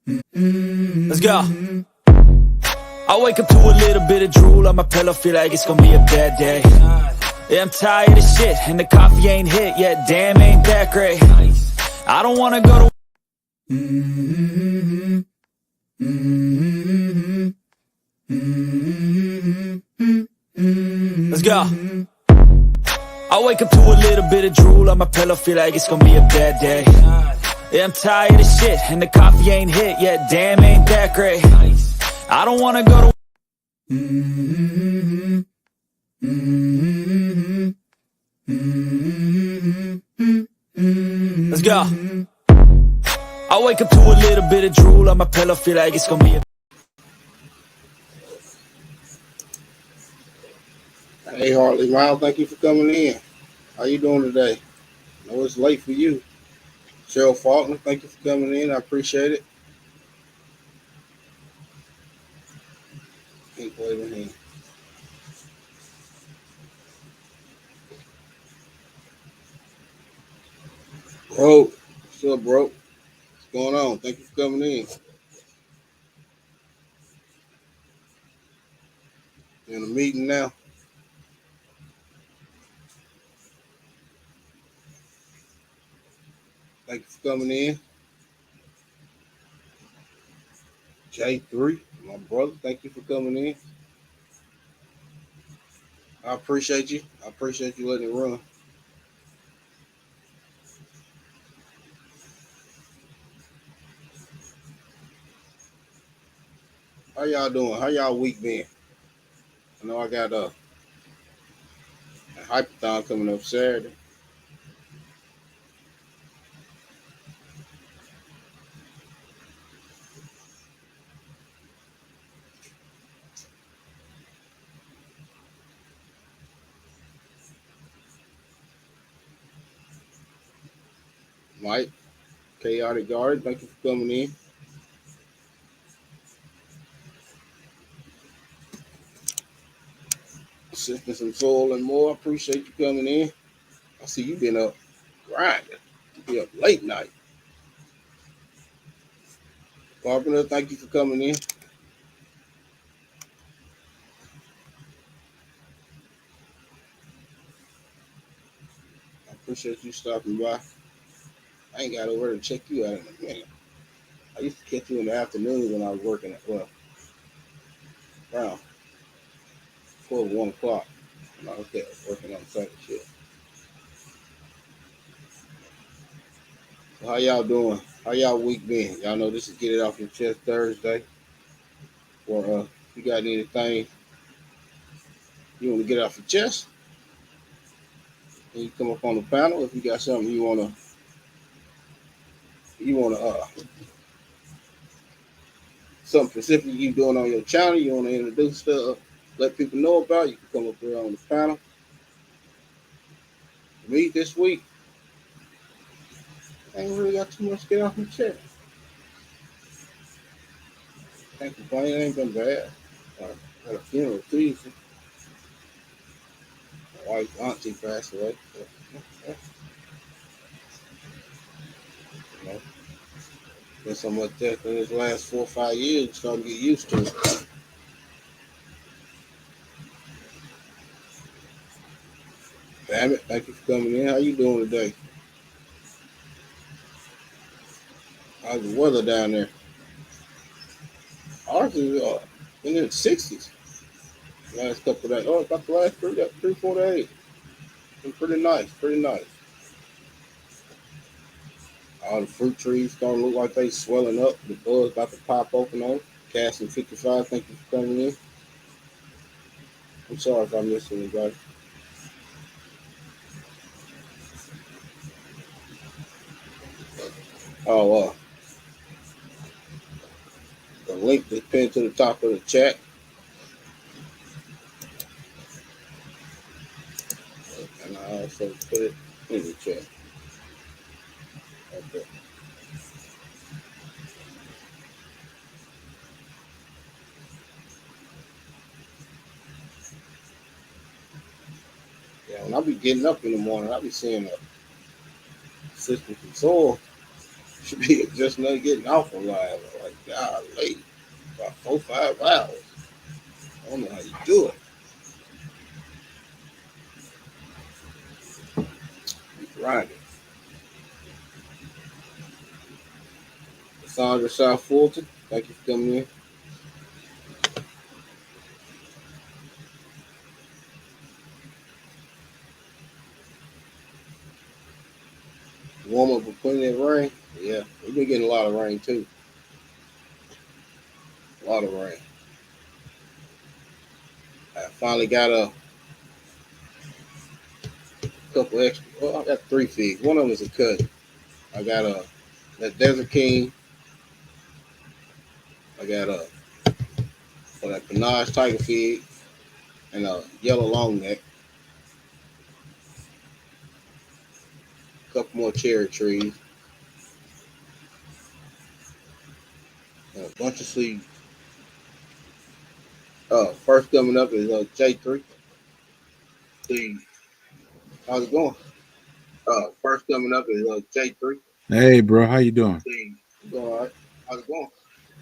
Let's go. I wake up to a little bit of drool on my pillow, feel like it's gonna be a bad day. Yeah, I'm tired of shit, and the coffee ain't hit yet, damn, ain't that great. I don't wanna go to Let's go. I wake up to a little bit of drool on my pillow, feel like it's gonna be a bad day. Yeah, I'm tired of shit, and the coffee ain't hit yet, damn, ain't that great. I don't wanna go to Let's go. I wake up to a little bit of drool on my pillow, feel like it's gonna be a Hey, Hartley Miles, thank you for coming in. How you doing today? I know it's late for you. Cheryl Faulkner, thank you for coming in. I appreciate it. Keep waving hand. Bro, what's up, bro? What's going on? Thank you for coming in. You're in a meeting now. Thank you for coming in. J3, my brother, thank you for coming in. I appreciate you. I appreciate you letting it run. How y'all doing? How y'all week been? I know I got a hyperthon coming up Saturday. Mike, Chaotic Garden, thank you for coming in. Assistance and soul and more. I appreciate you coming in. I see you been up grinding. You been up late night. Carpenter, thank you for coming in. I appreciate you stopping by. I ain't got over to check you out in a minute. I used to catch you in the afternoon when I was working at, well, around 12, 1 o'clock. When I was working on the second shift. So how y'all doing? How y'all week been? Y'all know this is Get It Off Your Chest Thursday. Or if you got anything you want to get off your chest, and you come up on the panel. If you got something you wanna something specific you doing on your channel, you want to introduce stuff, let people know about, you can come up here on the panel. Me this week, I ain't really got too much to get off my chest. Can't complain, it ain't been bad. Had a funeral Tuesday. My wife's auntie passed away. So, you know, been so much death in this last 4 or 5 years, I'm starting to get used to it. Damn it, thank you for coming in. How you doing today? How's the weather down there? Ours is in the 60s. Last couple of days. Oh, about the last 4 days. Been pretty nice, pretty nice. All the fruit trees starting to look like they swelling up. The buds about to pop open on. Casting 55, thank you for coming in. I'm sorry if I missed anybody. Oh, the link is pinned to the top of the chat. And I also put it in the chat. Okay. Yeah, when I be getting up in the morning, I be seeing a Sisters and Soul should be just not getting off alive. Like, golly, about 4-5 hours. I don't know how you do it. You grinding. Sandra South Fulton, thank you for coming in. Warm up with plenty of rain. Yeah, we've been getting a lot of rain too. A lot of rain. I finally got a couple extra. Well, I got 3 figs. One of them is a cut. I got that Desert King. I got that Panache Tiger fig and a yellow long neck. A couple more cherry trees. And a bunch of seeds. First coming up is J3. See, how's it going? First coming up is J3. Hey, bro, how you doing? See, all right. How's it going?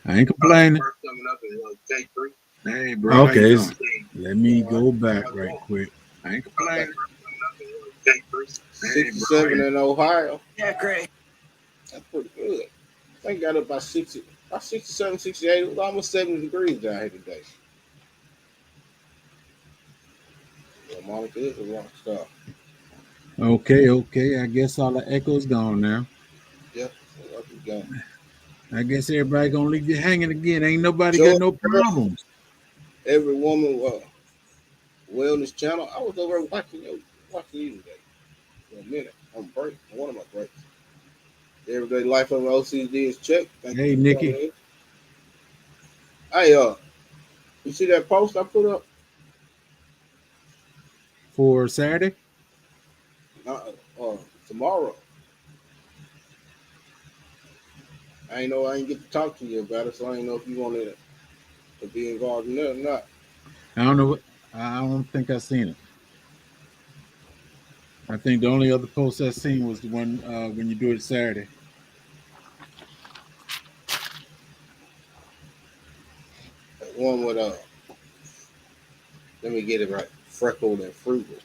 I ain't complaining. First coming up is J3. Hey, bro, how you Okay, doing? Let me go back right quick. I ain't complaining. 67 in Ohio. Yeah, great. That's pretty good. I think got up by 67, 68. It was almost 70 degrees down here today. Well, Monica is a rock star. Okay. I guess all the echo's gone now. Yep, up and going. I guess everybody gonna leave you hanging again. Ain't nobody George, got no problems. Every woman wellness channel. I was over watching you today for a minute on break. On one of my breaks. Everyday life of OCD is checked. Hey, Nikki. Hey, you see that post I put up For Saturday? Tomorrow? I ain't get to talk to you about it, so I ain't know if you wanted to be involved in that or not. I don't know. I don't think I seen it. I think the only other post I seen was the one when you do it Saturday. One with let me get it right. Freckled and frugal.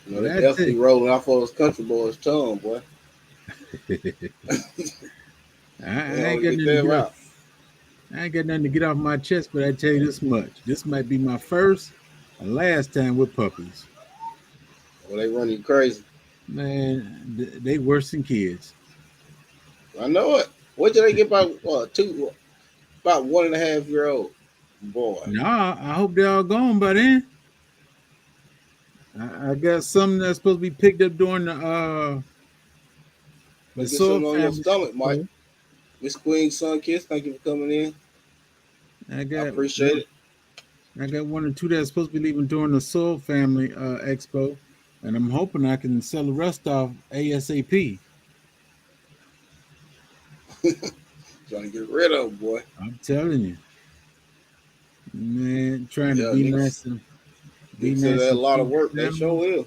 You know, they definitely rolling off of those country boys' tongue, boy. I ain't got nothing to get off my chest, but I tell you this much. This might be my first and last time with puppies. Well, they run you crazy. Man, they worse than kids. I know it. What did they get about 1.5-year-old boy? Nah, I hope they're all gone by then. I got something that's supposed to be picked up during the something on your stomach, Mike. Miss Queen Sun Kiss, thank you for coming in. I appreciate it. I got 1 or 2 that's supposed to be leaving during the Soul Family Expo, and I'm hoping I can sell the rest off ASAP. Trying to get rid of them, boy. I'm telling you, man. Trying to be nice and be nice. That's a lot of work. They sure will.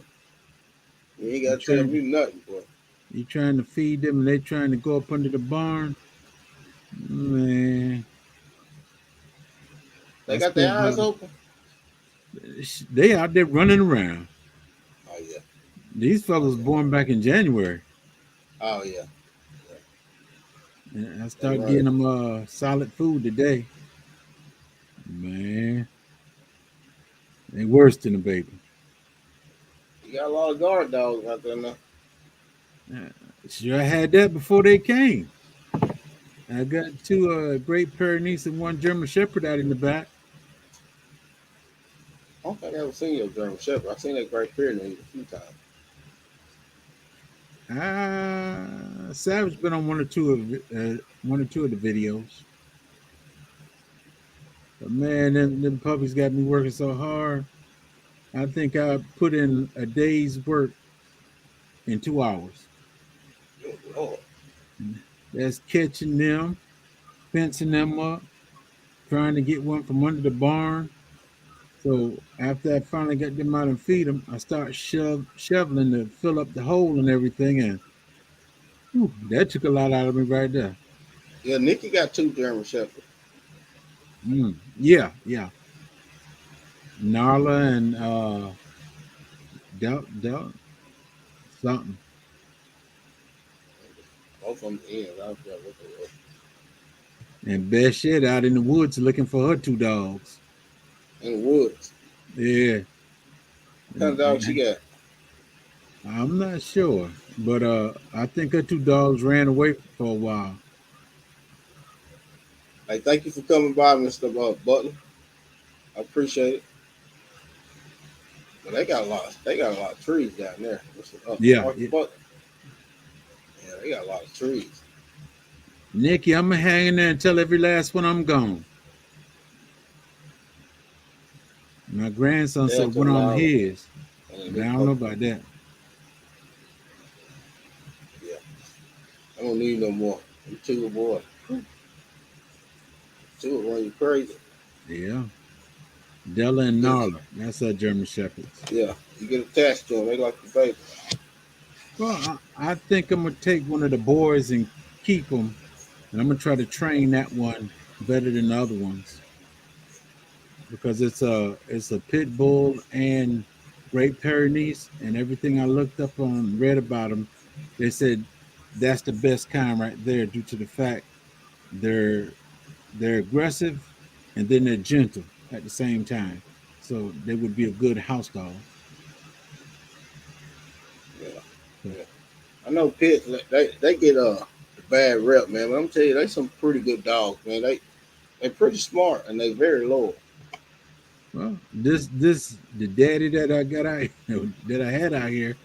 You ain't got to tell me nothing, boy. You trying to feed them, and they trying to go up under the barn, man. They got their eyes open. They out there running around. Oh yeah. These fellas born back in January. Oh yeah. I start getting them solid food today. Man, they worse than a baby. You got a lot of guard dogs out there now. Sure, I had that before they came. I got 2 Great Pyrenees and 1 German Shepherd out in the back. I don't think I ever seen your German Shepherd. I've seen that Great Pyrenees a few times. Savage been on 1 or 2 of the videos. But man, them puppies got me working so hard. I think I put in a day's work in 2 hours. Oh. That's catching them, fencing them up, trying to get one from under the barn, So after I finally got them out and feed them, I start shoveling to fill up the hole and everything, and whew, that took a lot out of me right there. Yeah, Nikki got 2 German Shepherds. Yeah, yeah. Narla and Del something. Both of them in. I forgot what they were. And Best Shit out in the woods looking for her 2 dogs. In the woods. Yeah. What kind of dog she got? I'm not sure, but I think her 2 dogs ran away for a while. Hey, thank you for coming by, Mr. Butler. I appreciate it. But they got a lot. They got a lot of trees down there. Yeah, Mark yeah. Butler. Yeah, they got a lot of trees. Nikki, I'm gonna hang in there until every last one I'm gone. My grandson Yeah, said to went on Nala. his, And but I Big don't know Puppy. about that. Yeah. I don't need no more. You two boy. Two will run you crazy. Yeah, Della and Get, Narla. That's our German Shepherds. yeah. You get attached to them. They like the baby. Well, I think I'm gonna take one of the boys and keep them, and I'm gonna try to train that one better than the other ones because it's a pit bull and Great Pyrenees, and everything I looked up on read about them, they said that's the best kind right there due to the fact they're they're aggressive and then they're gentle at the same time. So they would be a good house dog. Yeah. So, Yeah. I know pits. They get a bad rep, man. But I'm telling you, they some pretty good dogs, man. They're pretty smart and they very loyal. well, this the daddy that I got out that I had out here,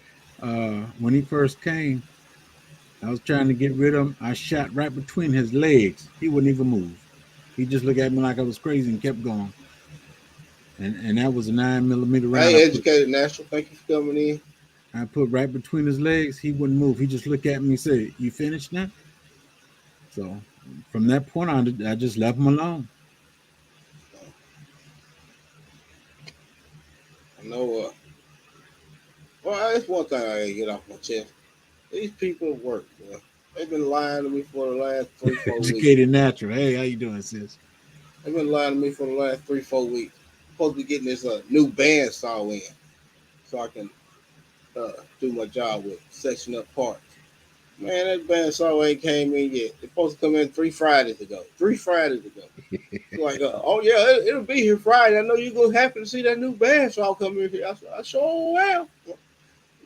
when he first came, I was trying to get rid of him. I shot right between his legs. He wouldn't even move. He just looked at me like I was crazy and kept going. And that was a 9 millimeter round. Hey, Educated National, thank you for coming in. I put right between his legs. He wouldn't move. He just looked at me and said, "You finished now?" So from that point on, I just left him alone. I know. Well, that's one thing I gotta get off my chest. These people at work, man. They've been lying to me for the last 3-4 weeks. Educated natural. Hey, how you doing, sis? They've been lying to me for the last 3-4 weeks. I'm supposed to be getting this new bandsaw in so I can do my job with section up parts. Man, that bandsaw ain't came in yet. It's supposed to come in 3 Fridays ago. 3 Fridays ago. Like, oh yeah, it'll be here Friday. I know you're gonna happen to see that new bandsaw come in here. I sure will.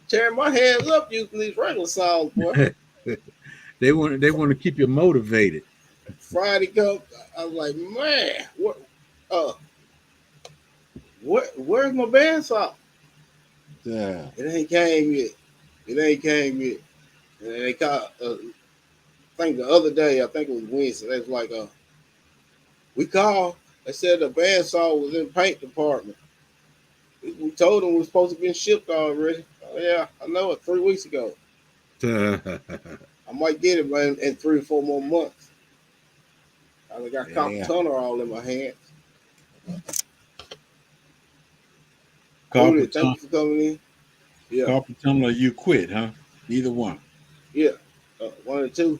Tearing my hands up using these regular saws, boy. They want to keep you motivated. Friday comes, I was like, man, where's my bandsaw? Yeah. It ain't came yet. It ain't came yet. And they called, I think the other day, I think it was Wednesday, they was like, we called. They said the bandsaw was in the paint department. We told them it was supposed to be shipped already. Oh, yeah, I know it 3 weeks ago. I might get it in 3 or 4 more months. I got copper tunnel all in my hands. Thank you for coming in. Yeah. Carpal tunnel or you quit, huh? Either one. Yeah. One or two.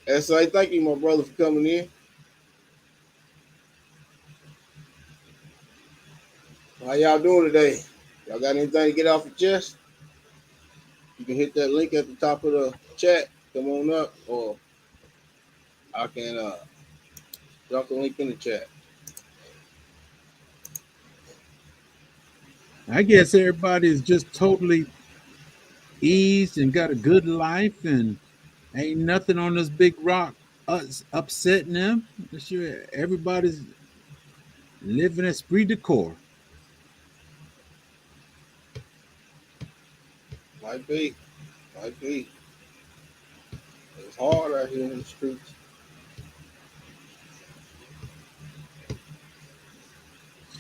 And so thank you, my brother, for coming in. How y'all doing today? Y'all got anything to get off your chest? You can hit that link at the top of the chat. Come on up, or I can drop the link in the chat. I guess everybody is just totally eased and got a good life, and ain't nothing on this big rock upsetting them. I'm sure everybody's living esprit de corps. Might be. It's hard out here in the streets.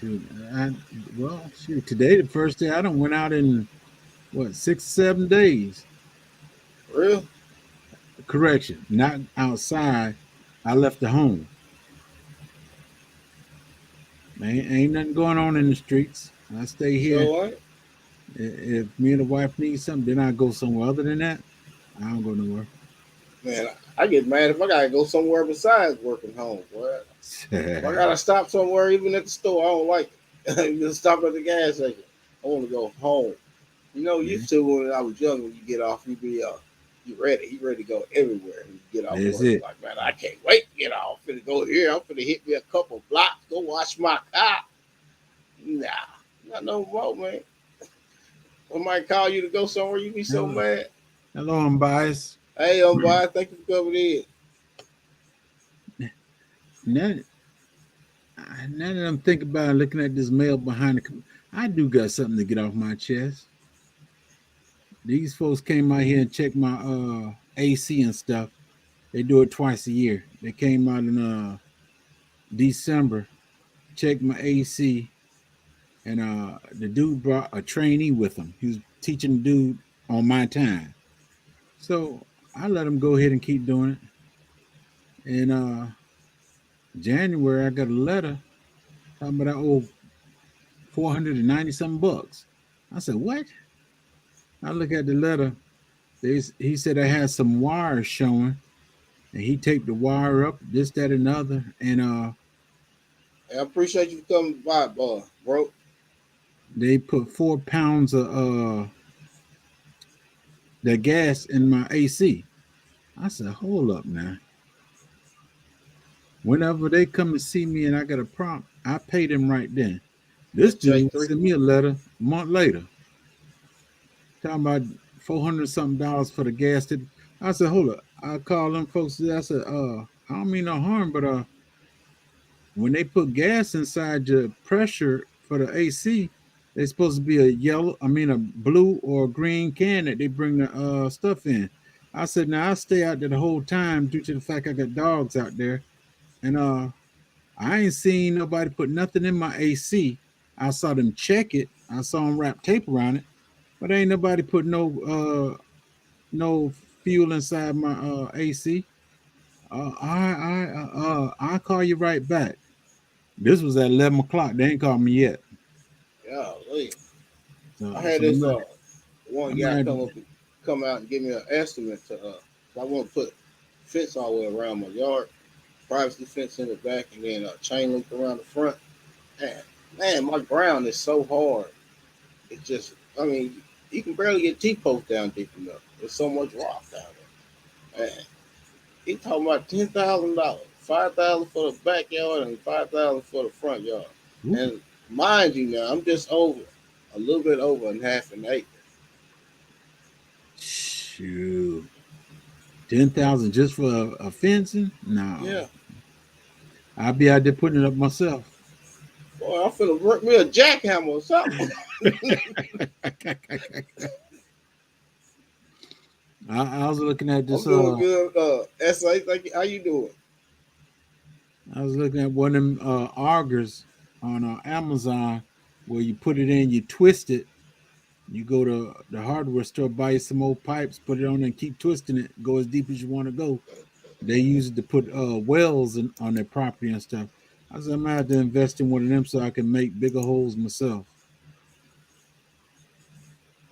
Shoot, today the first day I done went out in 6 or 7 days. Real? Correction, not outside. I left the home. Ain't nothing going on in the streets. I stay here. So, If me and the wife need something, then I go somewhere. Other than that, I don't go nowhere. man, I get mad if I gotta go somewhere besides working home. Boy. If I gotta stop somewhere, even at the store, I don't like it. Just stop at the gas station. I want to go home. You know, Yeah, used to when I was young, when you get off, you ready. You ready to go everywhere. When you get off that's work, it. like man, I can't wait to get off. I'm finna go here. I'm finna hit me a couple blocks. Go wash my car. Nah, not no more, man. I might call you to go somewhere. You be so Hello, mad. hello, I'm biased. Hey, I'm by. Thank you for coming in. Now, now that I'm thinking about it, looking at this mail behind I do got something to get off my chest. These folks came out here and checked my AC and stuff. They do it twice a year. They came out in December, checked my AC, and the dude brought a trainee with him. He was teaching the dude on my time. So I let him go ahead and keep doing it. In January, I got a letter talking about I owe 490 something bucks. I said, what? I look at the letter. He said I had some wires showing, and he taped the wire up, this, that, and other. And Hey, I appreciate you coming by, bro. they put 4 pounds of the gas in my AC. I said, hold up now. Whenever they come to see me and I got a prompt, I pay them right then. This That dude J3. sent me a letter a month later talking about 400 something dollars for the gas. I said, hold up. I called them folks. I said, I don't mean no harm, but when they put gas inside your pressure for the AC, there's supposed to be a blue or a green can that they bring the stuff in. I said, now I stay out there the whole time due to the fact I got dogs out there, and I ain't seen nobody put nothing in my AC. I saw them check it. I saw them wrap tape around it, but ain't nobody put no fuel inside my AC. I'll call you right back. This was at 11 o'clock. They ain't called me yet. Golly. I So had so this one I'm guy at come out and give me an estimate to I want to put fence all the way around my yard, privacy fence in the back, and then a chain link around the front. Man, my ground is so hard. It's just, I mean, you can barely get T-post down deep enough. There's so much rock down there. Man, he talking about $10,000, 5,000 for the backyard and 5,000 for the front yard. Ooh, And mind you, now I'm just over a little bit over in half an acre. shoot. 10,000 just for a fencing? No. Yeah, I'll be out there putting it up myself. boy, I'm finna work me a jackhammer or something. I was looking at I'm this doing good. SA, thank you. How you doing? I was looking at one of them augers on Amazon where you put it in, you twist it. You go to the hardware store, buy you some old pipes, put it on, and keep twisting it. Go as deep as you want to go. They use it to put wells on their property and stuff. I said, I'm gonna have to invest in one of them so I can make bigger holes myself.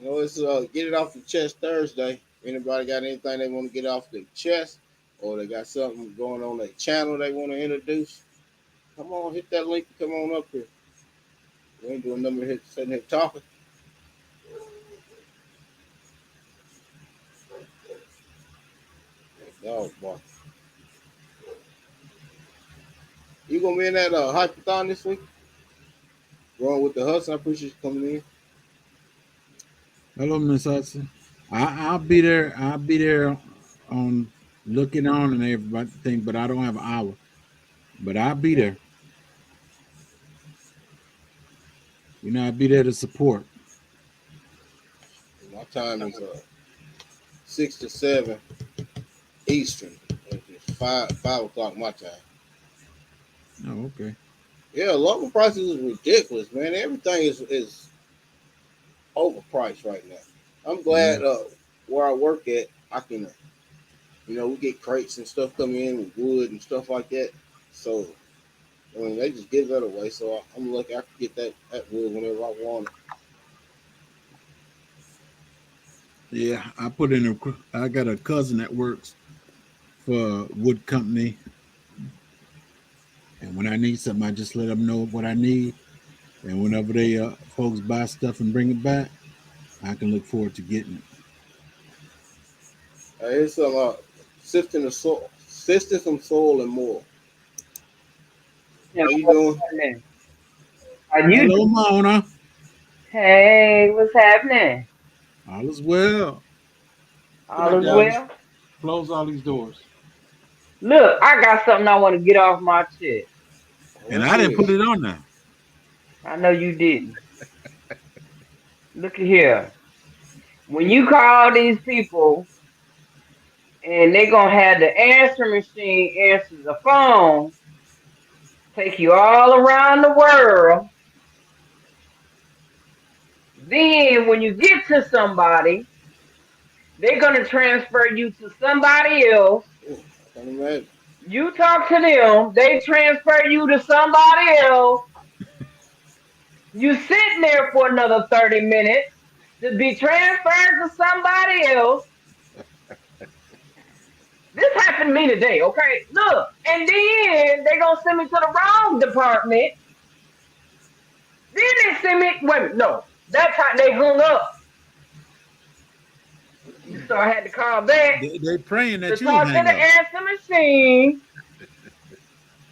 You know, it's get it off the chest Thursday. Anybody got anything they want to get off their chest, or they got something going on their channel they want to introduce? Come on, hit that link and come on up here. We ain't doing nothing here sitting here talking. Dog boy. You gonna be in that hypathon this week? Going with the hustle. I appreciate you coming in. Hello, Miss Hudson. I'll be there. I'll be there on looking on and everything, but I don't have an hour. But I'll be there. I'll be there to support. My time is 6 to 7 Eastern. It's 5 o'clock my time. Oh, okay. Yeah, local prices is ridiculous, man. Everything is overpriced right now. I'm Yeah. glad where I work at, I can, we get crates and stuff coming in with wood and stuff like that. So I mean, they just give that away. So I'm lucky I can get that wood whenever I want it. Yeah, I got a cousin that works for a wood company, and when I need something, I just let them know what I need, and whenever they folks buy stuff and bring it back, I can look forward to getting it. Here's some sifting some soil and more. Yeah, How you what's doing? happening? How you Hello, doing? Mona. Hey, what's happening? All is well. Come here, All is Yeah. Gabby. well? Close all these doors. Look, I got something I want to get off my chest. And What's I didn't put this? it on there. I know you didn't. Look at here. When you call these people and they're going to have the answer machine answer the phone, take you all around the world. Then when you get to somebody, they're going to transfer you to somebody else. I can imagine. You talk to them, they transfer you to somebody else. You sitting there for another 30 minutes to be transferred to somebody else. This happened to me today, okay? Look, and then they gonna send me to the wrong department. Then they send me, wait a minute, no, that's how they hung up. So I had to call back They praying to that you talk to hang the up. answer machine,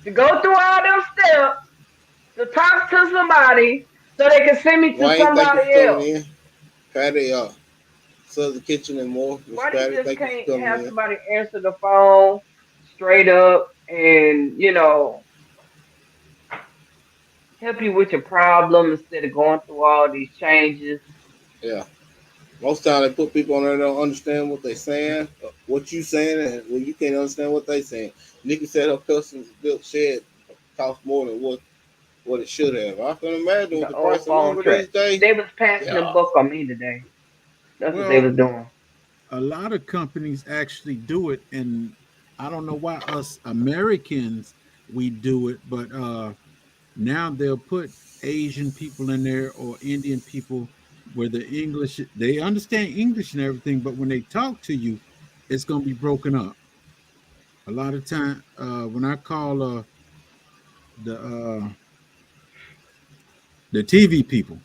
to go through all them steps, to talk to somebody so they can send me to Wayne, thank you for somebody coming else. in. Patty, Southern Kitchen and more. Miss Why they Patty, just thank you for can't coming have in. somebody answer the phone straight up and help you with your problem instead of going through all these changes? Yeah. Most time they put people on there that don't understand what they saying, what you saying, and when you can't understand what they saying. Nikki said her custom built shed cost more than what it should have. I can imagine with The the old price of phone lumber track. these days. They was passing the Yeah. buck on me today. That's what they Well, was doing. a lot of companies actually do it, and I don't know why us Americans we do it, but now they'll put Asian people in there or Indian people where the English they understand English and everything, but when they talk to you, it's gonna be broken up. A lot of time when I call the uh, the TV people,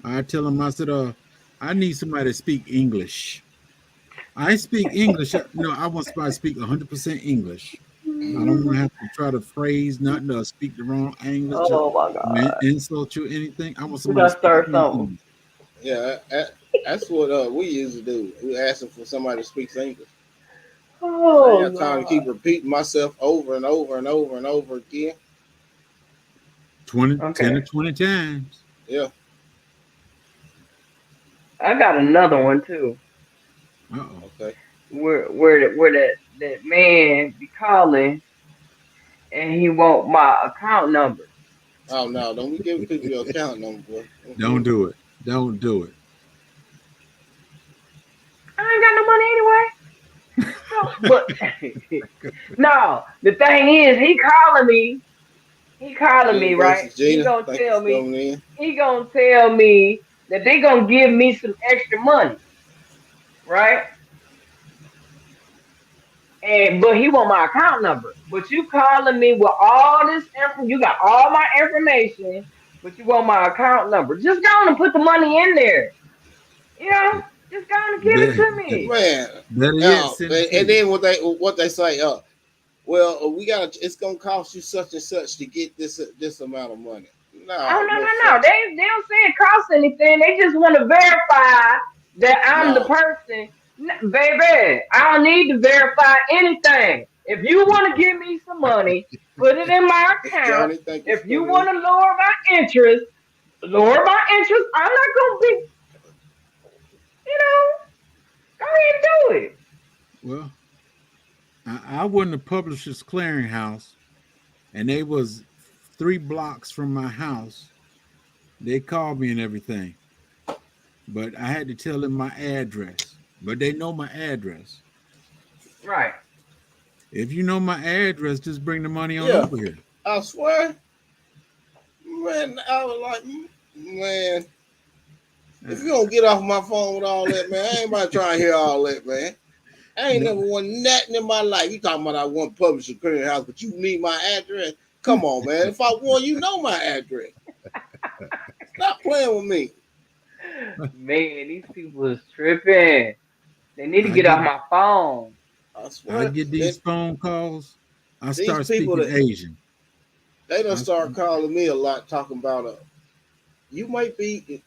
I tell them I said I need somebody to speak English. I speak English. No, I want somebody to speak 100% English. I don't want to have to try to phrase nothing or speak the wrong English or Oh my God. insult you or anything. I want We somebody to gotta speak start clean something. English. Yeah, that's what we usually do. We asking for somebody to speak English. I ain't Oh got time to keep Lord. repeating myself over and over and over and over again. 20, 10 or Okay. 20 times. Yeah. I got another one too. Uh-oh. Okay. Where that man be calling and he want my account number. Oh no, don't be giving people your account number, boy. Don't Mm-mm. do it. Don't do it. I ain't got no money anyway. So, but no, the thing is, he calling Gina me, right? versus Gina, thank you for coming in. He gonna tell me that they gonna give me some extra money, right? And but he want my account number. But you calling me with all this info, you got all my information, but you want my account number. Just go on and put the money in there. You know, just go on and give it Better, to me. Man, yet, send it to and you. then what they say, well, we got it's gonna cost you such and such to get this amount of money. Oh No, no no, no sir. no! They don't say it costs anything. They just want to verify that I'm the No, person. Baby, I don't need to verify anything. If you want to give me some money, put it in my Miss account. Johnny, thank you If for you coming in. want to lower my interest. I'm not gonna be, you know, go ahead and do it. Well, I went to Publishers Clearinghouse, and they was 3 blocks from my house. They called me and everything, but I had to tell them my address. But they know my address. Right. If you know my address, just bring the money on Yeah, over here. I swear. Man, I was like, man, if you don't get off my phone with all that, man, I ain't about to try to hear all that, man. I ain't never won nothing in my life. You talking about I want publisher clearinghouse, but you need my address? Come on, man. If I won, you know my address. Stop playing with me. Man, these people is tripping. They need to I get off get my phone. I I swear. get these phone calls. I These start people speaking that Asian. they done start calling me a lot, talking about you might be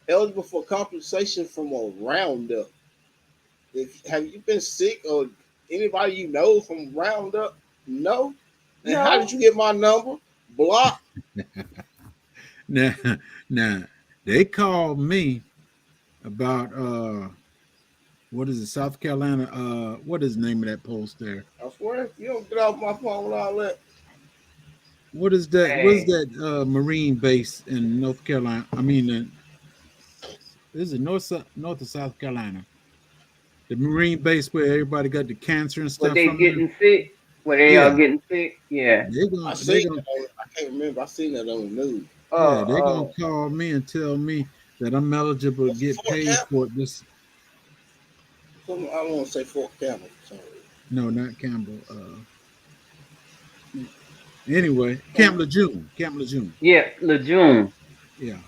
eligible for compensation from a roundup. Have you been sick or anybody you know from roundup? No. And how did No. you get my number? Block. Now, now they called me about what is it, South Carolina? What is the name of that post there? I swear, if you don't get off my phone with all that, What is that? What is Hey, that Marine base in North Carolina? I mean, is it North or South Carolina? The Marine base where everybody got the cancer and when stuff they from there. getting sick, when they Yeah, all getting sick, yeah. I they seen gonna that I can't remember. I seen that on the news. yeah, they're gonna Oh, call me and tell me that I'm eligible to get Fort paid Campbell. for it. This I don't want to say Fort Campbell. Sorry. no, not Campbell. Anyway, Camp Lejeune. Camp Lejeune. yeah, Lejeune. Yeah,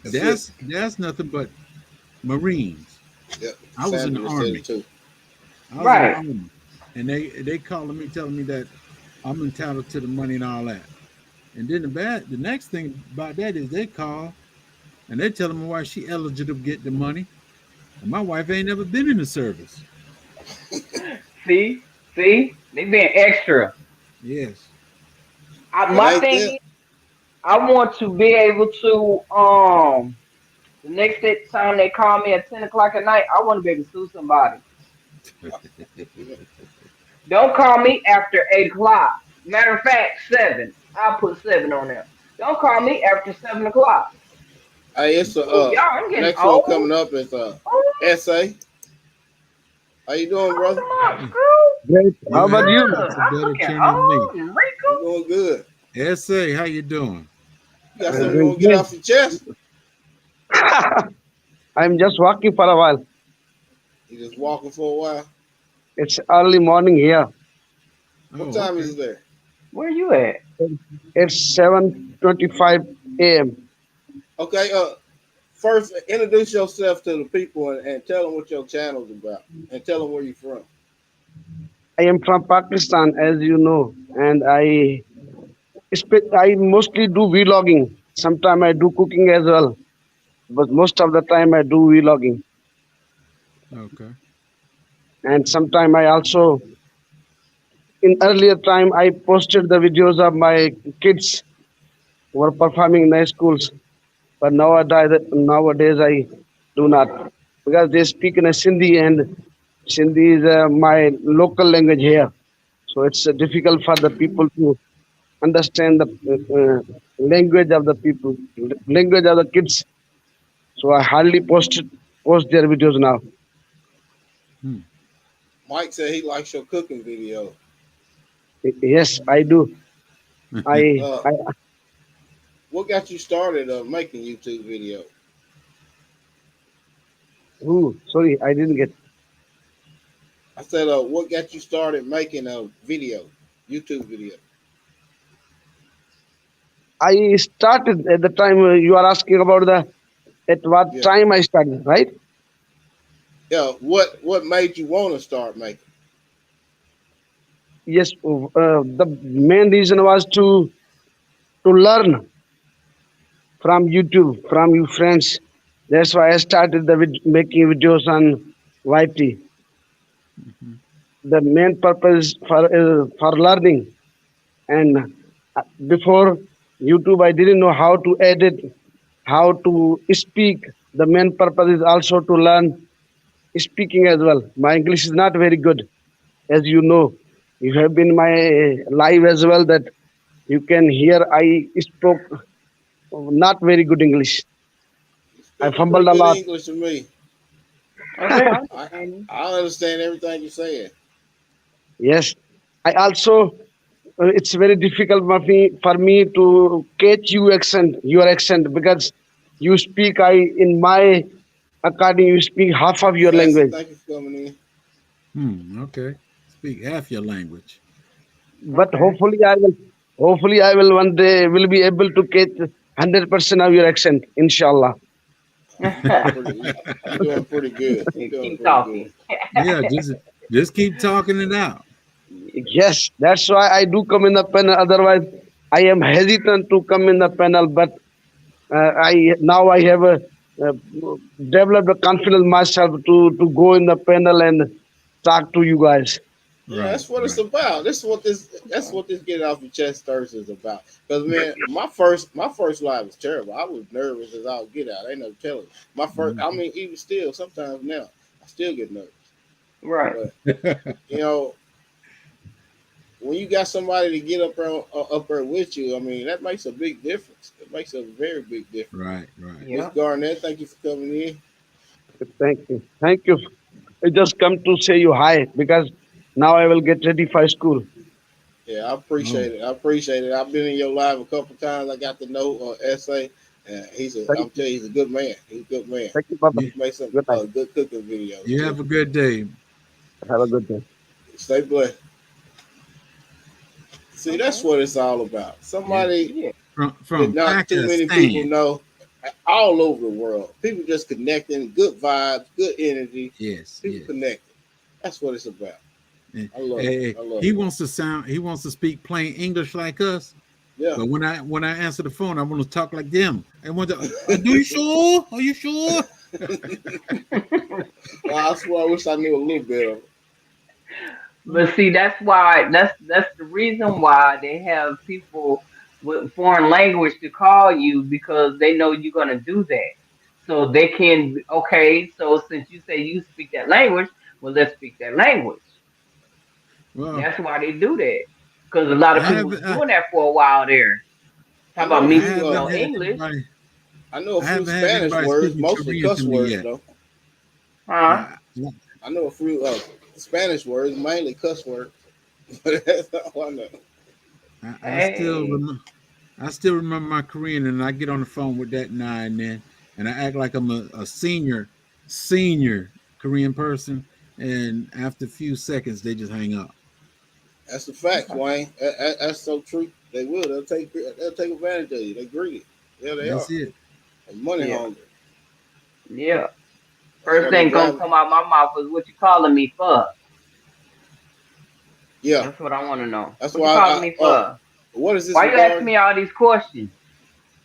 That's it. that's nothing but Marines. Yep. I was in the Sandra said army. it too. I was in the Right. army, and they calling me, telling me that I'm entitled to the money and all that. And then the next thing about that is they call and they telling me why she eligible to get the money, and my wife ain't never been in the service. See, see, they being extra. Yes. But My ain't thing that is, I want to be able to the next time they call me at 10 o'clock at night, I want to be able to sue somebody. Don't call me after 8 o'clock. Matter of fact, 7. I'll put 7 on there. Don't call me after 7 o'clock. hey, it's a Ooh, y'all, I'm getting next one old. coming up is Oh, SA. How you doing, brother? come on, Screw. Great. How You about ain't you? got a I'm better looking attorney than me. old and I'm wrinkled. doing good. SA, how you doing? You got I'm something you doing want to get great. off your chest? I'm just walking for a while. You just walking for a while. It's early morning here. What Oh, time okay. is it there? Where you at? It's 7:25 a.m. Okay. First introduce yourself to the people and tell them what your channel's about, and tell them where you're from. I am from Pakistan, as you know, and I mostly do vlogging. Sometimes I do cooking as well, but most of the time I do vlogging. Okay. And sometimes I also, in earlier time, I posted the videos of my kids who were performing in the schools. But nowadays I do not, because they speak in a Sindhi, and Sindhi is my local language here. So it's difficult for the people to understand the language of the people, language of the kids. So I hardly post their videos now. Hmm. Mike said he likes your cooking video. Yes, I do. I, Uh, I what got you started making YouTube video? sorry, I didn't get. I said, what got you started making a video, YouTube video? I started at the time you are asking about at what Yeah, time I started, right? yeah. What made you want to start making? Yes, the main reason was to learn from YouTube, from you friends. That's why I started making videos on YT. Mhm. The main purpose for learning. And before YouTube, I didn't know how to edit, how to speak. The main purpose is also to learn speaking as well. My English is not very good, as you know. You have been my live as well, that you can hear I spoke not very good English. You I speaking fumbled pretty a good lot. English to me. Okay, I I understand you. I understand everything you're saying. Yes. I also it's very difficult for me to catch your accent, because you speak, in my according, you speak half of your Sassy, language. thank you for coming in. Okay. Speak half your language. But Okay. hopefully I will one day will be able to catch 100% of your accent, inshallah. I'm doing pretty good. I'm You doing keep pretty good. talking. Yeah, just keep talking it out. Yes, that's why I do come in the panel. Otherwise, I am hesitant to come in the panel. But I have uh, developed a confidence myself to go in the panel and talk to you guys. Yeah, Right, that's what it's right. about. That's what this get off your chest Thursday is about. Because man, my first live was terrible. I was nervous as I'll get out. I ain't no telling. My first, I Mhm. mean, even still, sometimes now I still get nervous. Right. But you know, when you got somebody to get up there with you, I mean, that makes a big difference. It makes a very big difference. Right, right. Miss Yep. Garnett, thank you for coming in. Thank you. Thank you. I just come to say you hi, because now I will get ready for school. Yeah, I Oh, appreciate it. I appreciate it. I've been in your live a couple times. I got to know SA, and Thank I'm you. telling you, he's a good man. He's a good man. Thank you, Papa. you, He makes some Good night. good cooking videos you too. have a good day. Have a good day. Stay blessed. See, that's Okay. what it's all about. Yeah. Somebody Yeah. that From not too many people Pakistan. know all over the world. People just connecting, good vibes, good energy. Yes, People yes. connecting. That's what it's about. Eh, I love it. eh, I love he it. wants to sound. He wants to speak plain English like us. Yeah. But when I answer the phone, I want to talk like them. I want to. Do you sure? Are you sure? I swear, I wish I knew a little bit of it. But see, that's the reason why they have people with foreign language to call you, because they know you're gonna do that. So they can, okay, so since you say you speak that language, well, let's speak that language. Well, That's why they do that. Because a lot of I people was haven't. doing that for a while there. I Talk know about a I me few. speaking haven't no had English, anybody. I know a I few haven't had Spanish anybody words, speaking mostly Korean to cuss me words yet. though. huh? I, I know a few Spanish words, mainly cuss words. But that's all I know. I still Hey, remember. I still remember my Korean, and I get on the phone with that now and then, and I act like I'm a senior Korean person, and after a few seconds, they just hang up. That's the fact, okay, Wayne. That's so true. They will. They'll take advantage of you. They greedy. Yeah, they are. That's it. They're money yeah, hungry. yeah. That's First why they thing gonna drive. come out my mouth is what you calling me for? Yeah. That's what I want to know. That's What you why. calling me Oh, for? what is this Why you asking regarding? me all these questions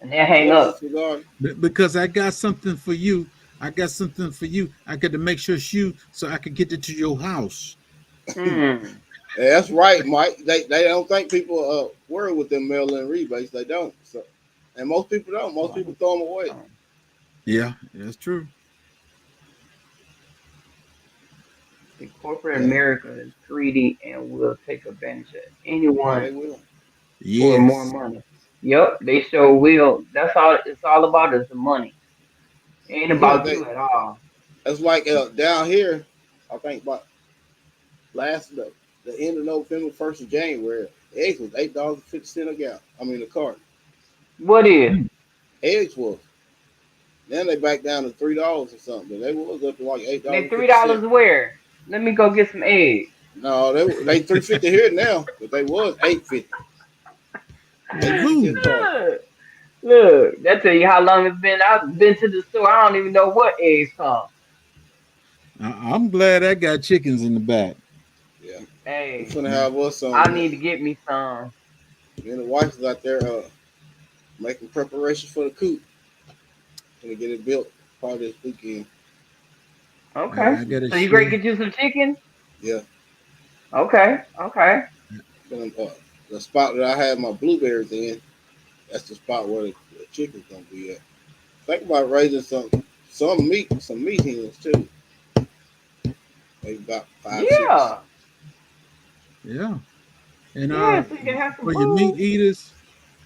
and then hang What is up? this regarding? Because I got something for you. I got something for you. I got to make sure it's you, so I can get it to your house. Hmm. Yeah, that's right, Mike. They don't think people worry with them mail-in rebates. They don't. So, and most people don't. Most people throw them away. Oh. Yeah, that's true. See, corporate Yeah. America is greedy and will take advantage of Yeah, anyone they will. for more Yes. money. Yep, they sure will. That's all it's all about is the money. It ain't Look, about you at all. that's like down here. I think about the end of November, 1st of January. Eggs was $8.50 a gallon. I mean, a carton. What is? Mm. Eggs was. Then they back down to $3 or something. But they was up to like eight They dollars three fifty cents. dollars where? Let me go get some eggs. No, they 3.50 here now, but they was 8.50. 8.50 a Woohoo! carton. Look, look. That tell you how long it's been. I've been to the store. I don't even know what eggs come. I'm glad I got chickens in the back. Yeah, we Hey, finna have us I some. need to get me some. Me and the wife is out there making preparations for the coop. Gonna get it built probably this weekend. Okay. I got to So you great share. get you some chicken? Yeah, Okay, okay. gonna, the spot that I had my blueberries in, that's the spot where the chicken's gonna be at. Think about raising some meat hens too. Maybe about five, six. Yeah. Yeah. And Yeah, so you can have some for your meat food. eaters,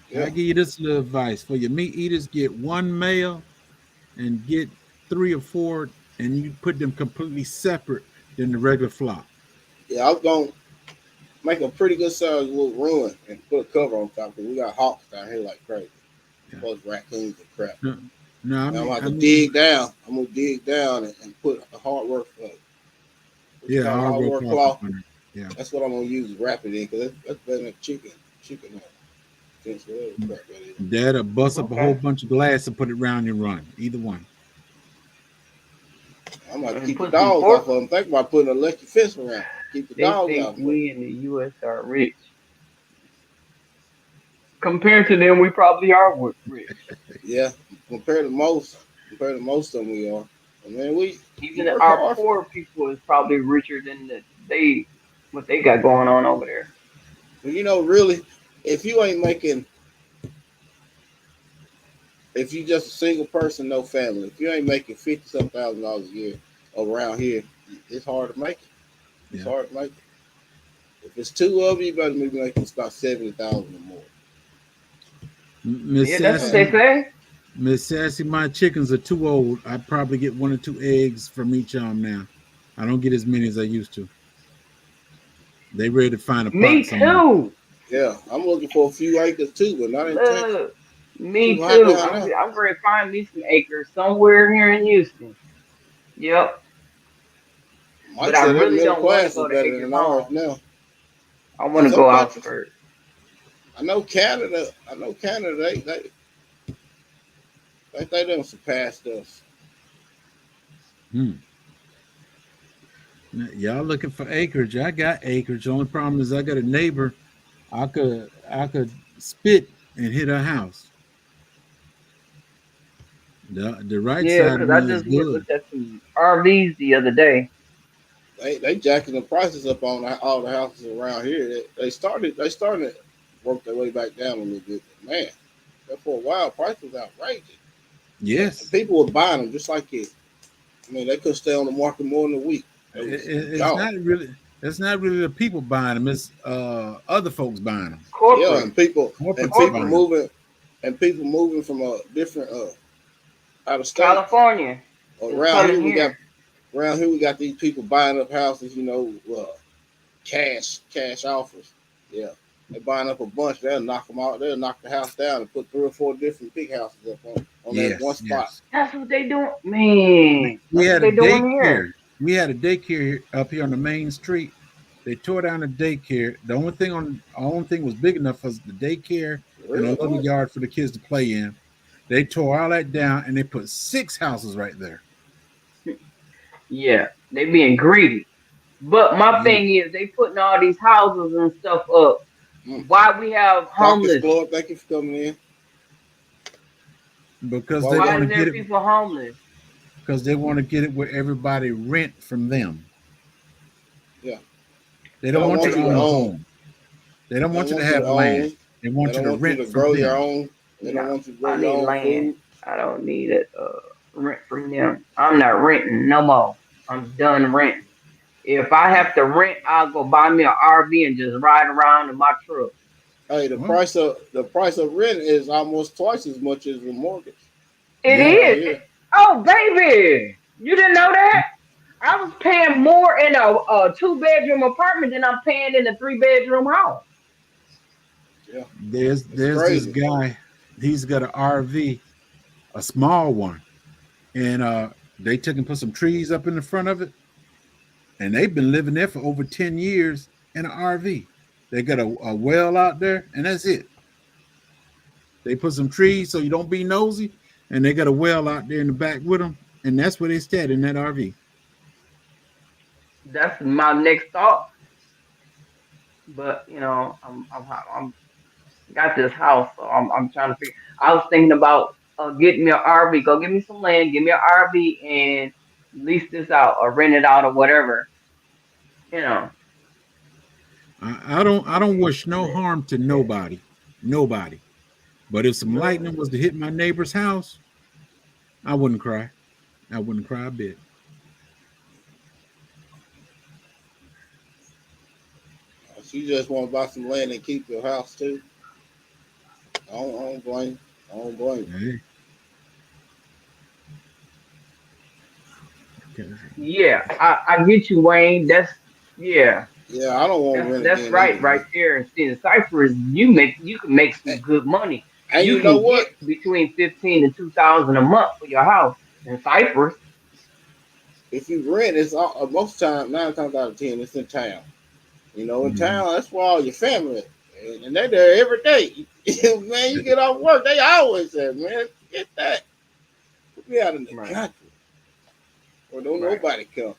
I Yeah, give you this little advice. For your meat eaters, get one male and get 3 or 4, and you put them completely separate than the regular flock. yeah. make a pretty good sized little run and put a cover on top because we got hawks down here like crazy. Yeah. Plus raccoons and crap. No, no, Now I'm gonna have to dig down. I'm gonna dig down and put a hard work yeah, hard hard work work cloth. cloth. Yeah. That's what I'm gonna use to wrap it in because that's better than chicken. Fence, whatever crap that is. Dad'll bust up a whole Okay. bunch of glass and put it round and run. Either one. I'm gonna And keep the put some dogs pork- off of them. Think about putting an electric fence around. Keep the They dogs think off. we in the U.S. are rich. Compared to them, we probably are rich. Yeah, compared to most of them, we are. I mean, we Even work our hard. poor people is probably richer than what they got going on over there. But you know, really, if you ain't making, if you just a single person, no family, if you ain't making $50-some thousand a year around here, it's hard to make it. It's Yeah. hard to make it. If it's two of you better be making about 70,000 or more. Miss Yeah, that's what they Sassy, say. Miss Sassy, my chickens are too old. I probably get 1 or 2 eggs from each of them now. I don't get as many as I used to. They ready to find a Me pot somewhere. too. Yeah, I'm looking for a few acres too, but not in Texas. Look, me Too hot too. down there. I'm ready to find me some acres somewhere here in Houston. Yep. Mike But I said that really middle don't want to class go is to better acre than ours home. now. I want to Some go countries- outskirts. I know Canada. They done surpassed us. Hmm. Now, y'all looking for acreage? I got acreage. The only problem is I got a neighbor. I could spit and hit her house. The right Yeah, side of because I me is just went good. looked at some RVs the other day. They jacking the prices up on all the houses around here. They started to work their way back down a little bit. But man, for a while, price was outrageous. Yes. And people were buying them just like it. I mean, they could stay on the market more than a week. It's not really. It's not really the people buying them. It's other folks buying them. Corporate. Yeah, and people Corporate people buying them. moving from a different out of state. California. is Around here coming we got these people buying up houses. You know, cash offers. Yeah, they're buying up a bunch. They'll knock them out. They'll knock the house down and put 3 or 4 different big houses up on that one spot. Yes. That's what they doing. Man, We that's had what a they doing daycare. here. We had a daycare up here on the main street. They tore down the daycare. The only thing was big enough was the daycare and a little yard for the kids to play in. They tore all that down and they put 6 houses right there. Yeah, they being greedy. But my thing is, they putting all these houses and stuff up. Why we have homeless? Lord, thank you for coming in. Because Why they Why want is to there get it. people homeless? Because they want to get it where everybody rent from them. Yeah. They don't want you to own a home. They don't They want you to want you have to land. own. They want They you don't to want you rent to grow from your them. own. They don't want you to grow I your need own land. food. I don't need it. Rent from them. I'm not renting no more. I'm done renting. If I have to rent, I'll go buy me an RV and just ride around in my truck. Hey, the price of rent is almost twice as much as the mortgage. It is. Yeah. Oh, baby. You didn't know that? I was paying more in a 2-bedroom apartment than I'm paying in a 3-bedroom house. Yeah. There's this crazy. guy. He's got an RV, a small one, and they took and put some trees up in the front of it, and they've been living there for over 10 years in an RV. They got a well out there, and that's it. They put some trees so you don't be nosy, and they got a well out there in the back with them, and that's where they stayed in that RV. That's my next thought. But you know, I'm got this house, so I'm trying to figure. I was thinking about getting me an RV. Go get me some land, give me an RV, and lease this out or rent it out or whatever. You know. I don't wish no harm to nobody. But if some lightning was to hit my neighbor's house, I wouldn't cry. I wouldn't cry a bit. If you just want to buy some land and keep your house too, I don't blame you. Hey. Okay. Yeah, I get you, Wayne. Yeah. Yeah, I don't want to rent That's again right, either, right man. there. And see, in Cyprus, you can make some good money. And You you know can get what? between 15 and 2,000 a month for your house in Cyprus. If you rent, it's most time 9 times out of 10 it's in town. You know, in Mhm. town that's where all your family is. And they're there every day. Man, you get off work, they always say, man, get that. Put me out in the Right, country where don't right. nobody come.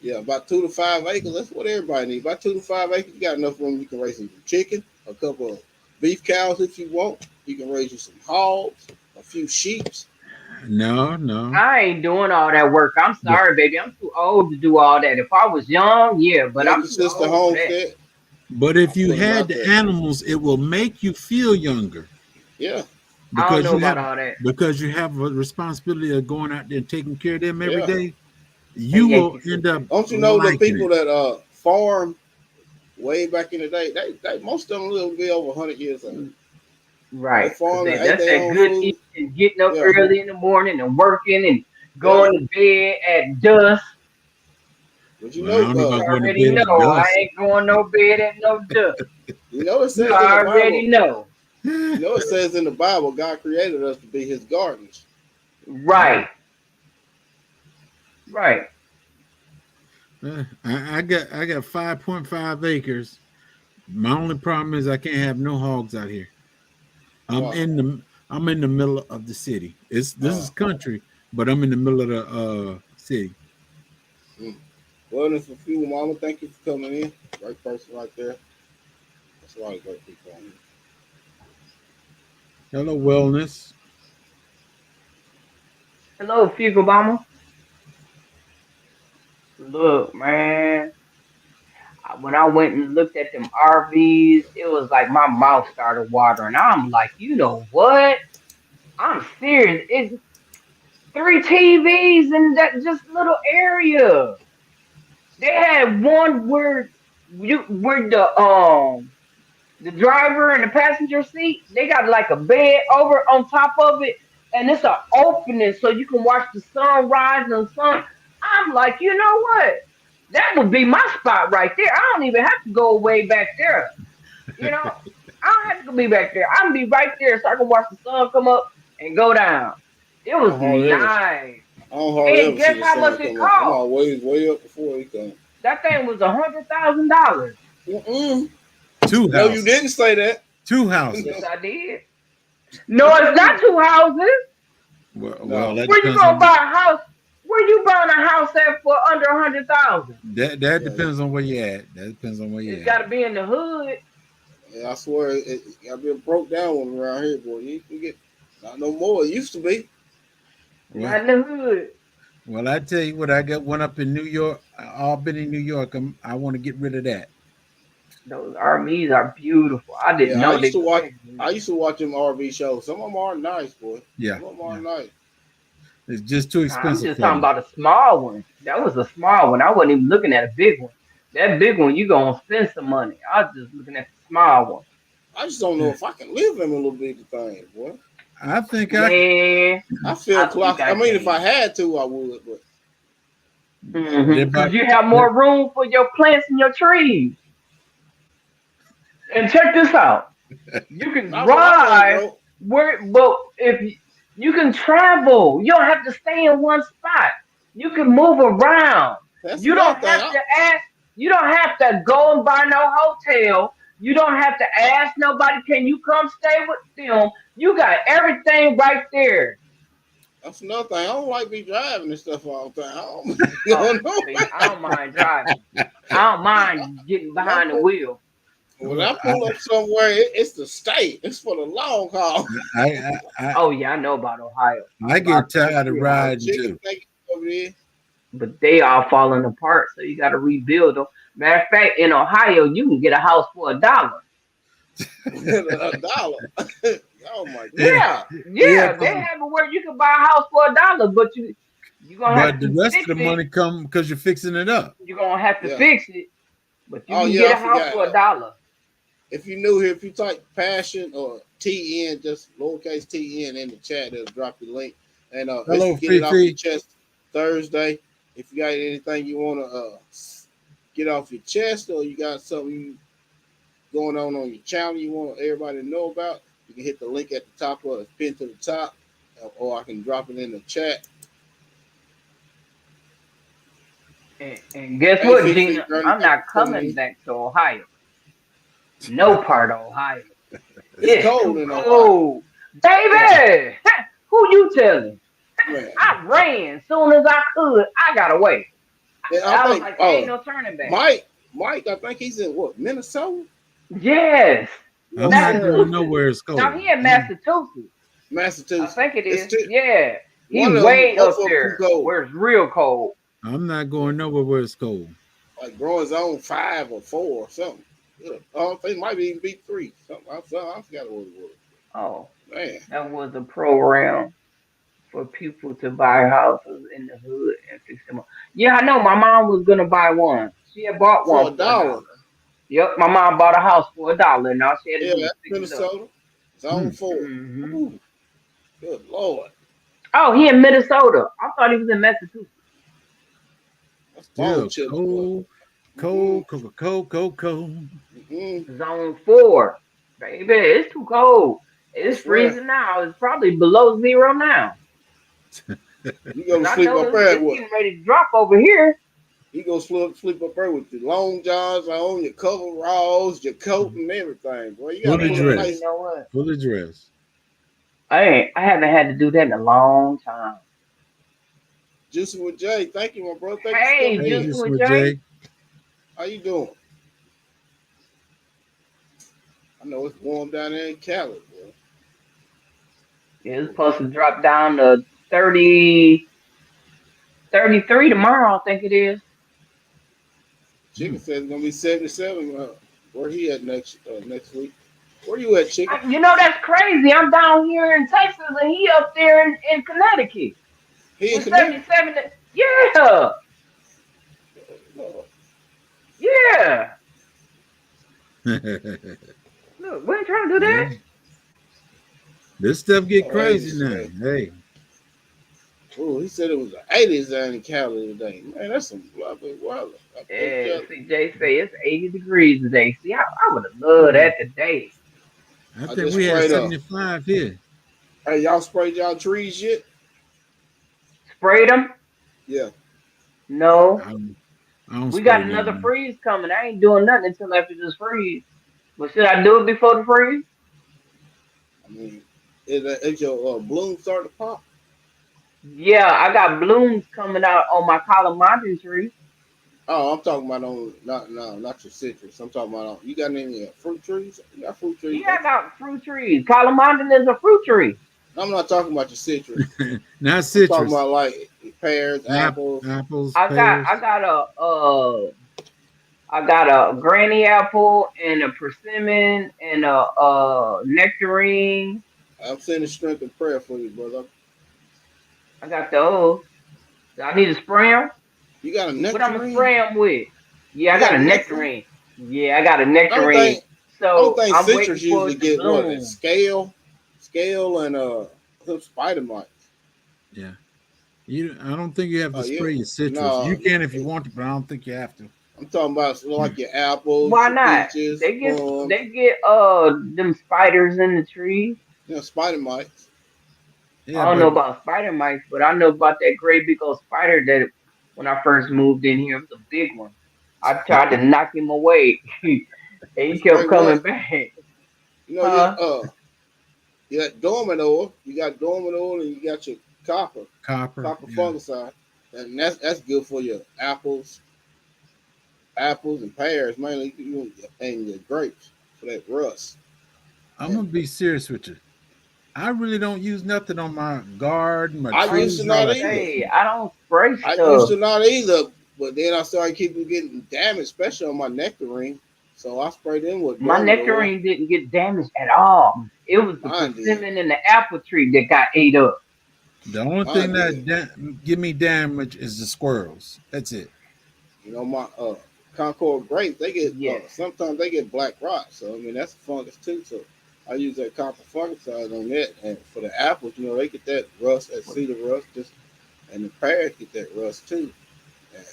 Yeah, about 2 to 5 acres. That's what everybody needs. About 2 to 5 acres, you got enough room. You can raise some chicken, a couple of beef cows if you want. You can raise you some hogs, a few sheep. No, no. I ain't doing all that work. I'm sorry, baby. I'm too old to do all that. If I was young, yeah, but Make I'm your too sister old for that. homestead. But I if you put them had out the there. animals, it will make you feel younger Yeah, I don't because know you about have all that. a responsibility of going out there and taking care of them every yeah. day. That You will Yankee end up football. Don't you know the liking people it. that farm way back in the day? They most of them live to be over 100 years old. They Right, because farm and ate that's their that own good food. eating, getting up Yeah, early in the morning and working and yeah. going to bed at dusk. But Well, I don't know You about going to already bed at know I dusk. ain't going no bed at no dusk. It You says in the Bible. already know. It says in the Bible, God created us to be His gardens. Yeah. Right, right. I got 5.5 acres. My only problem is I can't have no hogs out here. I'm Wow. in the I'm in the middle of the city. This is Uh, country, but I'm in the middle of the city. mm. Wellness for Fuel, Mama. Thank you for coming in. Right person right there. That's a lot of great people on here. Hello, wellness. Hello, Fugue Obama. Look, man. When I went and looked at them RVs, it was like my mouth started watering. I'm like, you know what? I'm serious. It's three TVs in that just little area. They had one where the driver and the passenger seat, they got like a bed over on top of it, and it's an opening so you can watch the sunrise and sun. I'm like, you know what? That would be my spot right there. I don't even have to go way back there. You know, I don't have to be back there. I can be right there so I can watch the sun come up and go down. It I was don't hardly ever, nice. I don't hardly And ever see guess the how sun much it come up. I'm cost? always way up before he comes. That thing was $100,000. Mm-mm. Two No, you houses. didn't say that. Two Yes, houses. I did. No, it's not two houses. Well, No. that Where you depends gonna on buy a house? Where you buying a house at for under 100,000? that Yeah, depends on where you at. That depends on where It's you got at. to be in the hood. yeah, I swear I've been broke down one around here, boy. You get not no more. It used to be. Well, Not in the hood. I tell you what, I got one up in New York, Albany, New York. I want to get rid of that. Those RVs are beautiful. I didn't Yeah, I know used they to were watch. that I good. used to watch them RV shows. Some of them are nice, boy. Yeah, Some of them are yeah. nice. It's just too I'm expensive just for talking me. about a small one. That was a small one. I wasn't even looking at a big one. That big one, you gonna spend some money. I was just looking at the small one. I just don't know if I can live in a little bitty thing, boy. I think I can. Man, I feel I clock. think I I mean, if I can. had to, I would, but I They're don't. Because about you have they're, more room for your plants and your trees. And check this out. You can Not what I want, drive bro. but if you can travel, you don't have to stay in one spot. You can move around. That's You don't another thing. have to ask. You don't have to go and buy no hotel. You don't have to ask nobody, can you come stay with them? You got everything right there. That's another thing. I don't like be driving and stuff all the time. I don't, you Oh, don't know. see, I don't mind driving. I don't mind getting When I behind the pull, wheel. when I pull up somewhere, it's to stay. It's for the long haul. I Oh yeah, I know about Ohio. I About get tired of 3 hours. riding Chicken too. thank you over there. But they are falling apart, so you got to rebuild them. Matter of fact, in Ohio, you can get a house for $1. $1. Oh my Yeah, god. Yeah, yeah, yeah, they have it where you can buy a house for $1, but you gonna have but the to rest of fix the it. money come because you're fixing it up. You're gonna have to Yeah. fix it, but you Oh can yeah, get I a house forgot. for $1. If you new here, if you type passion or TN, just lowercase TN in the chat, it'll drop your link. And if Hello, you get it off your Fifi. chest, Thursday. If you got anything you want to get off your chest, or you got something going on your channel you want everybody to know about, you can hit the link at the top or pin to the top, or I can drop it in the chat. And guess Hey, what, Fix Gina? It, Journey, I'm thank not you for coming coming in. back to Ohio. No part of Ohio. It's It's cold too in Ohio. cold. Yeah, Baby! Who you telling? man. I ran soon as I could. I got away. And I I was think like, ain't no turning back. Mike, I think he's in what, Minnesota? Yes. You know, I'm not going Massachusetts. nowhere it's Now cold. he in Massachusetts. I Massachusetts. think it It's is. too, Yeah. He one of them, way both up of them too there cold. where it's real cold. I'm not going nowhere where it's cold. Like growing zone 5 or 4 or something. Yeah. It might even be 3. Something. I forgot what it was. Oh, Man, that was a program for people to buy houses in the hood and fix them up. Yeah, I know. My mom was gonna buy one. She had bought for one a for $1. dollar. Yep, my mom bought a house for $1, and all she had to Yeah, do was that's fix it up. Minnesota. Zone Hmm. 4. Hmm. Ooh, good Lord. Oh, he in Minnesota. I thought he was in Massachusetts. That's Yeah, bone chilling, boy. cold, Mm-hmm. cold. Mm-hmm. Zone 4, baby. It's too cold. I It's swear. freezing now. It's probably below zero now. You go And to I sleep know up there it's what? getting ready to drop over here. You go sleep up there with your long johns on, your coveralls, your coat, and everything. Boy, you gotta Fully put a Man, you nice dressed. know what? Fully dressed. I haven't had to do that in a long time. juicy with Jay. Thank you, my brother. Thank you for Hey, coming Hey, in. Juicy just with with Jay. Jay. How you doing? I know it's warm down there in Cali, boy. Yeah, it's supposed to drop down to 30, 33 tomorrow, I think it is. Hmm. Chicken says it's gonna be 77. Where he at next week? Where you at, Chicken? You know, that's crazy. I'm down here in Texas and he up there in Connecticut He in with Connecticut? 77. Yeah, No. yeah. Look, we ain't trying to do Yeah. that. This stuff get Oh, hey, crazy now. Hey, oh, he said it was the 80s down in Cali today. Man, that's some lovely weather. I'm so Yeah, jealous. see, Jay say it's 80 degrees today. See, I would have loved that today. I I think just we had sprayed up. 75 here. Hey, y'all sprayed y'all trees yet? Sprayed them? Yeah. No. I don't We got spray another nothing. freeze coming. I ain't doing nothing until after this freeze. But should I do it before the freeze? I mean, is your bloom starting to pop? Yeah, I got blooms coming out on my calamari tree. Oh, I'm talking about not your citrus. I'm talking about you got any fruit trees? You got fruit trees, Yeah, don't I got fruit trees. Calamari is a fruit tree. you? I'm not talking about your citrus. Not I'm talking citrus. about like pears, apples. Apples, I got pears. I got a granny apple and a persimmon and a nectarine. I'm sending strength and prayer for you, brother. I got those. I need to spray them. You got a What I'm gonna nectarine? spray them with? Yeah, I You got got a a nectarine? nectarine. Yeah, I got a I don't nectarine. think I don't So think I'm waiting citrus for usually it to get what a bloom. scale and some spider mites. Yeah. I don't think you have Oh to yeah, spray your citrus. You no, can if you want to, but I don't think you have to. I'm talking about like your apples, Why your not? peaches, They get plums, they get them spiders in the trees. spider mites. Yeah, I don't but know about spider mites, but I know about that great big old spider that when I first moved in here, it was a big one. I tried to knock him away, and he Spray kept what? coming back. You know, Huh? you got dormant oil, and you got your copper. copper Yeah. fungicide, and that's good for your apples and pears mainly, and your grapes for that rust. I'm And gonna be serious with you. I really don't use nothing on my garden, my I I was used to trees, gonna all not that either. stuff. say I don't spray I used stuff. to not either, but then I started keeping getting damaged, especially on my nectarine. So I sprayed them with My dormant oil. nectarine didn't get damaged at all. It was the Mine did. persimmon and the apple tree that got ate up. The only Mine thing did. that give me damage is the squirrels. That's it. My Concord grapes, they get Yes. sometimes they get black rot. So I mean that's a fungus too. So I use that copper fungicide on that, and for the apples, they get that rust, that cedar rust. Just and the pears get that rust too. And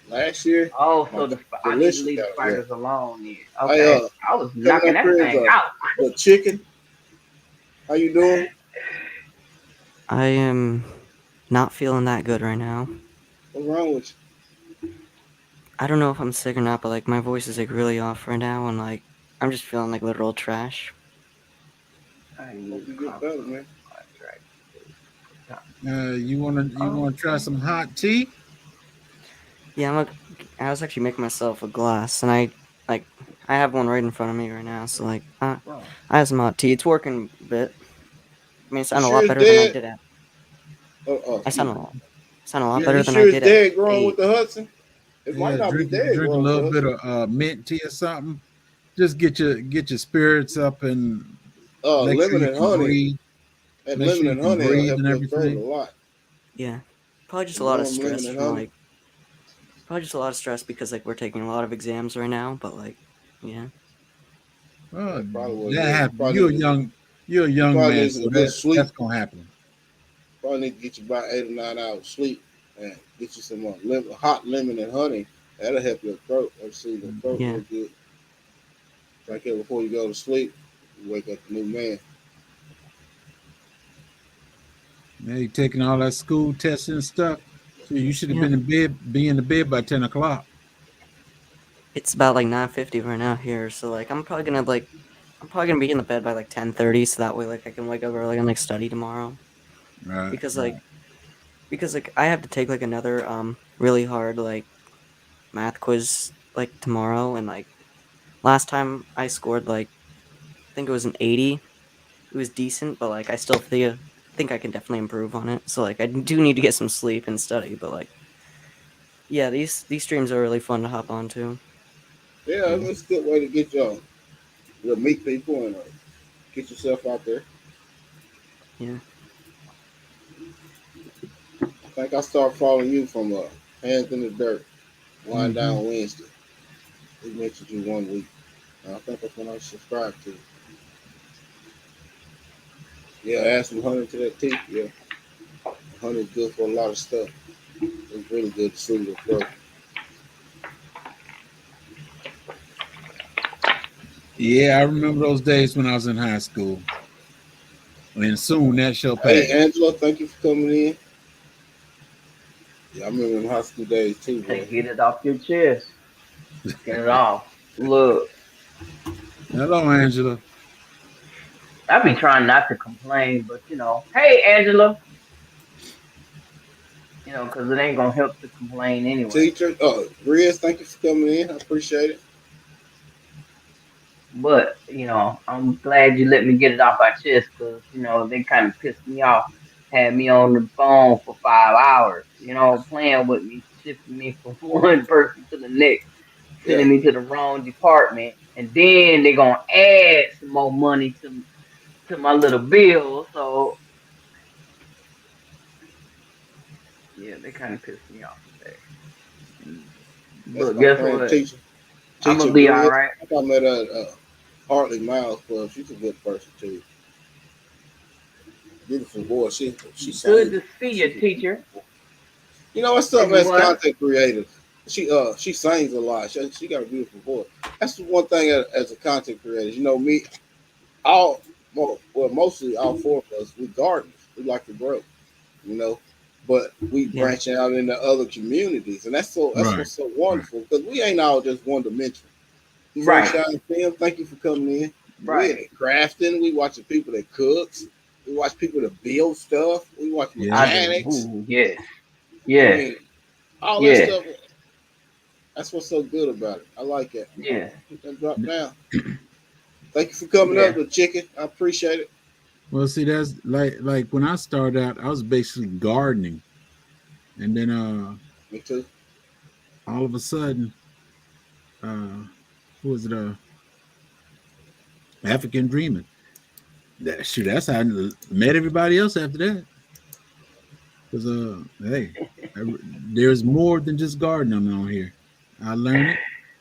last year, Oh, my so I need to delicious leave the got a rust. spiders alone then. I Okay. I was coming knocking up that here is thing out. the chicken. How you doing? I am not feeling that good right now. What's wrong with I don't know if I'm sick or not, but like my voice is like really off right now, and like I'm just feeling like literal trash. I you? Hope use you get better, comfort man. contract. You wanna Oh, try some hot tea? Yeah, I was actually making myself a glass, and like I have one right in front of me right now. So like well, I have some hot tea. It's working a bit. I mean, I You sound a sure lot it's better than I dead? did at. Oh, I excuse me. sound a lot You better than I sure it's did at dead growing with 8. the Hudson? It might Yeah, not be dead drink a growing with little the bit Hudson. of mint tea or something. Just get your spirits up and make sure Lemon you and can honey. breathe. That Make lemon sure you and can honey will breathe help and your throat a everything. lot. Yeah, probably just a Some lot of warm lemon stress and from honey. like probably just a lot of stress because like we're taking a lot of exams right now. But like, yeah, Oh, That's probably what it that is. happens. You're a You young probably man, need so some good sleep. that's gonna happen. Probably need to get you about 8 or 9 hours sleep and get you some hot lemon and honey. That'll help your throat. That'll soothe your throat yeah. real good. Drink it before you go to sleep. You wake up a new man. Yeah, you taking all that school testing and stuff. So you should have Yeah, been in bed, be in the bed by 10 o'clock. it's about like 9:50 right now here. So like I'm probably gonna be in the bed by like 10:30, so that way like I can wake up early and like study tomorrow. Right, Because right. like I have to take like another really hard like math quiz like tomorrow, and like last time I scored like I think it was an 80. It was decent, but like I still think I can definitely improve on it. So like I do need to get some sleep and study, but like yeah, these streams are really fun to hop onto. Yeah, Yeah. it's a good way to get your meet people and get yourself out there. Yeah. I think I started following you from Hands in the Dirt, Wind Hmm. Down Wednesday. We mentioned you 1 week. I think that's when I subscribed to. Yeah, add some honey to that tea. Yeah, honey's good for a lot of stuff. It's really good to soothe your throat. Yeah, I remember those days when I was in high school. And soon that shall Hey, pass. Angela, thank you for coming in. Yeah, I remember them high school days too, hey, boy. get it off your chest. Get it off. Look, Hello, Angela. I be trying not to complain, but hey, Angela, because it ain't gonna help to complain anyway. Teacher, Riz, thank you for coming in. I appreciate it. But I'm glad you let me get it off my chest because they kind of pissed me off. Had me on the phone for 5 hours, playing with me, shifting me from one person to the next, Yeah, sending me to the wrong department, and then they gonna add some more money to my little bill. So yeah, they kind of pissed me off today. that's But my guess friend, what? teacher. I'm Teacher gonna be all Riz. right. I thought I met her at Hartley Miles Club. She's a good person too. Beautiful boy. She Good sings. to see She you, can, teacher. what's Say up as what? content creators? She sings a lot. She got a beautiful voice. That's the one thing as a content creator. Me, all mostly all four of us, we gardeners. We like to grow, you know. But we Yeah. branching out into other communities, and that's Right, what's so right. wonderful because we ain't all just one dimensional. Right, Sunshine Film, thank you for coming in. We in right. it crafting. We watching people that cooks. We watch people that build stuff. We watch Yeah. I do. mechanics. Ooh, yes, I yes, mean, all that yes, stuff. That's what's so good about it. I like it. yes, Put that drop down. Thank you for coming up yes. with chicken. I appreciate it. Well, see, that's like when I started out, I was basically gardening, and then Me too. all of a sudden, who was it? African Dreaming. That's how I met everybody else after that. Because hey, there's more than just gardening on here. I learn it,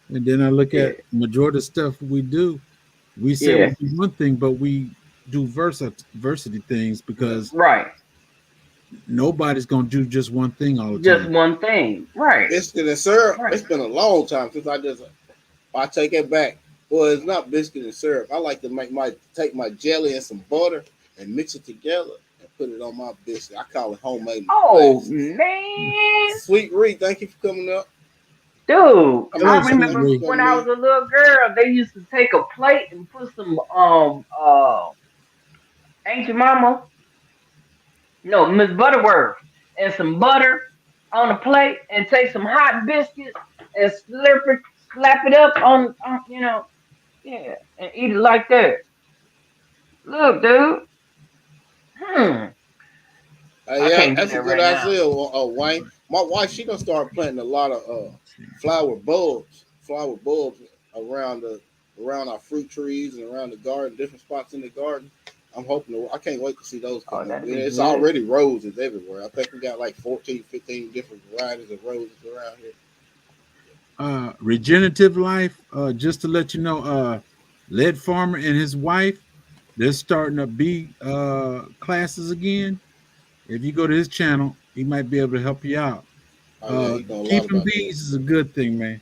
and then I look Yeah, at majority of stuff we do. We say we yeah. do one thing, but we do versity things Yeah. because Right. nobody's gonna do just one thing all the Just time. one thing. Right. Biscuit and syrup. Right. It's been a long time since I take it back. Well, it's not biscuit and syrup. I like to take my jelly and some butter and mix it together and put it on my biscuit. I call it homemade. Oh molasses. man, Sweet Reed, thank you for coming up. dude! Come I on, remember Sweet Reed. when I was a little girl, they used to take a plate and put some Ain't Your Mama? No, Miss Butterworth, and some butter on a plate, and take some hot biscuits and slap it up on yeah, and eat it like that. Look, dude. I Yeah, can't do that's a that good right now. idea, Wayne. My wife, she gonna start planting a lot of flower bulbs around our fruit trees and around the garden, different spots in the garden. I'm hoping I can't wait to see those Oh, come up. that'd be It's good. already roses everywhere. I think we got like 14, 15 different varieties of roses around here. Regenerative Life, just to let you know, Led Farmer and his wife, they're starting up bee classes again. If you go to his channel, he might be able to help you out. Oh yeah, he know a lot Keeping about bees is a good thing, man.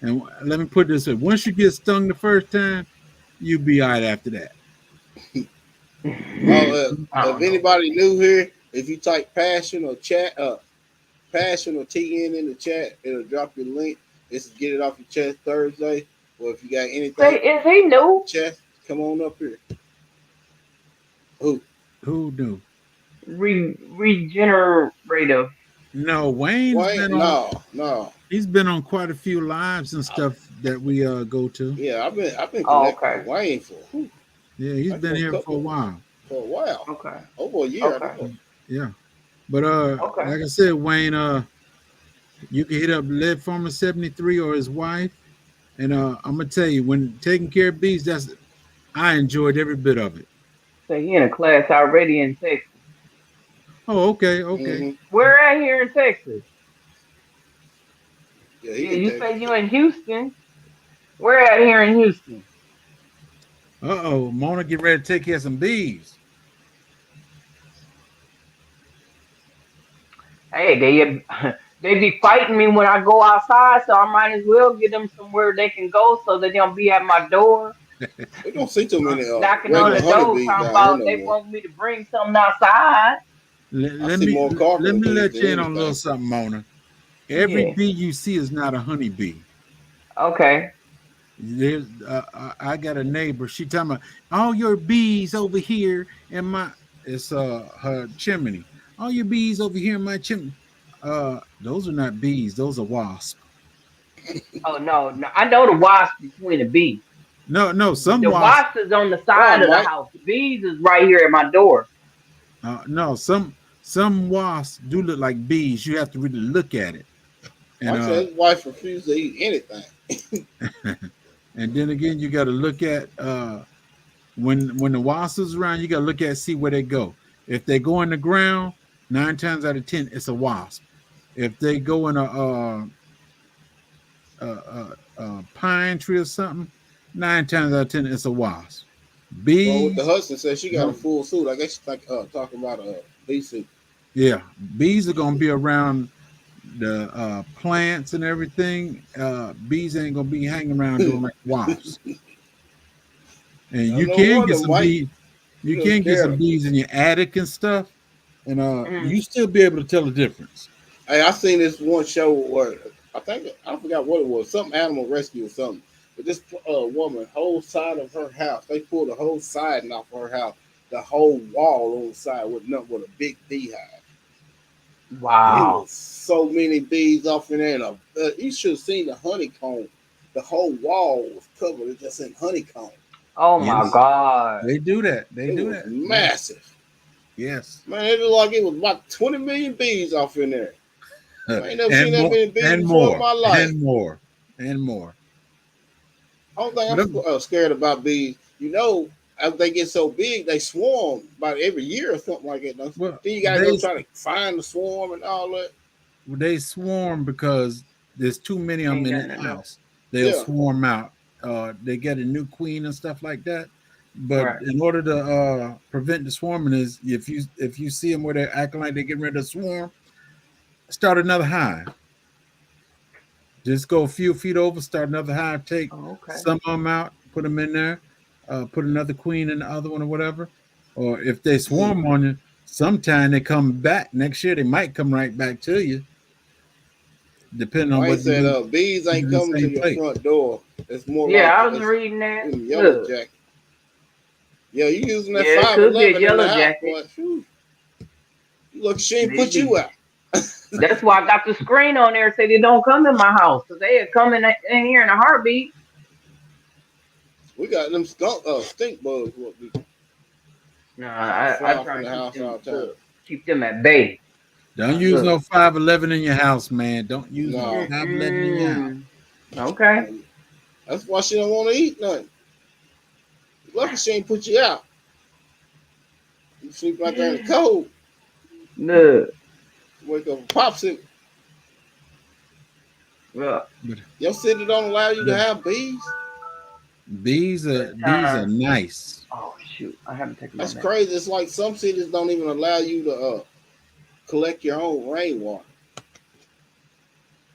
And let me put it this way: once you get stung the first time, you'll be all right after that. that. I don't If know. anybody new here, if you type passion or passion or TN in the chat, it'll drop your link. It's Get It Off Your Chest Thursday. Or if you got Say, anything is he new? chest, come on up here. Who? Who knew? Regenerative. No, Wayne's Wayne? been on. No. He's been on quite a few lives and stuff that we go to. Yeah, I've been Oh, connected okay. with Wayne for Yeah, he's Like been for a here couple- for a while. a while. Okay. Over a year. Okay. I think. Yeah, but Okay. like I said, Wayne, you can hit up Led Farmer 73 or his wife, and I'm gonna tell you, when taking care of bees, I enjoyed every bit of it. So he in a class already in Texas. Oh, okay. Mhm. Where at here in Texas? Yeah, Yeah, he you can say take. you in Houston. Where at here in Houston? Mona, get ready to take care of some bees. Hey, they be fighting me when I go outside, so I might as well get them somewhere they can go so they don't be at my door, We don't see too many knocking on regular the door, honeybees talking down here about no they more. want me to bring something outside. Let, I let see me more let carpenter me bees let than you in on a little anything. something, Mona. Every Yeah. bee you see is not a honeybee. Okay. There's I got a neighbor. She talking about all your bees over here in my her chimney. All your bees over here in my chimney. Those are not bees. Those are wasps. Oh no. I know the wasp between the bees. No. Some The wasps. wasp is on the Come side on, of the Mike. house. The bees is right here at my door. No. Some wasps do look like bees. You have to really look at it. And Mike said his wife refused to eat anything. and then again, you got to look at when the wasp is around. You got to look at see where they go. If they go in the ground, 9 times out of 10, it's a wasp. If they go in a pine tree or something, 9 times out of 10, it's a wasp. Well, with the Bees, husband said she got no. a full suit. I guess she's like talking about a bee suit. Yeah, bees are gonna be around the plants and everything. Bees ain't gonna be hanging around doing like wasps. And you No can wonder, get some Mike. bees. You You can get scared some him. bees in your attic and stuff, and Mm. you still be able to tell the difference. Hey, I seen this one show where I forgot what it was, some animal rescue or something. But this woman, whole side of her house, they pulled the whole siding off her house, the whole wall on the side with nothing but a big beehive. It Wow. was so many bees off in there. And you should have seen the honeycomb. The whole wall was covered with just in honeycomb. Oh my Yes, God. they do that. They It do was that. massive. Yes, Man, it looked like it was about 20 million bees off in there. I ain't never seen and that more, many bees and before more, in my life. and more, and more. I don't think But I'm scared about bees. You know, as they get so big, they swarm about every year or something like that. well, Then you gotta go try to find the swarm and all that. they swarm because there's too many of them Ain't in got the nothing else. house. They'll Yeah. swarm out. They get a new queen and stuff like that. But Right. in order to prevent the swarming, is if you see them where they're acting like they're getting ready to swarm, start another hive. Just go a few feet over, start another hive, take Oh, okay. some of them out, put them in there, put another queen in the other one or whatever. Or if they swarm on you, sometime they come back next year. They might come right back to you, depending on I ain't what you said do bees in ain't the coming to same your place. front door. It's more Yeah, like I was it's reading that. in yellow Look. jacket. Yeah, you using that Yeah, it could be a 511 in yellow the house, jacket. boy. Phew. Look, she ain't put Maybe. you out. That's why I got the screen on there. Say they don't come in my house because they are coming in here in a heartbeat. We got them stink bugs. What we Nah, fly I off try in and the house all the time. keep them at bay. Don't use Look. no 511 in your house, man. Don't use no No, 511 in your house. Okay. that's why she don't want to eat nothing. Lucky she ain't put you out. You sleep out there in the cold. Look. Wake up a popsicle. Well, Your city don't allow you to have bees. These are nice. oh shoot, I haven't taken my That's nap. crazy. It's like some cities don't even allow you to collect your own rainwater.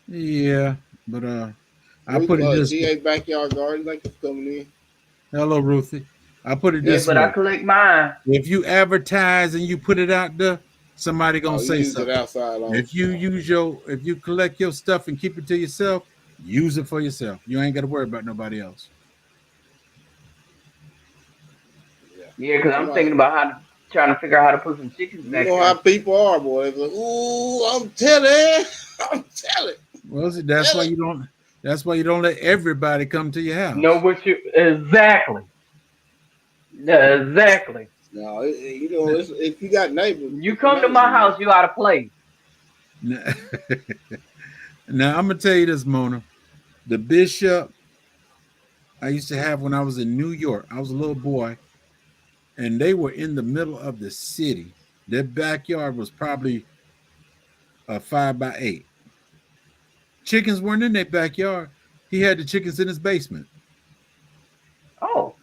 Yeah, but I put it this way. GA backyard garden. Thank you for coming in. Hello, Ruthie. I put it Yeah, this but I way. collect mine. If you advertise and you put it out there, somebody gonna Oh, you say use it something. outside on. If you collect your stuff and keep it to yourself, use it for yourself. You ain't got to worry about nobody else. Yeah, because I'm thinking about trying to figure out how to put some chickens You back know there. how people are, boy. They're like, ooh, I'm telling. I'm telling. Well, see, that's why you don't. That's why you don't let everybody come to your house. Know what you exactly. Yeah, exactly. No, if you got neighbors, You come to my house, you out of place. Now, I'm gonna tell you this, Mona. The bishop I used to have when I was in New York. I was a little boy, and they were in the middle of the city. Their backyard was probably a 5x8. Chickens weren't in their backyard. He had the chickens in his basement. Oh,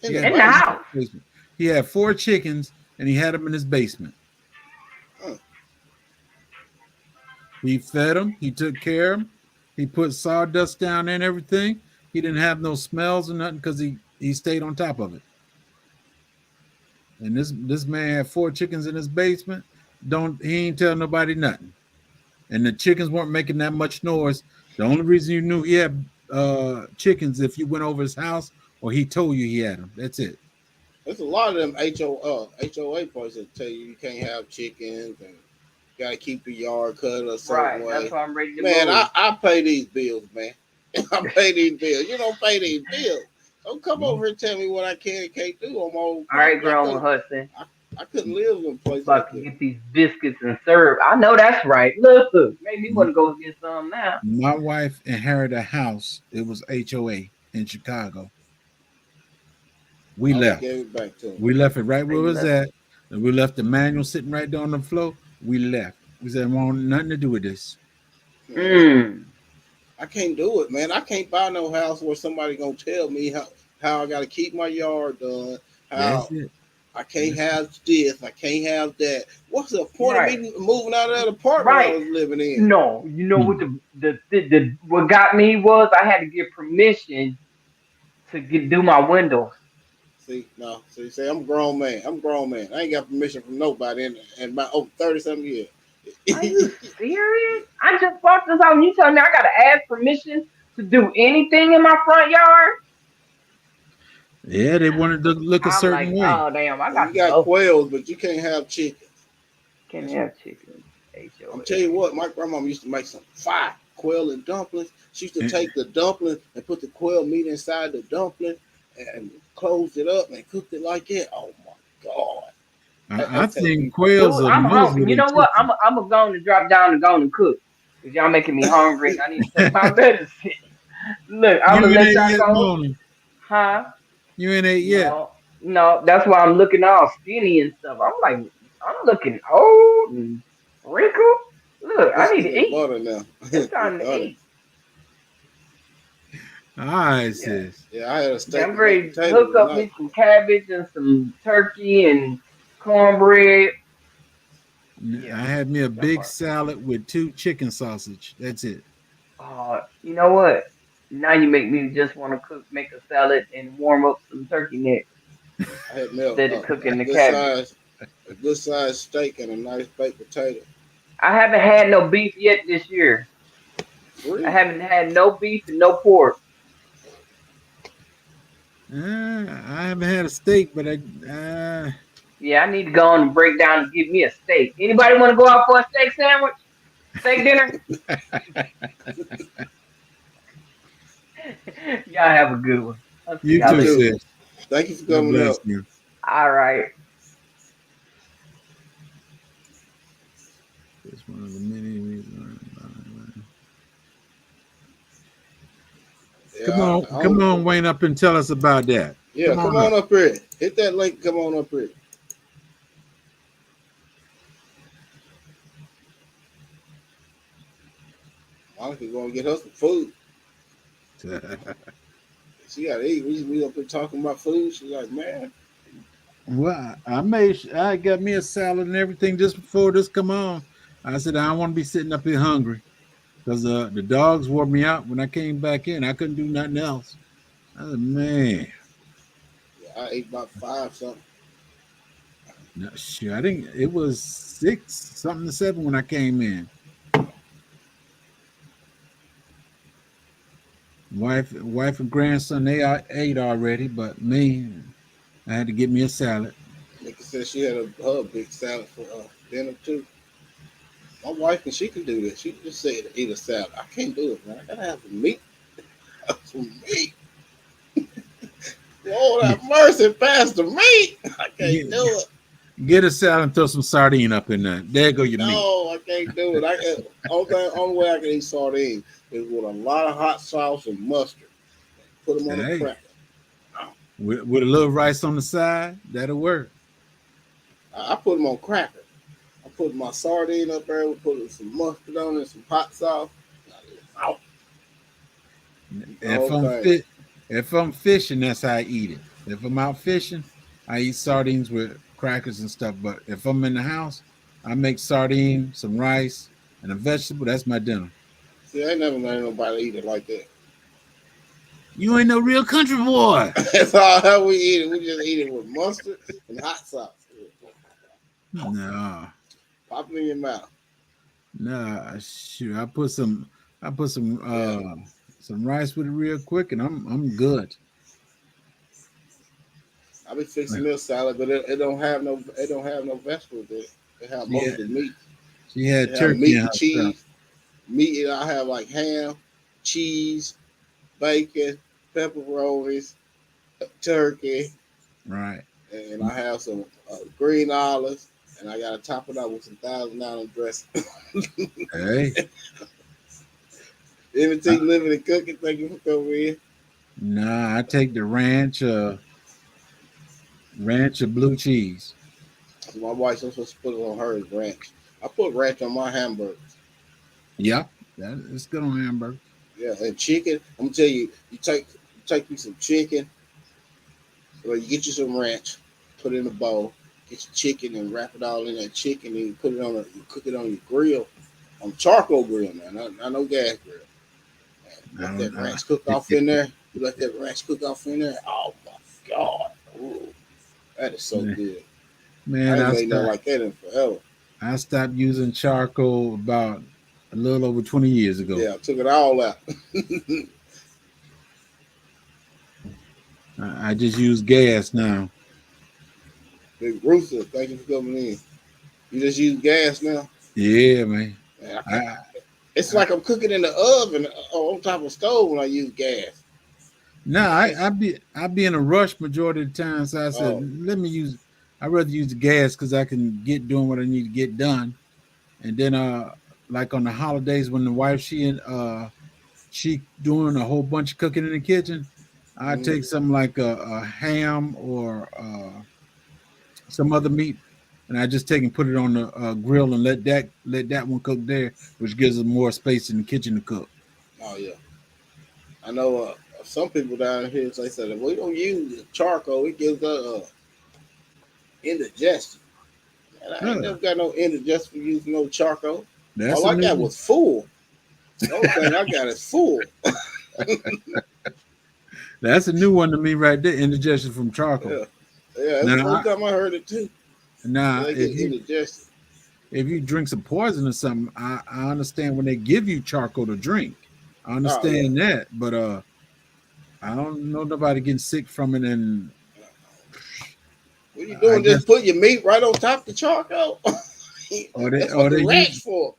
in the house. Basement. He had 4 chickens, and he had them in his basement. He fed them. He took care of them. He put sawdust down there and everything. He didn't have no smells or nothing because he stayed on top of it. And this man had 4 chickens in his basement. He ain't tell nobody nothing. And the chickens weren't making that much noise. The only reason you knew he had chickens if you went over his house or he told you he had them. That's it. There's a lot of them HOA places that tell you can't have chickens and you got to keep your yard cut a certain way. That's why I'm ready to Man, move. I pay these bills, man. I pay these bills. You don't pay these bills. Don't come over here and tell me what I can and can't do on my own. All right, Grown Hudson. I couldn't live in places About like to that. get these biscuits and serve. I know that's right. Look, maybe you want to go get some now. My wife inherited a house. It was HOA in Chicago. We left. Gave it back to him. We left it right where it was at. And we left the manual sitting right there on the floor. We left. We said, I want nothing to do with this. I can't do it, man. I can't buy no house where somebody gonna tell me how I gotta keep my yard done. How That's it. I can't have this, I can't have that. What's the point of me moving out of that apartment I was living in? No, you know what the what got me was I had to get permission to do my windows. See, no. So you say I'm a grown man. I'm a grown man. I ain't got permission from nobody in about over 30-something years. Are you serious? I just bought this house and you tell me I gotta ask permission to do anything in my front yard? Yeah, they wanted to look a certain way. Oh damn, I got you got quails, but you can't have chickens. Can't have chickens. I'm tell you what, my grandma used to make some fire quail and dumplings. She used to take the dumpling and put the quail meat inside the dumpling and closed it up and cooked it like that. Oh my God. I think quails are hungry. You know what? I'm going to drop down and go and cook. Because y'all making me hungry. I need to take my medicine. Look, I'm going to let y'all go. Huh? You ain't ate yet. No, that's why I'm looking all skinny and stuff. I'm like, I'm looking old and wrinkled. Look, I need to eat. Butter now. It's time to eat. All right, Yeah. sis. Yeah, I had a Yeah, steak I'm and baked ready to potato hook up tonight. me some cabbage and some turkey and cornbread. I Yeah, had me a that big part. salad with 2 chicken sausage. That's it. You know what? Now you make me just want to make a salad and warm up some turkey neck I had me instead of a cooking the good cabbage. size steak and a nice baked potato. I haven't had no beef yet this year. I Free. haven't had no beef and no pork. I haven't had a steak, but Yeah, I need to go on and break down and give me a steak. Anybody want to go out for a steak sandwich? Steak dinner? Y'all have a good one. I'll see you You y'all too, later. too. sis. Thank you for God coming bless up. you. All right. It's one of the many reasons. Yeah, Come on, Wayne, up and tell us about that. yeah, Come come on on up. up here. Hit that link. Come on up here. Monica going to get her some food. She got to eat. We up here talking about food. She's like, man, Well, I got me a salad and everything just before this come on. I said I don't want to be sitting up here hungry because the dogs wore me out when I came back in. I couldn't do nothing else. I said, man, yeah, I ate about 5 something. no, shit, I think it was 6 something to 7 when I came in. Wife and grandson ate already, but me, I had to get me a salad. Nikki said she had her big salad for dinner too. My wife and she can do this. She just said eat a salad. I can't do it, man. I gotta have some meat. Some meat. Lord have mercy, Pastor Meat. I can't do it. Get a salad and throw some sardine up in there. There go your meat. No, I can't do it. Only way I can eat sardines is with a lot of hot sauce and mustard. Put them on a Hey, cracker. with a little rice on the side, that'll work. I put them on cracker. I put my sardine up there. We put some mustard on it, some hot sauce. Out. If I'm fishing, that's how I eat it. If I'm out fishing, I eat sardines with crackers and stuff. But if I'm in the house, I make sardine, some rice, and a vegetable. That's my dinner. See, I ain't never known nobody eat it like that. You ain't no real country boy. That's all how we eat it. We just eat it with mustard and hot sauce. No, Pop it in your mouth. shoot. I put some rice with it real quick, and I'm good. I be fixing this salad, but it don't have no vegetables in it. It have mostly meat. She had It have turkey meat and and cheese. Meat, and I have like ham, cheese, bacon, pepperonis, turkey, right. and I have some green olives, and I gotta top it up with some $1,000 dressing. Hey, Anything living and cooking, thank you for coming in. nah, I take the ranch or blue cheese. My wife's supposed to put it on hers ranch. I put ranch on my hamburgers. Yep, it's good on hamburger. Yeah, and chicken. I'm gonna tell you, you take you some chicken, or you get you some ranch, put it in a bowl, get your chicken and wrap it all in that chicken, and you put it on you cook it on your grill, on charcoal grill, man, not no gas grill. Let that ranch cook off in there. You let that ranch cook off in there. Oh my God, ooh, that is so good. Man, I ain't made nothing like that in forever. I stopped using charcoal about a little over 20 years ago. Yeah, I took it all out. I just use gas now. Big Rooster, thank you for coming in. You just use gas now? Yeah, man. It's like I'm cooking in the oven on top of the stove when I use gas. I be in a rush majority of the time. So I said, I'd rather use the gas because I can get doing what I need to get done. And then like on the holidays when the wife she doing a whole bunch of cooking in the kitchen, I take something like a ham or some other meat, and I just take and put it on the grill and let that one cook there, which gives us more space in the kitchen to cook. Oh yeah, I know. Some people down here they said we don't use charcoal. It gives us indigestion. And I ain't Huh. never got no indigestion for using no charcoal. That's All a I got new was full. The only thing I got is full. that's a new one to me right there. Indigestion from charcoal. Yeah, yeah. That's the Now, first time I heard it too. now They get indigestion. if you drink some poison or something, I understand when they give you charcoal to drink. I understand that, but I don't know nobody getting sick from it. And What you I doing? guess- Just put your meat right on top of the charcoal? Or they- That's or what they the rats use- for.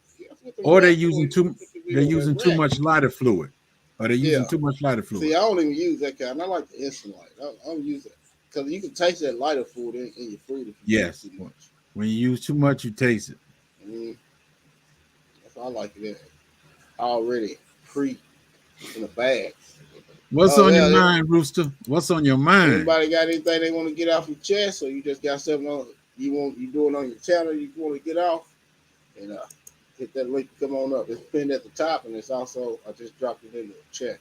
or they're using they're using too much lighter fluid. Or they're using Yeah. too much lighter fluid. See, I don't even use that kind. I like the instant light. I don't use it because you can taste that lighter food in your food if you Yes. use too much. When you use too much, you taste it. That's how I like it. Already pre in the bag. What's Oh, on yeah, your yeah. mind, Rooster? What's on your mind? Anybody got anything they want to get off your chest, or you just got something on you doing on your channel you want to get off, and hit that link to come on up. It's pinned at the top, and it's also I just dropped it in the chat.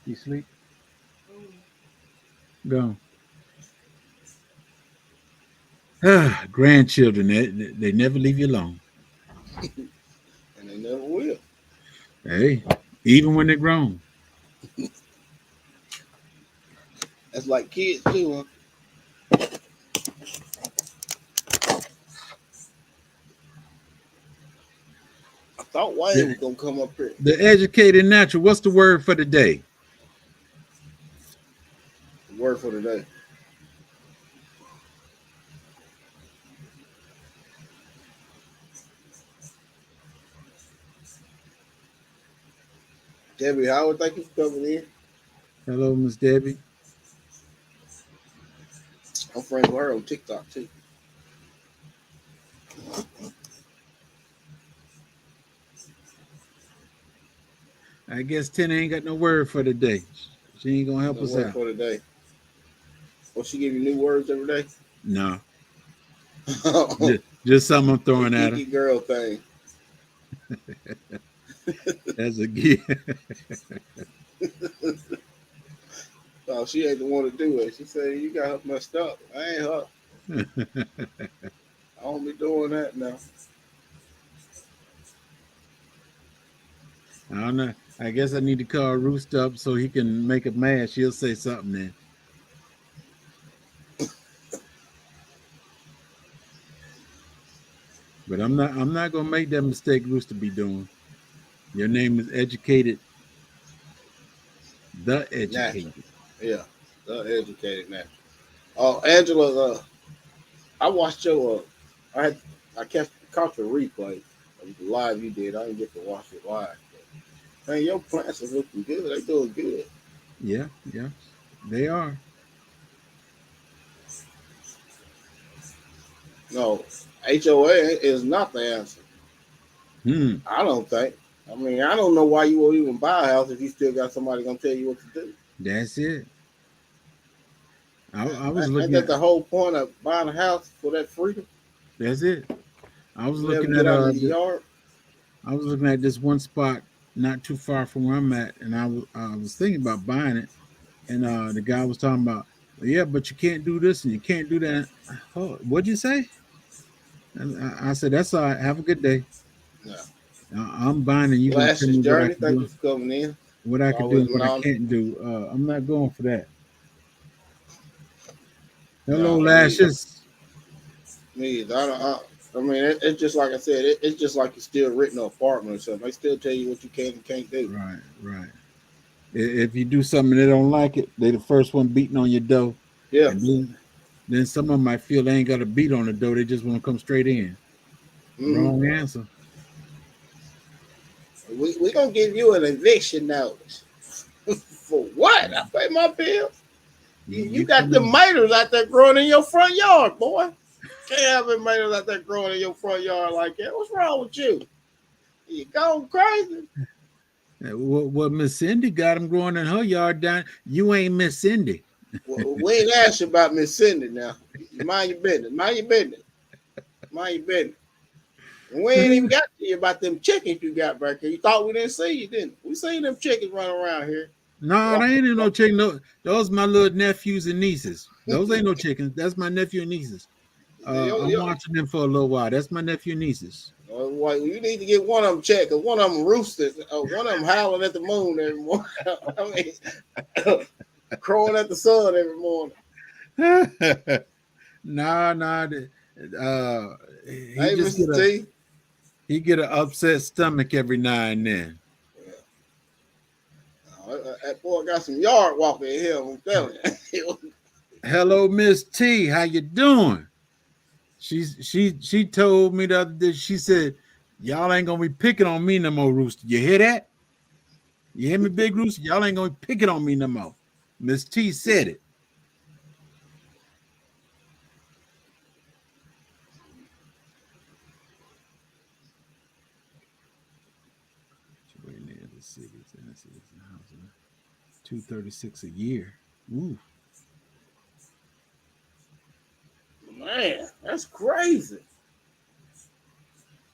You sleep? Go. Grandchildren, they never leave you alone. And they never will. Hey, even when they're grown. That's like kids too, huh? I thought Wayne was gonna come up here. The educated natural. What's the word for the day? Word for today. Debbie Howard, thank you for coming in. Hello, Miss Debbie. I'm friends with her on TikTok too. I guess Tina ain't got no word for the day. She ain't gonna help No us word out. for today. Will she give you new words every day? No, just something I'm throwing at her. Geeky girl thing. As a gift. No, she ain't the one to do it. She said you got her messed up. I ain't her. I don't be doing that now. I don't know. I guess I need to call Roost up so he can make it mad. She'll say something then. But I'm not gonna make that mistake Rooster be doing. Your name is Educated. The Educated. Natural. Yeah, the educated natural. Oh, Angela, I watched your I caught your replay of the live you did. I didn't get to watch it live. But, man, your plants are looking good. They doing good. Yeah, they are. No, HOA is not the answer. I don't think. I mean, I don't know why you will even buy a house if you still got somebody gonna tell you what to do. That's it. I was Ain't looking that at the whole point of buying a house for that freedom? that's it. I was You never looking get at out of the yard. I was looking at this one spot not too far from where I'm at, and I was thinking about buying it, and the guy was talking about, yeah, but you can't do this and you can't do that. Oh, what'd you say? And I said, that's all right. Have a good day. Yeah. I'm buying, and you gonna tell Lash's me what I journey. can Thank do, you for coming in. what I can do, Always and what I around. can't do. I'm not going for that. Hello, No, Lashes. Me either. I mean, it's just like I said. It's just like you're still renting an apartment or something. They still tell you what you can and can't do. Right. If you do something and they don't like it, they the first one beating on your door. Yeah. And then some of them might feel they ain't got to beat on the door. They just want to come straight in. Mhm. Wrong answer. We gonna give you an eviction notice. For what? I pay my bills. You got the tomatoes out there growing in your front yard, boy. Can't have tomatoes out there growing in your front yard like that. What's wrong with you? You going crazy? What Miss Cindy got them growing in her yard down. You ain't Miss Cindy. Well, we ain't asked you about Miss Cindy now. Mind your business. Mind your business. Mind your business. And we ain't even got to you about them chickens you got back here. You thought we didn't see you, didn't we? We seen them chickens running around here. No, they ain't no chicken. No, those my little nephews and nieces. Those ain't no chickens. That's my nephew and nieces. I'm watching them for a little while. That's my nephew and nieces. Well, you need to get one of them checked, because one of them roosted. One of them howling at the moon every morning. I mean, crowing at the sun every morning. Nah. Hey, Mr. T. He get an upset stomach every now and then. That boy got some yard walking in here, I'm telling you. Hello, Miss T. How you doing? She told me the other day, she said, y'all ain't gonna be picking on me no more, Rooster. You hear that? You hear me, Big Rooster? Y'all ain't gonna be picking on me no more. Miss T said it. $236 a year. Ooh. Man, that's crazy.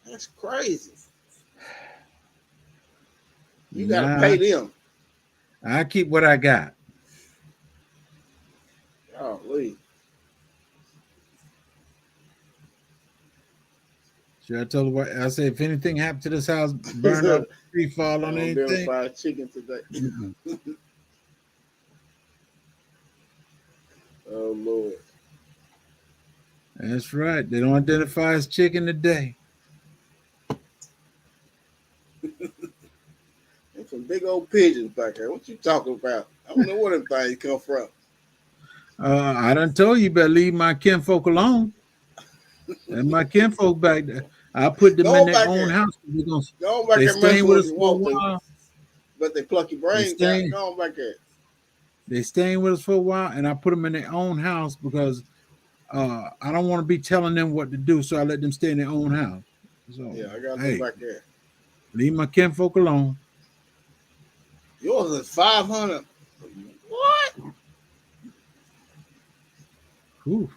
That's crazy. You gotta pay them. I keep what I got. Golly. Should I tell her what I said? If anything happened to this house, burn up, tree fall on anything. Fried chicken today. Oh Lord. That's right. They don't identify as chicken today. There's some big old pigeons back there. What you talking about? I don't know where them things come from. I done told you better leave my kinfolk alone. And my kinfolk back there. I put them in their own house. They staying with us for a while. But they pluck your brains out. Go on back there. They staying with us for a while, and I put them in their own house because I don't want to be telling them what to do, so I let them stay in their own house. So yeah, I got them back there. Leave my kinfolk alone. Yours is 500. What? Ooh.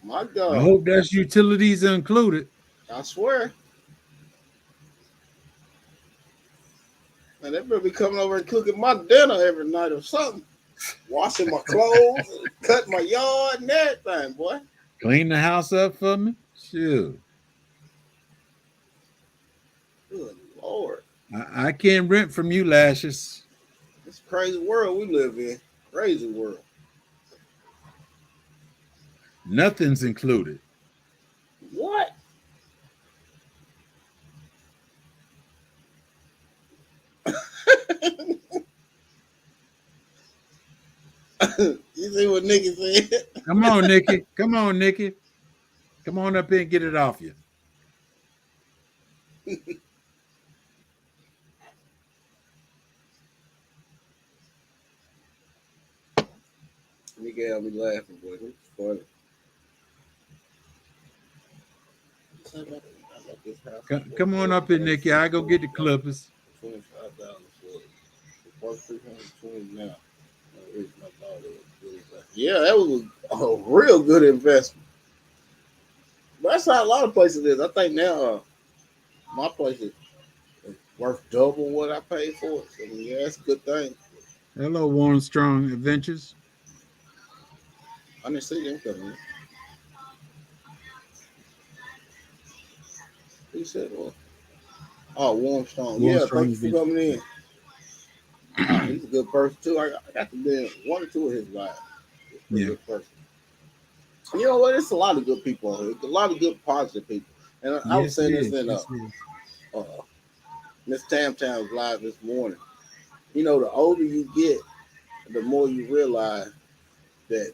My God. I hope that's utilities included. I swear. Man, they better be coming over and cooking my dinner every night or something. Washing my clothes, cutting my yard and everything, boy. Clean the house up for me? Shoot. Good Lord. I can't rent from you, Lashes. It's a crazy world we live in. Crazy world. Nothing's included. What? You see what Nikki said? Come on, Nikki. Come on, Nikki. Come on up here and get it off you. Nikki had me laughing, boy. It's funny. Come on up here, Nikki. I go get the clippers. 25,000 for the first 320 now. Yeah, that was a real good investment. But that's how a lot of places is. I think now my place is worth double what I paid for it. So yeah, that's a good thing. Hello, Warren Strong Adventures. I didn't see them coming in. He said, well, oh, Warren Strong. Yeah, thank you for coming in. He's a good person too. I got to be one or two of his lives. Yeah. Good person. You know what? It's a lot of good people on here. It's a lot of good, positive people. And I was saying this in Miss Tam Tam's live this morning. You know, the older you get, the more you realize that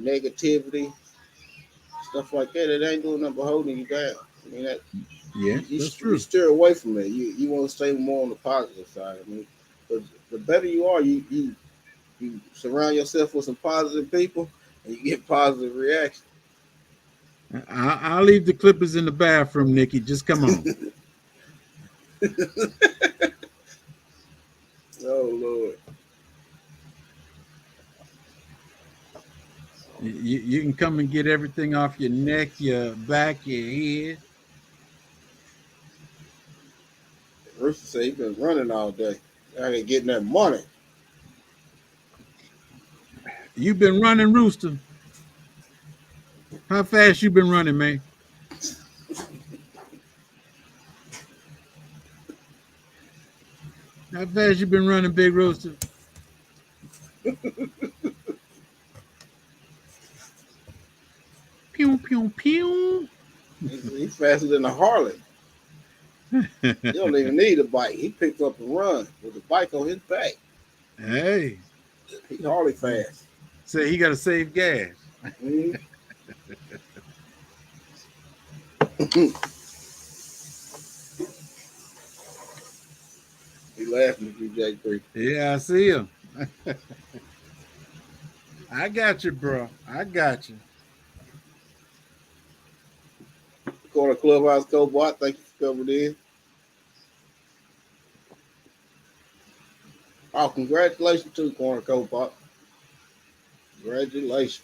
negativity, stuff like that, it ain't doing nothing but holding you down. I mean, that's true. You steer away from it. You want to stay more on the positive side. I mean, the better you are, you surround yourself with some positive people, and you get positive reaction. I'll leave the clippers in the bathroom, Nikki. Just come on. Oh Lord. You can come and get everything off your neck, your back, your head. Rooster said he been running all day. I ain't getting that money. You've been running, Rooster. How fast you been running, man? How fast you been running, Big Rooster? Pew, pew, pew. He's faster than a Harley. He don't even need a bike. He picked up and run with the bike on his back. Hey, He Harley fast. say he got to save gas. Mhm. He laughing at you, J3. Yeah, I see him. I got you, bro. I got you. Corner Clubhouse Cobot, thank you for coming in. Oh, congratulations to Corner Cobot. Congratulations.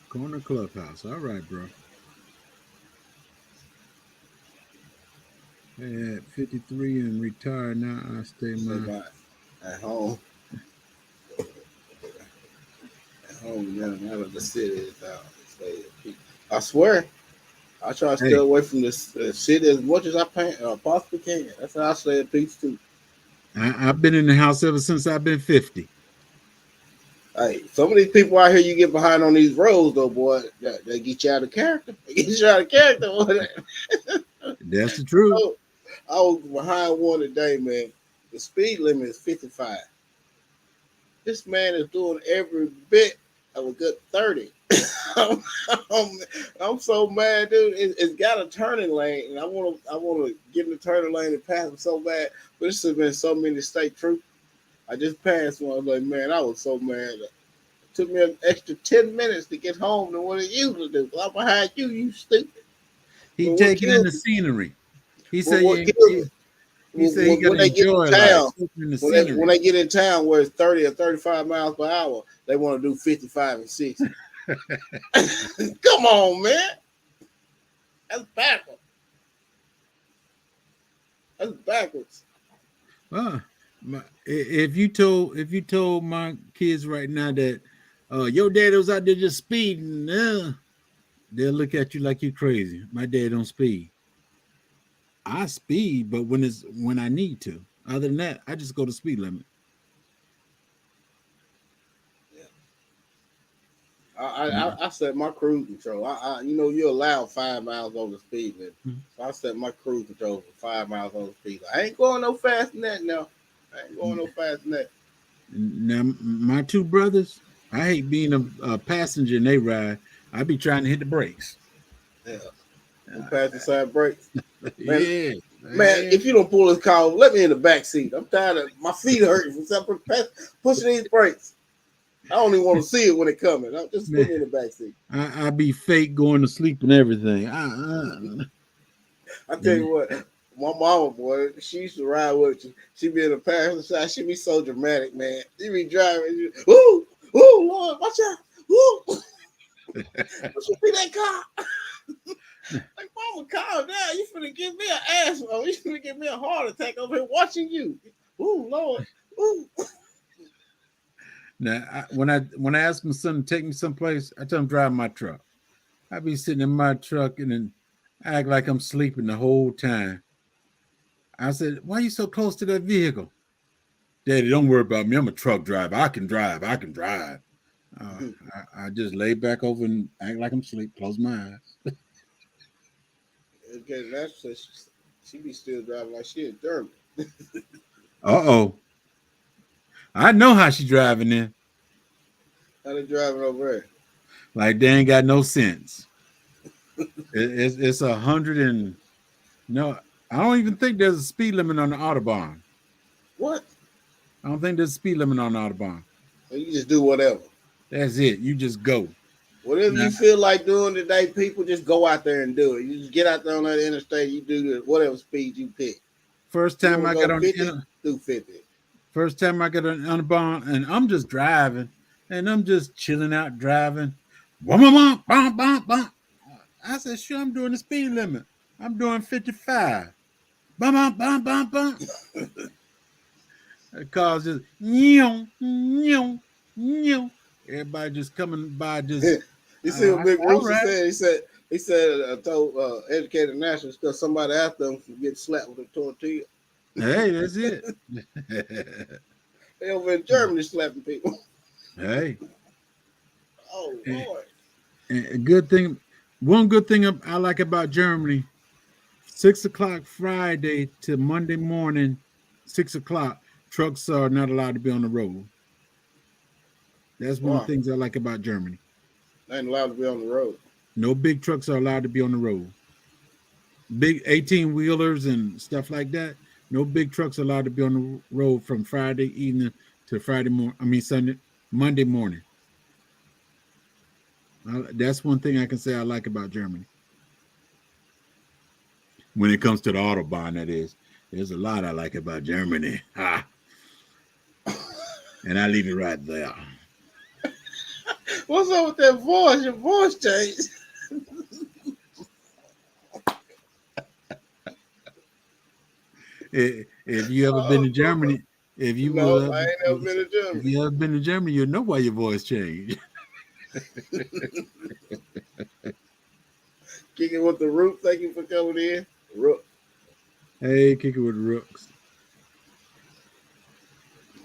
Corner Clubhouse. All right, bro. At 53 and retired now, I stay my At home. At home, now, out of the city. I swear, I try to stay away from this city as much as I possibly can. That's how I stay at peace too. I've been in the house ever since I've been 50. Hey, some of these people out here you get behind on these roads, though, boy, they get you out of character. They get you out of character. That's the truth. I was behind one today, man. The speed limit is 55. This man is doing every bit of a good 30. I'm so mad, dude. It's got a turning lane, and I want to get in the turning lane and pass him so bad. But this has been so many state troopers. I just passed one. I was like, man, I was so mad. It took me an extra 10 minutes to get home than what it usually do. I'm behind you, you stupid. He taking in the scenery. He said when he got to enjoy life. When they get in town where it's 30 or 35 miles per hour, they want to do 55 and 60. Come on, man. That's backwards. That's backwards. If you told my kids right now that your dad was out there just speeding, they'll look at you like you crazy. My dad don't speed. I speed, but when I need to. Other than that, I just go to speed limit. Yeah. I set my cruise control. You're allowed 5 miles over the speed limit. Mm-hmm. So I set my cruise control for 5 miles over the speed limit. I ain't going no faster than that now. I ain't going no faster than that. Now, my two brothers, I hate being a passenger in they ride. I be trying to hit the brakes. Yeah. Pass the side brakes. Man, man, if you don't pull this car, let me in the back seat. I'm tired of my feet hurting from pushing these brakes. I don't even want to see it when it coming. I'll just put me in the back seat. I be fake going to sleep and everything. I tell you what, my mama, boy, she used to ride with you. She be in the passenger side. She be so dramatic, man. She be driving. Woo, Lord, watch out. Woo. What you see that car? Like, mama, calm down. You finna give me an ass roll. You finna give me a heart attack over here watching you. Ooh, Lord. Ooh. Now, when I ask my son to take me someplace, I tell him drive my truck. I be sitting in my truck and then act like I'm sleeping the whole time. I said, "Why are you so close to that vehicle?" "Daddy, don't worry about me. I'm a truck driver. I can drive. I just lay back over and act like I'm asleep. Close my eyes. Okay, that's she be still driving like she a German. Uh-oh. I know how she driving there. How they driving over there? Like they ain't got no sense. It's 100 and no, I don't even think there's a speed limit on the Autobahn. What? I don't think there's a speed limit on the Autobahn. Well, you just do whatever. That's it. You just go. Whatever you feel like doing today, people just go out there and do it. You just get out there on that interstate, you do whatever speed you pick. First time I got on 50, do 50. First time I got on the Autobahn and I'm just driving and I'm just chilling out driving. Bum, bum, bum, bum, bum, bum. I said, sure, I'm doing the speed limit. I'm doing 55. Bum, bum, bum, bum, bum. The car's just, nyong, nyong, nyong. Everybody just coming by, just, You see what I Big said, all Rooster right. said? He said, I told Educated Nationals because somebody asked them to get slapped with a tortilla. Hey, that's it. They over in Germany slapping people. Hey, Oh, and, Lord. and a good thing, one good thing I like about Germany, 6 o'clock Friday to Monday morning, 6 o'clock, trucks are not allowed to be on the road. That's one of Wow. the things I like about Germany. They ain't allowed to be on the road. No big trucks are allowed to be on the road. Big 18 wheelers and stuff like that. No big trucks are allowed to be on the road from Friday evening to Friday morning. I mean Monday morning. That's one thing I can say I like about Germany. When it comes to the Autobahn, that is, there's a lot I like about Germany. Ha! And I leave it right there. What's up with that voice? Your voice changed. If you ever been to Germany, if you No, will, I ain't never been to if Germany. you ever been to Germany, you'll know why your voice changed. Kicking with the Rook. Thank you for coming in. Rook. Hey, kick it with the rooks.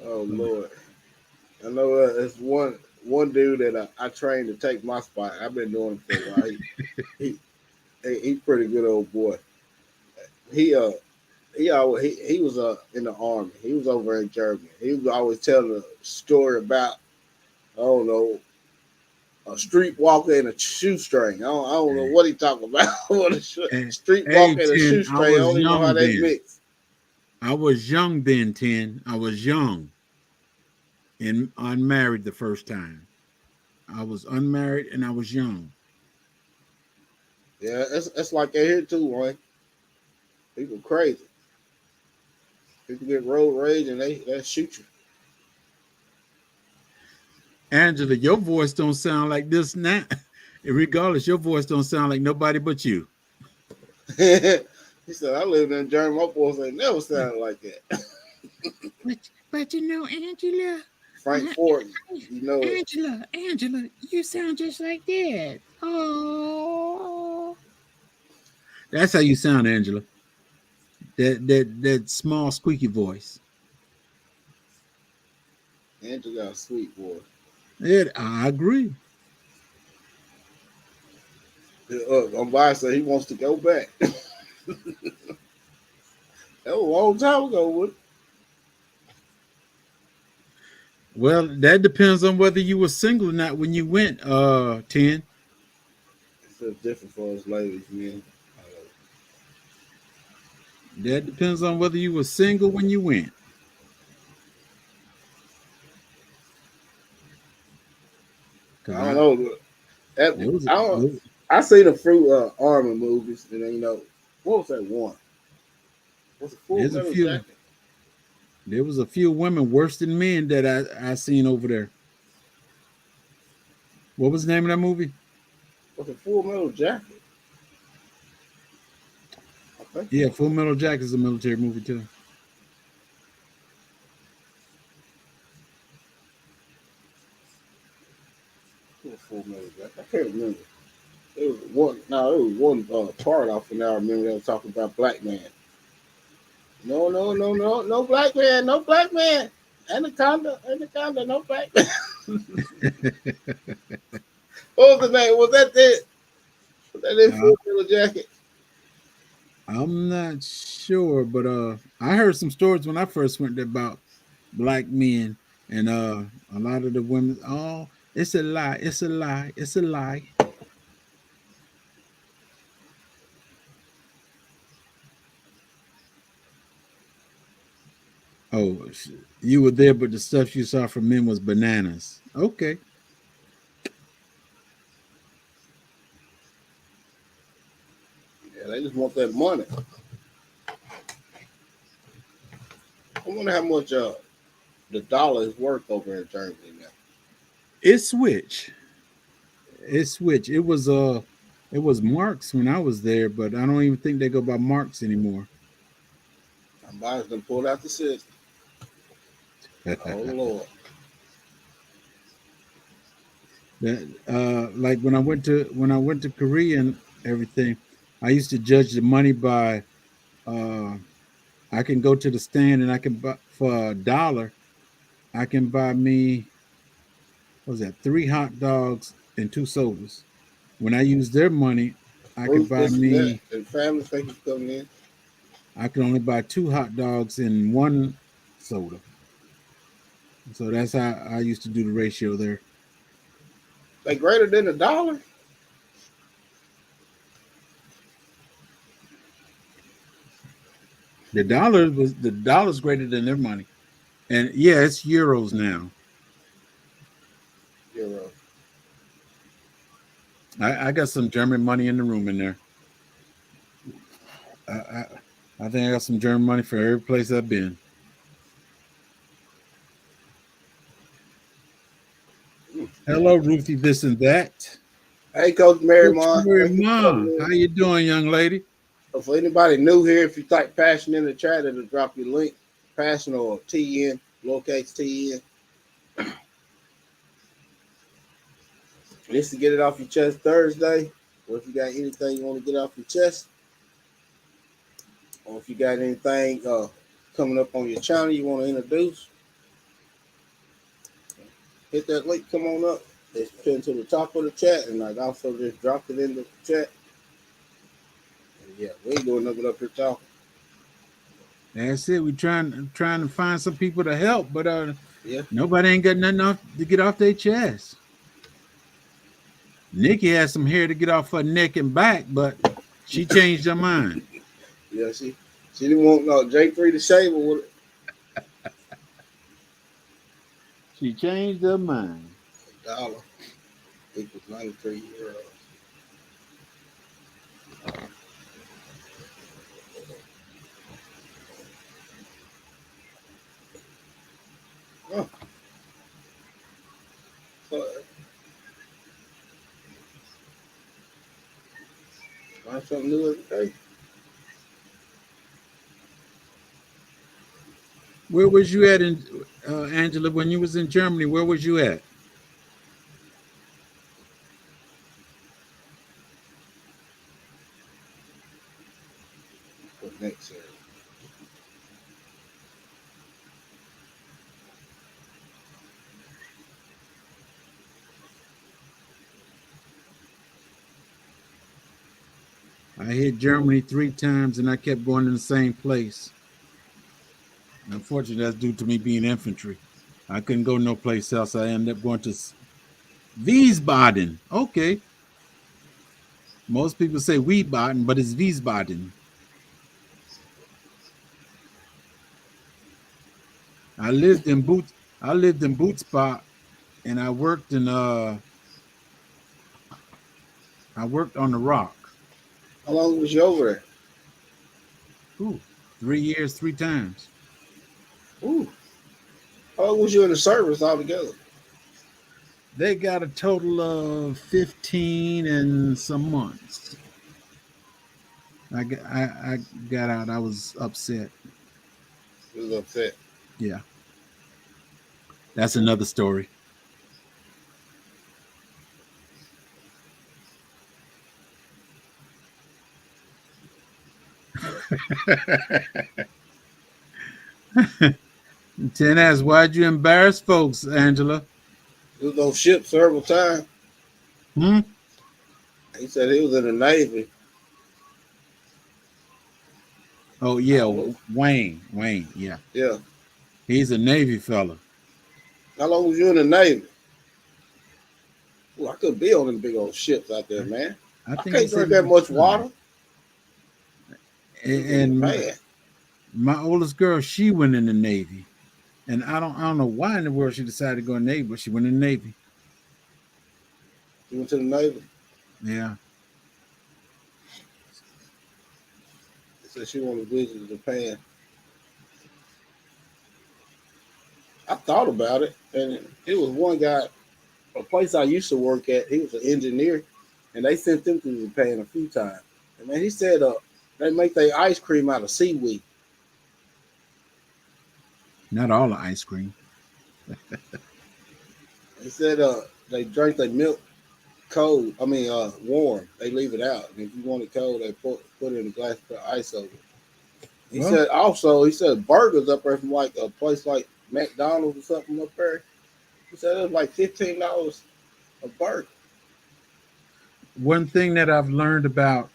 Oh, Lord. I know it's one dude that I trained to take my spot. I've been doing it for a while. He's pretty good old boy. He he was in the army. He was over in Germany. He was always telling a story about, I don't know, a streetwalker and a shoestring. I don't know what he talking about. What a Hey, streetwalker and a 10, I shoestring. I was don't even know how young they then. mix. I was young then, 10. I was young and unmarried the first time. I was unmarried and I was young. Yeah, it's like that here too, Ryan. People crazy. People get road rage and they shoot you. Angela, your voice don't sound like this now. Regardless, your voice don't sound like nobody but you. He said, I lived in Germany. My voice ain't never sounded like that. But you know, Angela, Frank Ford, you know it. Angela, you sound just like that. Oh, that's how you sound, Angela. That small squeaky voice. Andrew got a sweet boy. Yeah, I agree. Umbai said he wants to go back. That was a long time ago, Wood. Well, that depends on whether you were single or not when you went, 10. It's different for us ladies, man. That depends on whether you were single when you went. Cause I don't know. there was, I don't. there, I seen a few army movies, and then, what was that one? Was it Full there's a Metal few Jacket? there was a few women worse than men that I seen over there. What was the name of that movie? Was it Full Metal Jacket? I think Yeah, Full Metal Jacket is a military movie too. it was Full Metal Jacket. I can't remember. It was one. No, it was one part off, and I remember they were talking about black man. No, no, no, no, no black man, no black man. Anaconda, anaconda, no black man. What was the name? Was that it? Was that in Uh, Full Metal Jacket? I'm not sure, but I heard some stories when I first went there about black men and a lot of the women. Oh, it's a lie! It's a lie! It's a lie! Oh, you were there, but the stuff you saw from men was bananas. Okay. Yeah, they just want that money. I wonder how much the dollar is worth over in Germany now. It switched. It switched. It was Marks when I was there, but I don't even think they go by Marks anymore. Somebody's done pulled out the system. Oh Lord. That like when I went to Korea and everything, I used to judge the money by I can go to the stand and I can buy for $1, I can buy me what was that 3 hot dogs and 2 sodas. When I use their money, I could Proof buy this and that. me And family think you coming in. I could only buy 2 hot dogs and 1 soda. So that's how I used to do the ratio there. They greater than $1. The dollar's greater than their money. And yeah, it's euros now. Euro. I got some German money in the room in there. I think I got some German money for every place I've been. Hello, Ruthie, this and that. Hey, Coach Mary Coach Mon. Mary Thank you for Ma, coming in. how you doing, young lady? So for anybody new here, if you type passion in the chat, it'll drop your link. Passion or TN, lowercase TN. This to get it off your chest Thursday. Or if you got anything you want to get off your chest. Or if you got anything coming up on your channel you want to introduce. Hit that link, come on up. It's pinned to the top of the chat. And I also just dropped it in the chat. And yeah, we ain't doing nothing up here talking. That's it. We trying to find some people to help, but Yeah. nobody ain't got nothing off to get off their chest. Nikki has some hair to get off her neck and back, but she changed her mind. Yeah, she didn't want no J3 to shave her with it. She changed her mind. $1 equals 93 euros. Oh. Learn something new every day. Where was you at in Angela when you was in Germany? Where was you at? What's next here? I hit Germany 3 times and I kept going in the same place. Unfortunately, that's due to me being infantry. I couldn't go no place else. I ended up going to Wiesbaden. Okay. Most people say Wiesbaden, but it's Wiesbaden. I lived in Bootsbach, and I worked on the Rock. How long was you over there? Ooh, 3 years, 3 times. Ooh. How long was you in the service altogether? They got a total of 15 and some months. I got out. I was upset. You was upset. Yeah. That's another story. Ten asks, why'd you embarrass folks, Angela? He was on ship several times. He said he was in the Navy. Oh yeah, Wayne, yeah. Yeah. He's a Navy fella. How long was you in the Navy? Ooh, I could be on them big old ships out there, man. I can't drink that much water. And man, my oldest girl, she went in the Navy. And I don't know why in the world she decided to go in the Navy, but she went in the Navy. You went to the Navy? Yeah. She said she wanted to visit Japan. I thought about it, and it was one guy a place I used to work at. He was an engineer, and they sent them to Japan a few times. And man, he said they make their ice cream out of seaweed. Not all the ice cream. He said they drink their milk cold. I mean warm. They leave it out. And if you want it cold, they put it in a glass, put ice over it. He Well, said also, he said burgers up there from like a place like McDonald's or something up there. He said it was like $15 a burger. one thing that I've learned about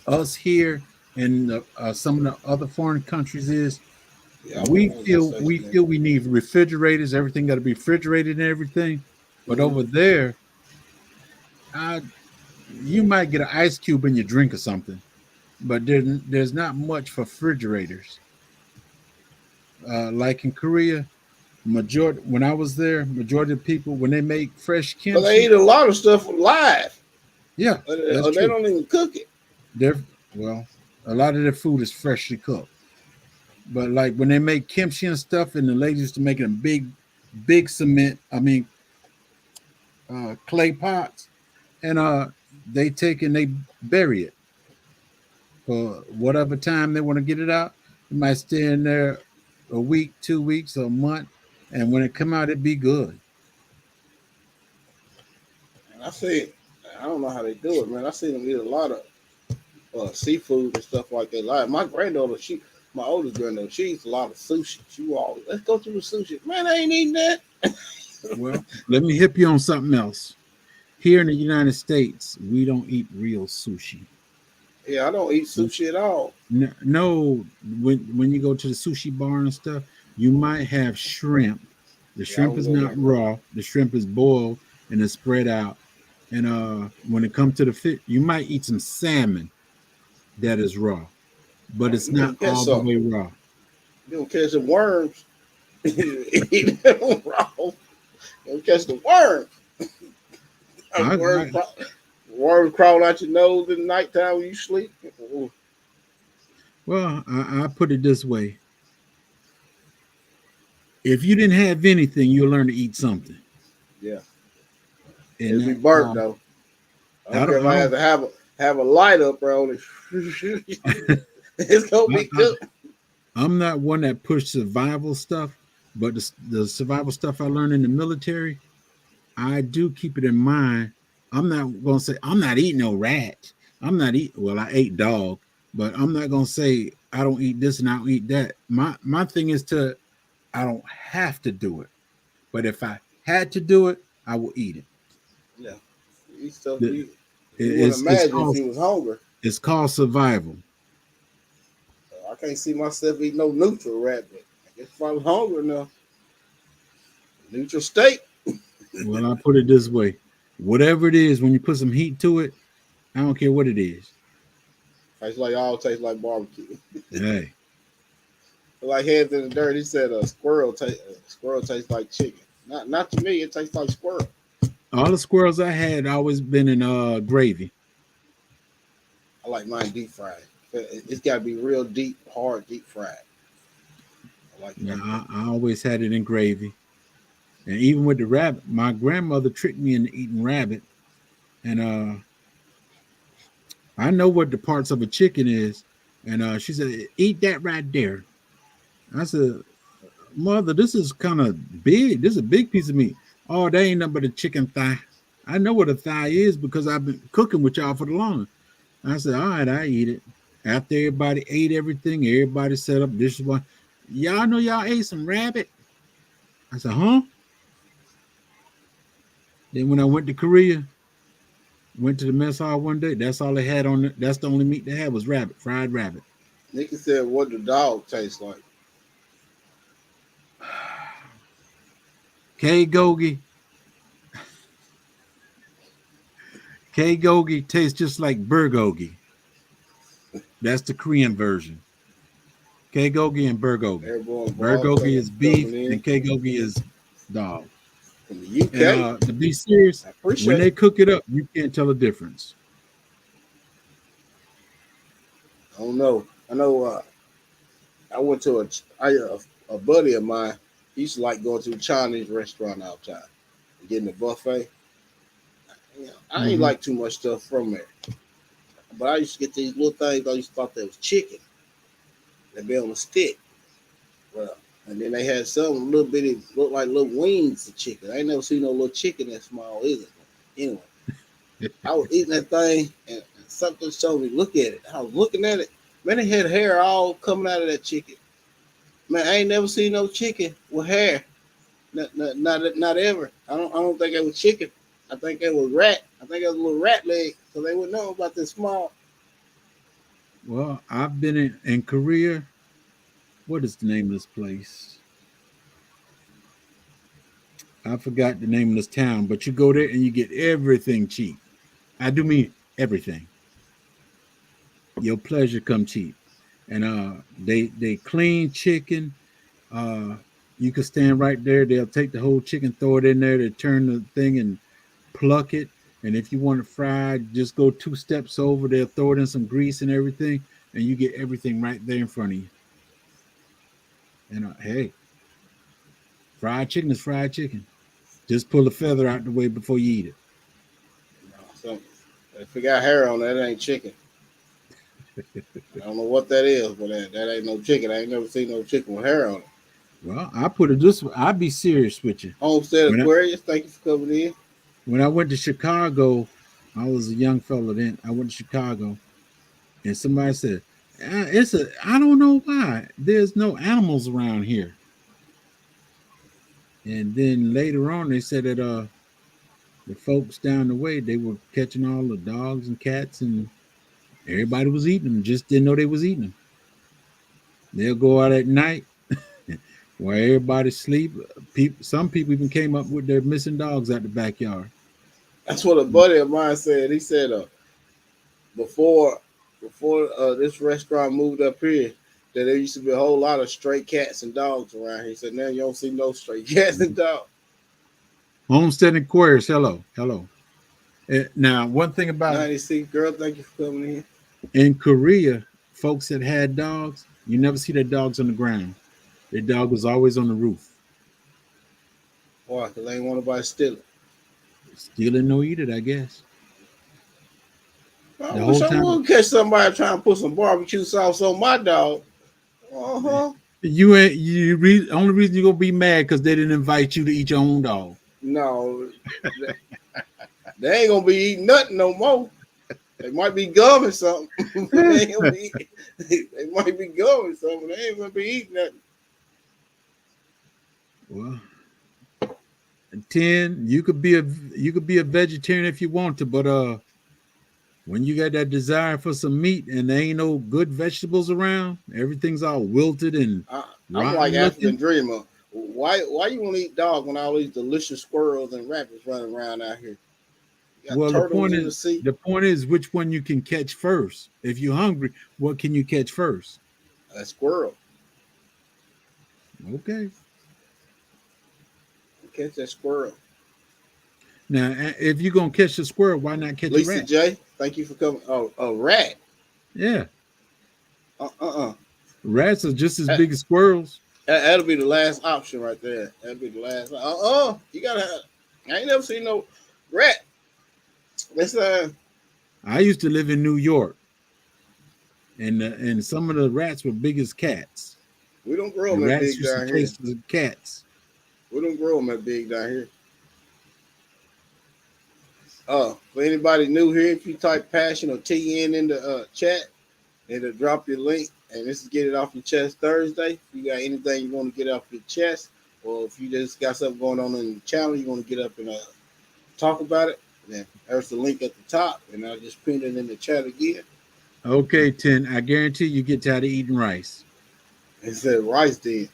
us here and some of the other foreign countries is Yeah, I we went to feel that we station feel we need refrigerators. Everything got to be refrigerated and everything. But there. over there, I you might get an ice cube in your drink or something, but there's not much for refrigerators. Like in Korea, majority when I was there, majority of people when they make fresh But they kimchi, eat a lot of stuff live. yeah, that's Or they true. don't even cook it. They're well, a lot of their food is freshly cooked. But like when they make kimchi and stuff, and the ladies used to make it in big cement, clay pots, and they take and they bury it for whatever time they want to get it out. It might stay in there a week, 2 weeks, or a month, and when it come out, it be good. And I don't know how they do it, man. I see them eat a lot of seafood and stuff like that. Like my granddaughter, my oldest granddaughter, she eats a lot of sushi. She will always, let's go to the sushi. Man, I ain't eating that. Well, let me hip you on something else. Here in the United States, we don't eat real sushi. Yeah, I don't eat sushi at all. No, when you go to the sushi bar and stuff, you might have shrimp. The Yeah, I shrimp don't is go not there. raw. The shrimp is boiled and it's spread out. And when it comes to the fish, you might eat some salmon that is raw, but it's You can not catch all the some. way raw. You don't catch some worms. Eat them raw. You don't catch the worms. I, worms, I, worms crawl out your nose in the nighttime when you sleep. Ooh, well, I put it this way: if you didn't have anything, you'll learn to eat something. yeah, And it'll be burnt though. I don't care if I I have don't, to have a light up, bro. It's gonna be I, good. I'm not one that push survival stuff, but the survival stuff I learned in the military, I do keep it in mind. I'm not gonna say I'm not eating no rat. I'm not eat. Well, I ate dog, but I'm not gonna say I don't eat this and I don't eat that. My thing is to I don't have to do it, but if I had to do it, I will eat it. Yeah, eat stuff The- you wouldn't It's imagine if called you was hungry. survival. I can't see myself eating no neutral rat, but I guess if I was hungry enough, neutral steak. Well, I put it this way: whatever it is, when you put some heat to it, I don't care what it is. Tastes like barbecue. Hey, Like Heads in the Dirt, he said squirrel tastes like chicken. Not to me, it tastes like squirrel. all the squirrels I had always been in gravy. I like mine deep fried. It's got to be real deep, hard, deep fried. I like Yeah, that. I always had it in gravy. And even with the rabbit, my grandmother tricked me into eating rabbit. And I know what the parts of a chicken is. And she said, eat that right there. I said, Mother, this is kind of big. This is a big piece of meat. Oh, that ain't nothing but a chicken thigh. I know what a thigh is because I've been cooking with y'all for the long. I said, all right, I eat it. After everybody ate everything, everybody set up dishes. Y'all know y'all ate some rabbit? I said, huh? Then when I went to Korea, went to the mess hall one day, that's all they had on it. That's the only meat they had was rabbit, fried rabbit. Nikki said, "What the dog tastes like?" K-gogi. K-gogi tastes just like bulgogi. That's the Korean version. K-gogi and bulgogi. Everyone, Bulgogi is beef coming in and K-gogi is dog. from the UK. And to be serious, I when appreciate they it. cook it up, you can't tell the difference. I don't know. I know. I went to a buddy of mine. He used to like going to a Chinese restaurant all the time. getting the buffet. You know, I ain't Mhm. like too much stuff from there. But I used to get these little things. I used to thought that was chicken. They be on a stick. Well, and then they had some little bitty, look like little wings of chicken. I ain't never seen no little chicken that small either. Anyway, I was eating that thing, and something showed me, look at it. I was looking at it. Man, it had hair all coming out of that chicken. Man, I ain't never seen no chicken with hair. Not ever. I don't think it was chicken. I think it was rat. I think it was a little rat leg. So they would know about this small. Well, I've been in Korea. What is the name of this place? I forgot the name of this town, but you go there and you get everything cheap. I do mean everything. Your pleasure come cheap. And they clean chicken. Uh you can stand right there, they'll take the whole chicken, throw it in there, they turn the thing and pluck it. And if you want it fried, just go 2 steps over, they'll throw it in some grease and everything, and you get everything right there in front of you. And hey, fried chicken is fried chicken. Just pull the feather out the way before you eat it. So if it got hair on that, it ain't chicken. I don't know what that is, but that ain't no chicken. I ain't never seen no chicken with hair on it. Well, I put it this way. I'll be serious with you. Homestead When I, Aquarius, thank you for coming in. when I went to Chicago, I was a young fella then. I went to Chicago, and somebody said, I don't know why. There's no animals around here. And then later on, they said that the folks down the way, they were catching all the dogs and cats, and everybody was eating them. Just didn't know they was eating them. They'll go out at night while everybody sleep. Some people even came up with their missing dogs out the backyard. That's what a buddy of mine said. He said before this restaurant moved up here, that there used to be a whole lot of stray cats and dogs around here. He said now you don't see no stray cats and dogs. Homestead Aquarius, hello. Now, one thing about 96 girl, thank you for coming in. in Korea, folks that had dogs, you never see their dogs on the ground. Their dog was always on the roof. Why? Because they ain't want nobody steal it. Stealing no eat it, I guess. I The wish whole I time- would catch somebody trying to put some barbecue sauce on my dog. You ain't only reason you're gonna be mad because they didn't invite you to eat your own dog. No, they ain't gonna be eating nothing no more. They might be gumming something. They might be gumming something. They ain't gonna be eating nothing. Well, 10, you could be a vegetarian if you want to, but when you got that desire for some meat and there ain't no good vegetables around, everything's all wilted and I'm rotten like African looking. Dreamer. Why you want to eat dog when all these delicious squirrels and rabbits running around out here? You got Well, turtles in the sea. the point is which one you can catch first. If you're hungry, what can you catch first? A squirrel. Okay. Catch that squirrel. Now, if you're gonna catch a squirrel, why not catch a Lisa rat? J, thank you for coming. Oh, a rat. Yeah, Uh-uh. rats are just as big as squirrels. That'll be the last option right there. That'll be the last. You gotta have. I ain't never seen no rat. That's I used to live in New York, and some of the rats were big as cats. we don't grow The them that rats big used down to here. taste as cats. We don't grow them that big down here. For anybody new here, if you type passion or TN in the chat, it'll drop your link. And this is Get It Off Your Chest Thursday. If you got anything you want to get off your chest, or if you just got something going on in the channel, you want to get up and talk about it, then there's the link at the top, and I'll just pin it in the chat again. Okay, 10. I guarantee you get tired of eating rice. It said rice then.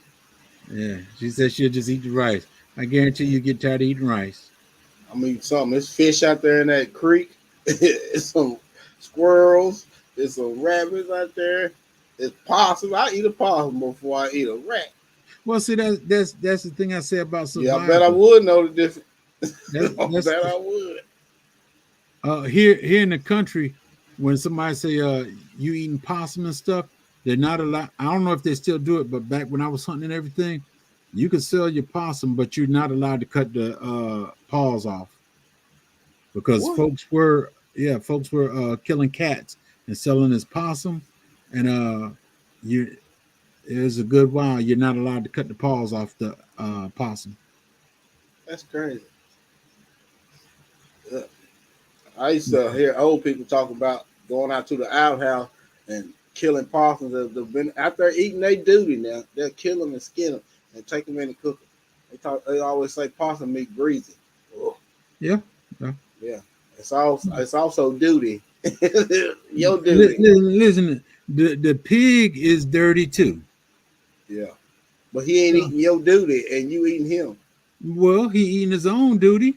Yeah, she said she'll just eat the rice. I guarantee you get tired of eating rice. I mean, something. There's fish out there in that creek. It's some squirrels. There's some rabbits out there. It's possum. I eat a possum before I eat a rat. Well, see, that's the thing I say about Yeah, survival. I bet I would know the difference. I That's- bet I would. Here in the country, when somebody say you eating possum and stuff, they're not allowed. I don't know if they still do it, but back when I was hunting and everything, You can sell your possum, but you're not allowed to cut the paws off because What? folks were killing cats and selling as possum, and you it was a good while you're not allowed to cut the paws off the possum. That's crazy. Yeah. I used to hear old people talk about going out to the outhouse and killing possums. After eating their duty now, they'll kill them and skin them and take them in and cook them. They always say possum meat greasy. Oh, Yeah. yeah. It's also duty. Your duty. Listen, the pig is dirty too. Yeah. But he ain't eating your duty and you eating him. Well, he eating his own duty.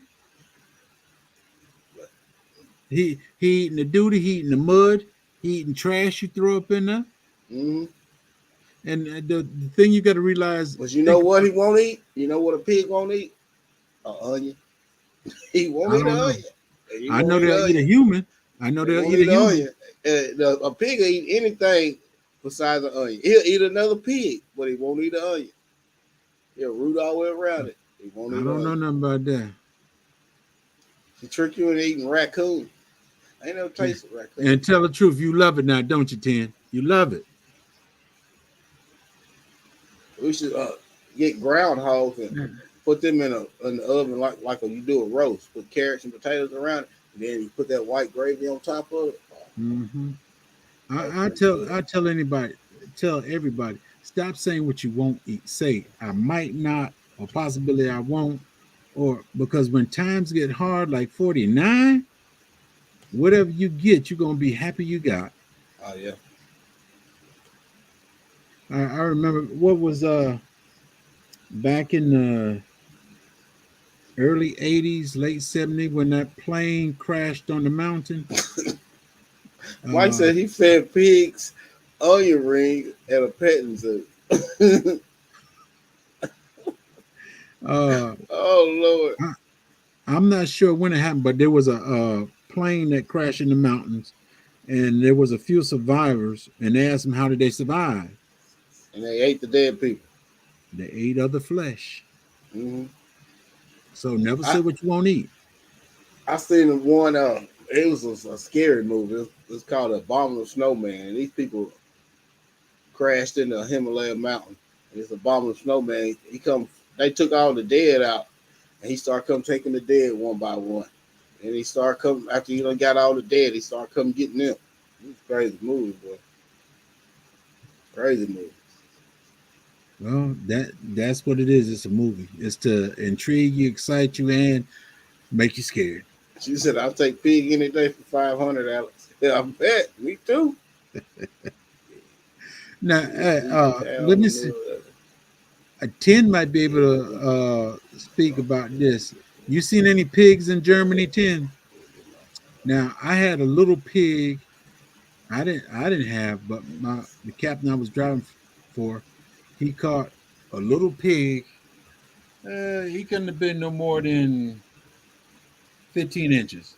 He eating the duty. He eating the mud. He eating trash you throw up in there. Mm-hmm. And the thing you got to realize. But you know what he won't eat? You know what a pig won't eat? An onion. He won't eat an onion. I know they'll eat a human. I know they'll eat a human. Onion. A pig will eat anything besides an onion. He'll eat another pig, but he won't eat an onion. He'll root all the way around it. He won't eat I don't know nothing about that. He trick you into eating raccoon. I ain't never tasted raccoon. And tell the truth, you love it now, don't you, Ten? You love it. We should get groundhogs and put them in the oven like you do a roast. Put carrots and potatoes around it, and then you put that white gravy on top of it. Mm-hmm. I tell everybody, stop saying what you won't eat. Say I might not, or possibly I won't, or because when times get hard, like 49, whatever you get, you're gonna be happy you got. Oh yeah. I remember what was back in the early 80s, late 70s when that plane crashed on the mountain. Mike said he fed pigs onion ring at a petting zoo. Oh Lord. I'm not sure when it happened, but there was a plane that crashed in the mountains, and there was a few survivors, and they asked them how did they survive. And they ate the dead people. They ate other flesh. Mm-hmm. So never say what you won't eat. I seen one. It was a scary movie. It's called Abominable Snowman. And these people crashed into a Himalaya mountain. And this Abominable Snowman. They took all the dead out, and he started taking the dead one by one. And he started coming after he got all the dead. He started getting them. It was a crazy movie, boy. Crazy movie. Well, that's what it is. It's a movie. It's to intrigue you, excite you, and make you scared. She said, "I'll take pig any day for 500, Alex." Yeah, I bet. Me too. Now, let me see. 10 might be able to speak about this. You seen any pigs in Germany, 10? Now, I had a little pig. I didn't have, but the captain I was driving for, he caught a little pig. He couldn't have been no more than 15 inches.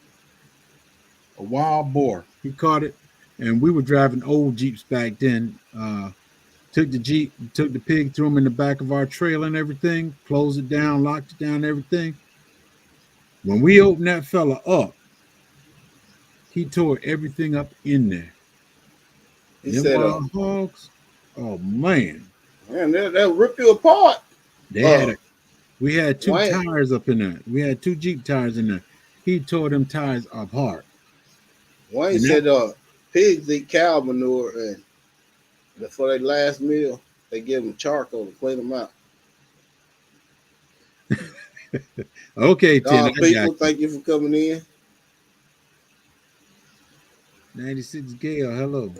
A wild boar. He caught it, and we were driving old Jeeps back then. Took the Jeep, took the pig, threw him in the back of our trailer and everything, closed it down, locked it down, everything. When we opened that fella up, he tore everything up in there. He Them said, wild hogs, oh man. Man, they'll rip you apart. We had two tires up in there. We had two Jeep tires in there. He tore them tires apart. Wayne said pigs eat cow manure, and for their last meal, they give them charcoal to clean them out. Okay, Tim. People, thank you for coming in. 96 Gale, hello.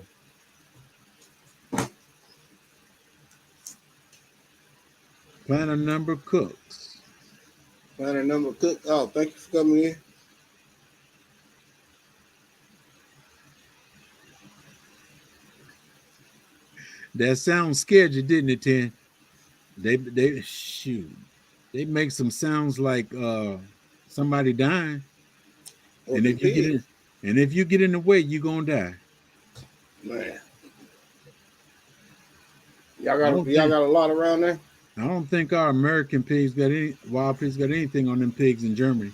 Planet number Cooks. Planet number Cook. Oh, thank you for coming in. That sound scared you, didn't it, Tim? They shoot. They make some sounds like somebody dying. Or and if you get in the way, you're gonna die. Man. Y'all got a lot around there? I don't think our American pigs got any wild pigs got anything on them pigs in Germany.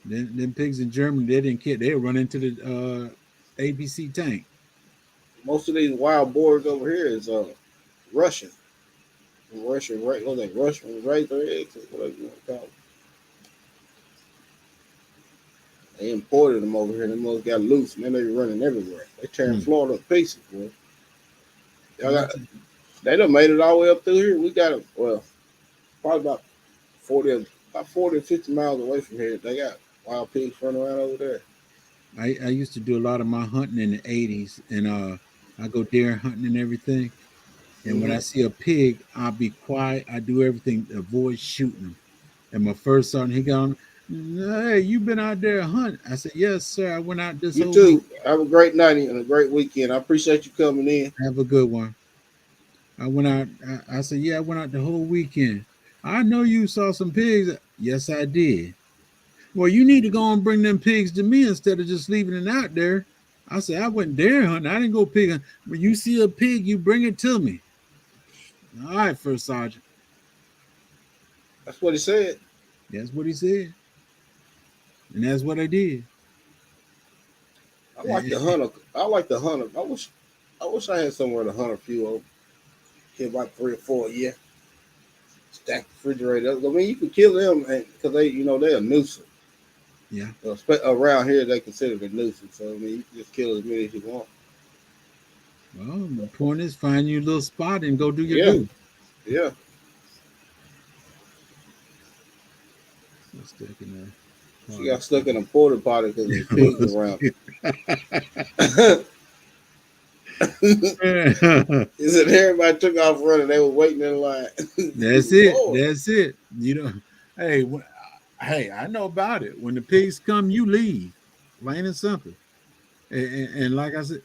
Them pigs in Germany, they didn't care. They run into the ABC tank. Most of these wild boars over here is Russian. Russian, right? What they Russian razor eggs, or whatever you want to call them. They imported them over here. Them most got loose, and then they running everywhere. They tearing Florida to pieces, boy. Y'all got, they done made it all the way up through here. We got it. Well, probably about 40 or 50 miles away from here. They got wild pigs running around over there. I used to do a lot of my hunting in the 80s, and I go deer hunting and everything. And when I see a pig, I'll be quiet. I do everything to avoid shooting them. And my first sergeant, he gone, "Hey, you been out there hunting?" I said, "Yes, sir. I went out this You whole too. week." Have a great night and a great weekend. I appreciate you coming in. Have a good one. I went out. I said, "Yeah, I went out the whole weekend." I know you saw some pigs. Yes, I did. Well, you need to go and bring them pigs to me instead of just leaving it out there. I said, I went deer hunting. I didn't go pig hunting. When you see a pig, you bring it to me. All right, First Sergeant. That's what he said. That's what he said. And that's what I did. I like the hunter. I like the hunter. I wish I had somewhere to hunt a few of them. Kill about 3 or 4 a year. Stack the refrigerator. I mean, you can kill them because they're a nuisance. Yeah. Around here, they consider it a nuisance. So I mean, you can just kill as many as you want. Well, the point is, find you a little spot and go do your do. Yeah. She got stuck in a porta potty because there's pigs around. He said everybody took off running. They were waiting in line. That's it. That's it. Hey, I know about it. When the pigs come, you leave. Plain and simple. And like I said,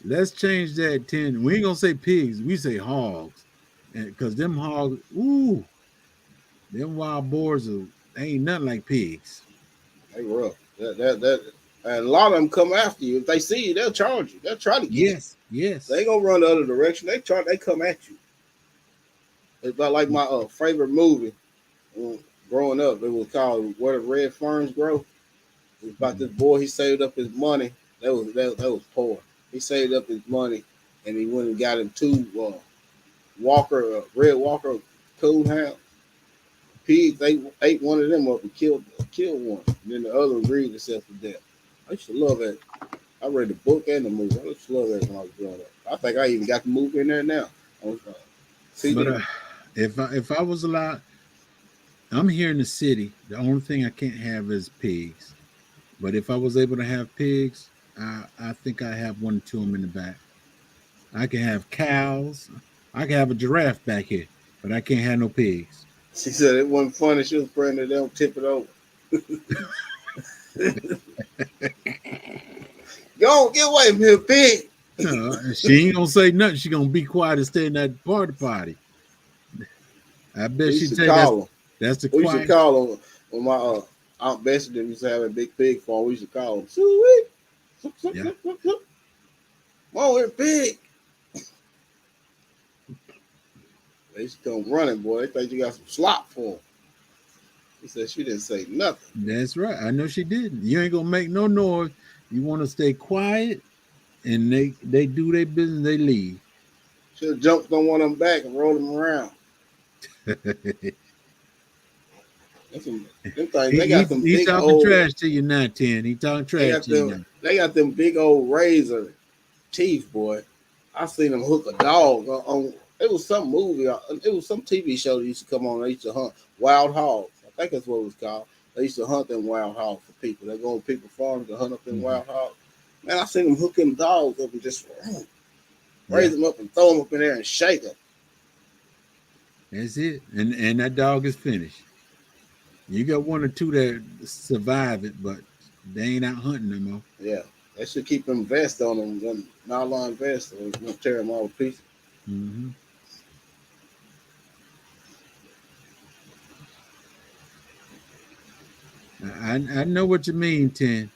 let's change that 10. We ain't gonna say pigs, we say hogs. And because them hogs, them wild boars ain't nothing like pigs. They rough. And a lot of them come after you. If they see you, they'll charge you. They'll try to get you. Yes. They ain't gonna run the other direction. They come at you. It's about like my favorite movie. Growing up, it was called Where the Red Ferns Grow. It was about this boy. He saved up his money. That was poor. He saved up his money, and he went and got him 2 Red Walker coonhounds. Pigs. They ate one of them up and killed one. And then the other one grieved himself to death. I used to love it. I read the book and the movie. I used to love that when I was growing up. I think I even got the movie in there now. But if I was allowed, I'm here in the city. The only thing I can't have is pigs. But if I was able to have pigs, I think I have 1 or 2 of them in the back. I can have cows. I can have a giraffe back here, but I can't have no pigs. She said it wasn't funny. She was praying that they don't tip it over. Go on, get away from here, pig. She ain't gonna say nothing. She gonna be quiet and stay in that party. I bet she tell that's the quiet. We should call them when my Aunt Bessie used to have a big pig farm. We should call them. Sweet. Yeah. Come on here, pig. They used to come running, boy. They think you got some slop for them. He said she didn't say nothing. That's right. I know she didn't. You ain't gonna make no noise. You want to stay quiet, and they do their business. They leave. Should have jumped on one of them back and rolled them around. Them things, they got them he big talking old trash to you now, 10. He talking trash to you now. They got them big old razor teeth, boy. I seen them hook a dog on. It was some movie. It was some TV show that used to come on. They used to hunt wild hogs. I think that's what it was called. They used to hunt them wild hogs for people. They go on people's farms to hunt up them wild hogs. Man, I seen them hook them dogs up and just raise them up and throw them up in there and shake them. That's it. And that dog is finished. You got 1 or 2 that survive it, but they ain't out hunting no more. Yeah, they should keep them vests on them, them nylon vests, or it's gonna tear them all to pieces. Mm-hmm. I know what you mean, 10.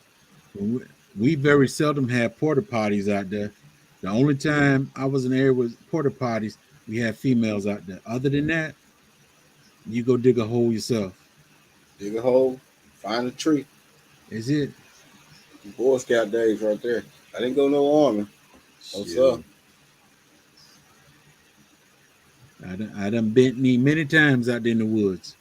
we very seldom have porta potties out there. The only time I was in the area with porta potties, we had females out there. Other than that, you go dig a hole yourself. Dig a hole, find a tree. Is it? Boy Scout days right there. I didn't go no army. Oh, sir. I done bent knee many times out there in the woods.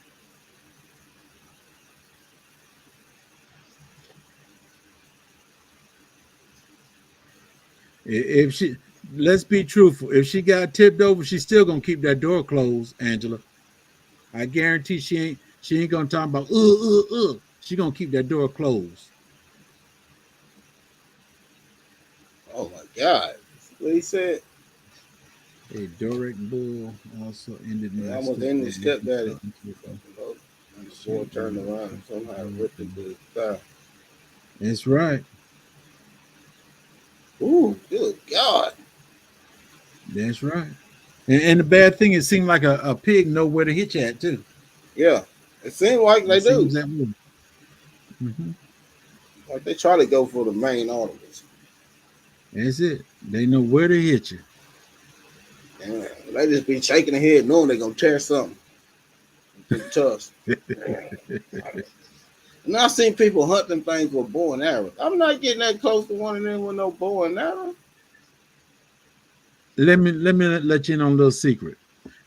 If she, let's be truthful, if she got tipped over, she's still gonna keep that door closed, Angela. I guarantee she ain't gonna talk about She gonna keep that door closed. Oh my God. What he said? A Dorek bull also ended Yeah, my almost ended his stepdaddy. stepdaddy. And the boy turned around and somehow ripped it to his thigh. That's right. Ooh, good God. That's right. And the bad thing, it seemed like a pig know where to hit you at too. Yeah. It seemed like they It do. seems that way. Mhm. Like they try to go for the main arteries. That's it. They know where to hit you. And they just be shaking their head knowing they're gonna tear something. To the tusk. And I've seen people hunt them things with bow and arrows. I'm not getting that close to one of them with no bow and arrow. Let me let you in on a little secret.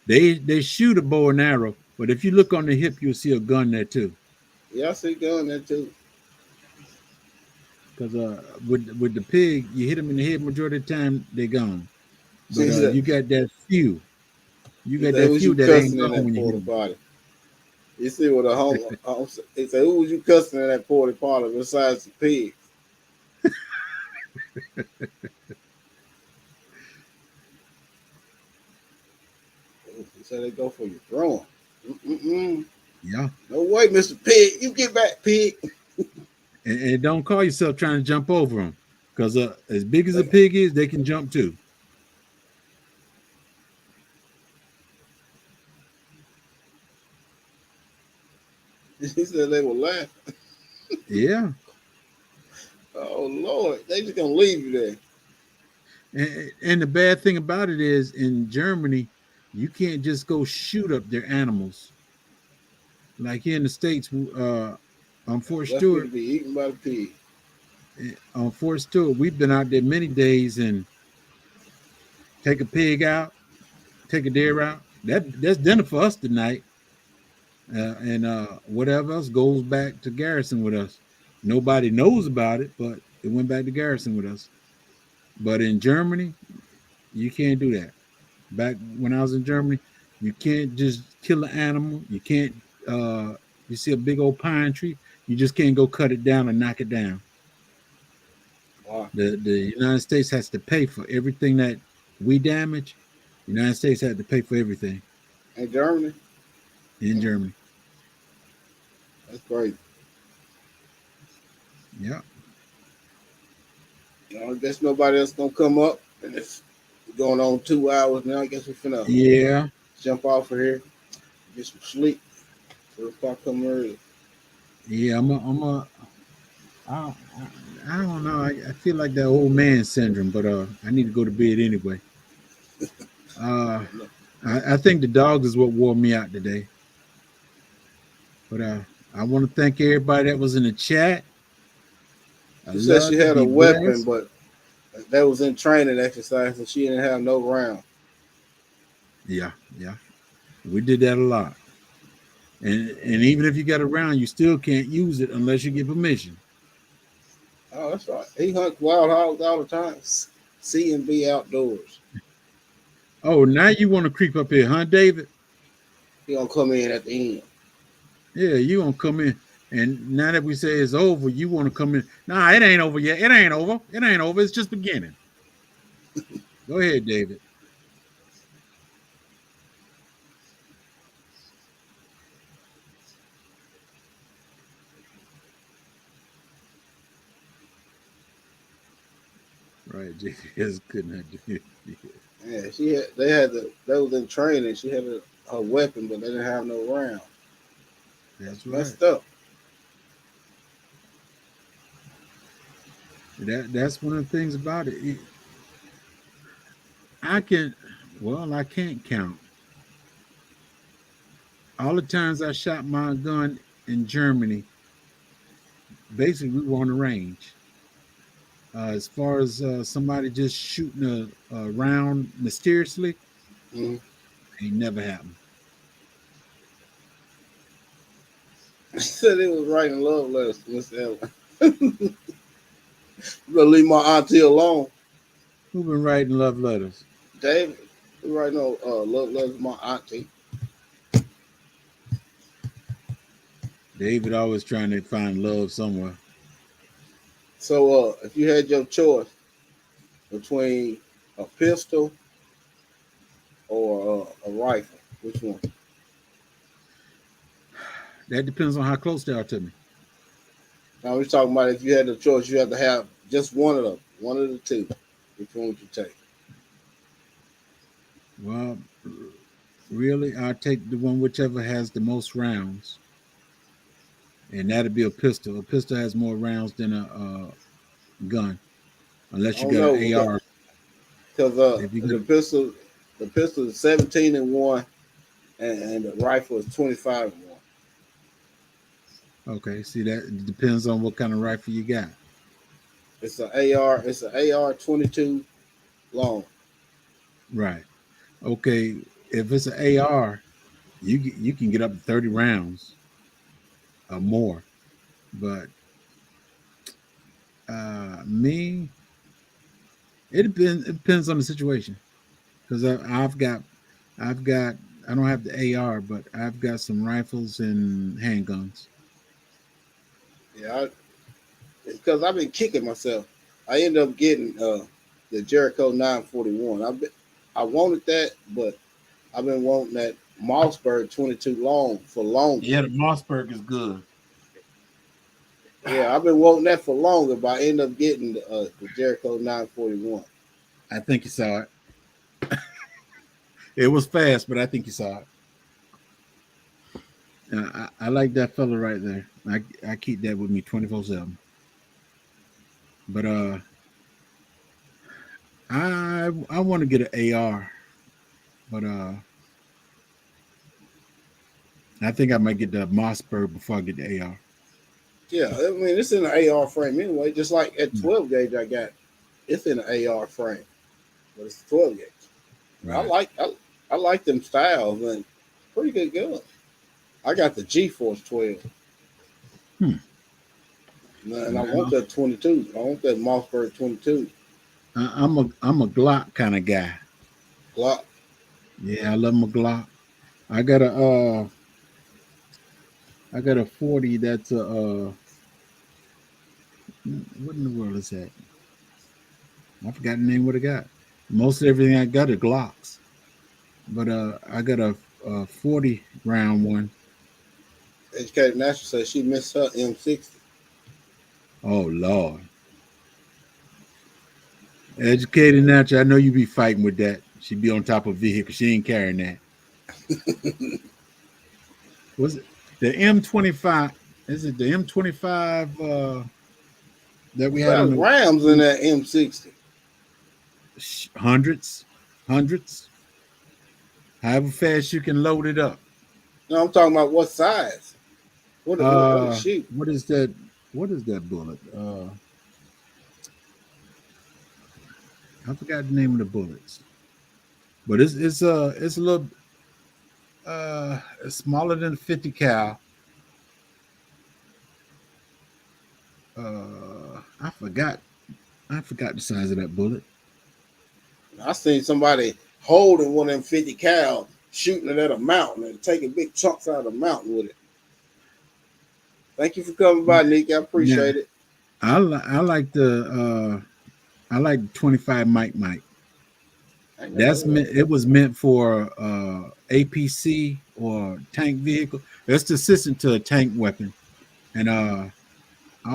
They shoot a bow and arrow, but if you look on the hip, you'll see a gun there too. Yeah, I see gun there too. Because with the pig, you hit them in the head majority of the time, they're gone. But See that? you got that few. You got That that was few you that ain't cussing in gone that when you hit porta them. potty. You see what a home he said, who was you cussing in that porta potty besides the pig? He said they go for your throwing. Yeah. No way, Mr. Pig. You get back, pig. And don't call yourself trying to jump over them. Because as big as a pig is, they can jump too. He said they were laughing. Yeah. Oh Lord, they just gonna leave you there. And the bad thing about it is in Germany, you can't just go shoot up their animals. Like here in the States, on Fort Left you to Stewart, be eaten by the pig. on Fort Stewart, we've been out there many days and take a pig out, take a deer out. That's dinner for us tonight. And whatever else goes back to Garrison with us. Nobody knows about it, but it went back to Garrison with us. But in Germany, you can't do that. Back when I was in Germany, you can't just kill an animal. You can't. You see a big old pine tree, you just can't go cut it down and knock it down. Wow. The United States has to pay for everything that we damage. The United States had to pay for everything In Germany? in Germany. That's great. Yeah. I guess nobody else gonna come up. And it's going on 2 hours now. I guess we're finna Yeah. jump off of here. Get some sleep. So if I come early. Yeah. I don't know. I feel like that old man syndrome, but I need to go to bed anyway. I think the dogs is what wore me out today. But I want to thank everybody that was in the chat. She said she had a weapon, but that was in training exercise, and she didn't have no round. Yeah. We did that a lot. And even if you got a round, you still can't use it unless you get permission. Oh, that's right. He hunts wild hogs all the time. C and B outdoors. Oh, now you want to creep up here, huh, David? He gonna come in at the end. Yeah, you gonna come in. And now that we say it's over, you want to come in. Nah, it ain't over yet. It ain't over. It ain't over. It's just beginning. Go ahead, David. Right, JPS could not do it. Yeah, they was in training. She had a weapon, but they didn't have no round. That's right. Messed up. That's one of the things about it. I can, well, I can't count all the times I shot my gun in Germany. Basically, we were on the range. As far as somebody just shooting a round mysteriously, Mhm. ain't never happened. Said he was writing love letters to Miss Ellen. You better leave my auntie alone. Who been writing love letters? David, he writing no love letters to my auntie. David always trying to find love somewhere. So if you had your choice between a pistol or a rifle, which one? That depends on how close they are to me. Now we're talking about if you had the choice, you have to have just one of them, one of the two. Which one would you take? Well, really, I take the one whichever has the most rounds, and that'd be a pistol. A pistol has more rounds than a gun, I unless you don't got know an AR. because If you the pistol is 17-1, and the rifle is 25-1. okay, see that it depends on what kind of rifle you got. It's an AR. It's an AR 22 long. Right. Okay, if it's an AR, you can get up to 30 rounds or more. But me, it depends on the situation. Because I've got I don't have the AR, but I've got some rifles and handguns. Yeah, because I've been kicking myself. I ended up getting the Jericho 941. I wanted that, but I've been wanting that Mossberg 22 long for longer. Yeah, the Mossberg is good. Yeah, I've been wanting that for longer, but I ended up getting the Jericho 941. I think you saw it. It was fast, but I think you saw it. I like that fella right there. I keep that with me 24/7. But I want to get an AR, but I think I might get the Mossberg before I get the AR. Yeah, I mean it's in an AR frame anyway. Just like at 12 gauge, I got it's in an AR frame, but it's 12 gauge. Right. I like them styles and pretty good gun. I got the G-Force 12. Hmm. And I want that 22. I want that Mossberg 22. I'm a Glock kind of guy. Glock. Yeah, I love my Glock. I got a 40 that's a what in the world is that? I forgot the name what I got. Most of everything I got are Glocks. But I got a 40 round one. Educated National says she missed her M60. Oh Lord. Educated natural. I know you be fighting with that. She be on top of a vehicle. She ain't carrying that. Was it the M25? Is it the M25 that we had on Well, Rams in that M60. the hundreds? However fast you can load it up. No, I'm talking about what size. What is she? What is that? What is that bullet? I forgot the name of the bullets. But it's a little it's smaller than 50 cal. I forgot the size of that bullet. I seen somebody holding one of them 50 cal, shooting it at a mountain and taking big chunks out of the mountain with it. Thank you for coming by, Nick. I appreciate it. I like the 25 Mike. It was meant for APC or tank vehicle. It's the assistant to a tank weapon. And I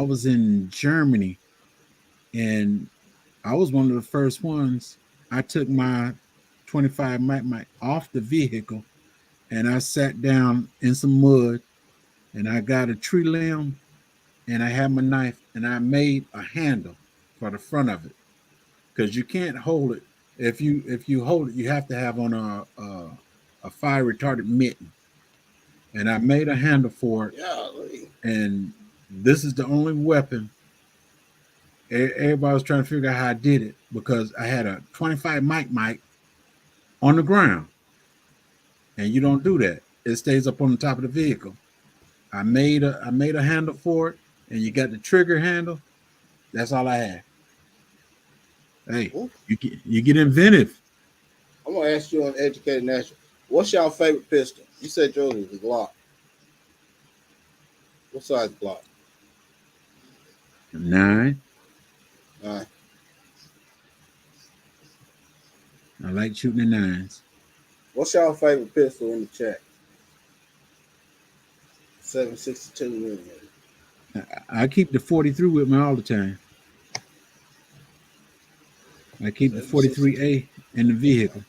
was in Germany, and I was one of the first ones. I took my 25 Mike off the vehicle, and I sat down in some mud, and I got a tree limb, and I had my knife, and I made a handle for the front of it, because you can't hold it. If you hold it, you have to have on a fire retardant mitten. And I made a handle for it, Yeah. and this is the only weapon. Everybody was trying to figure out how I did it because I had a 25 mic on the ground, and you don't do that. It stays up on the top of the vehicle. I made a handle for it, and you got the trigger handle. That's all I had. Hey, you get inventive. I'm gonna ask you on Educated National. What's your favorite pistol? You said yours was a Glock. What size Glock? 9. 9. I like shooting the 9s. What's your favorite pistol in the chat? 7.62 millimeter. I keep the 43 with me all the time. I keep the 43A in the vehicle.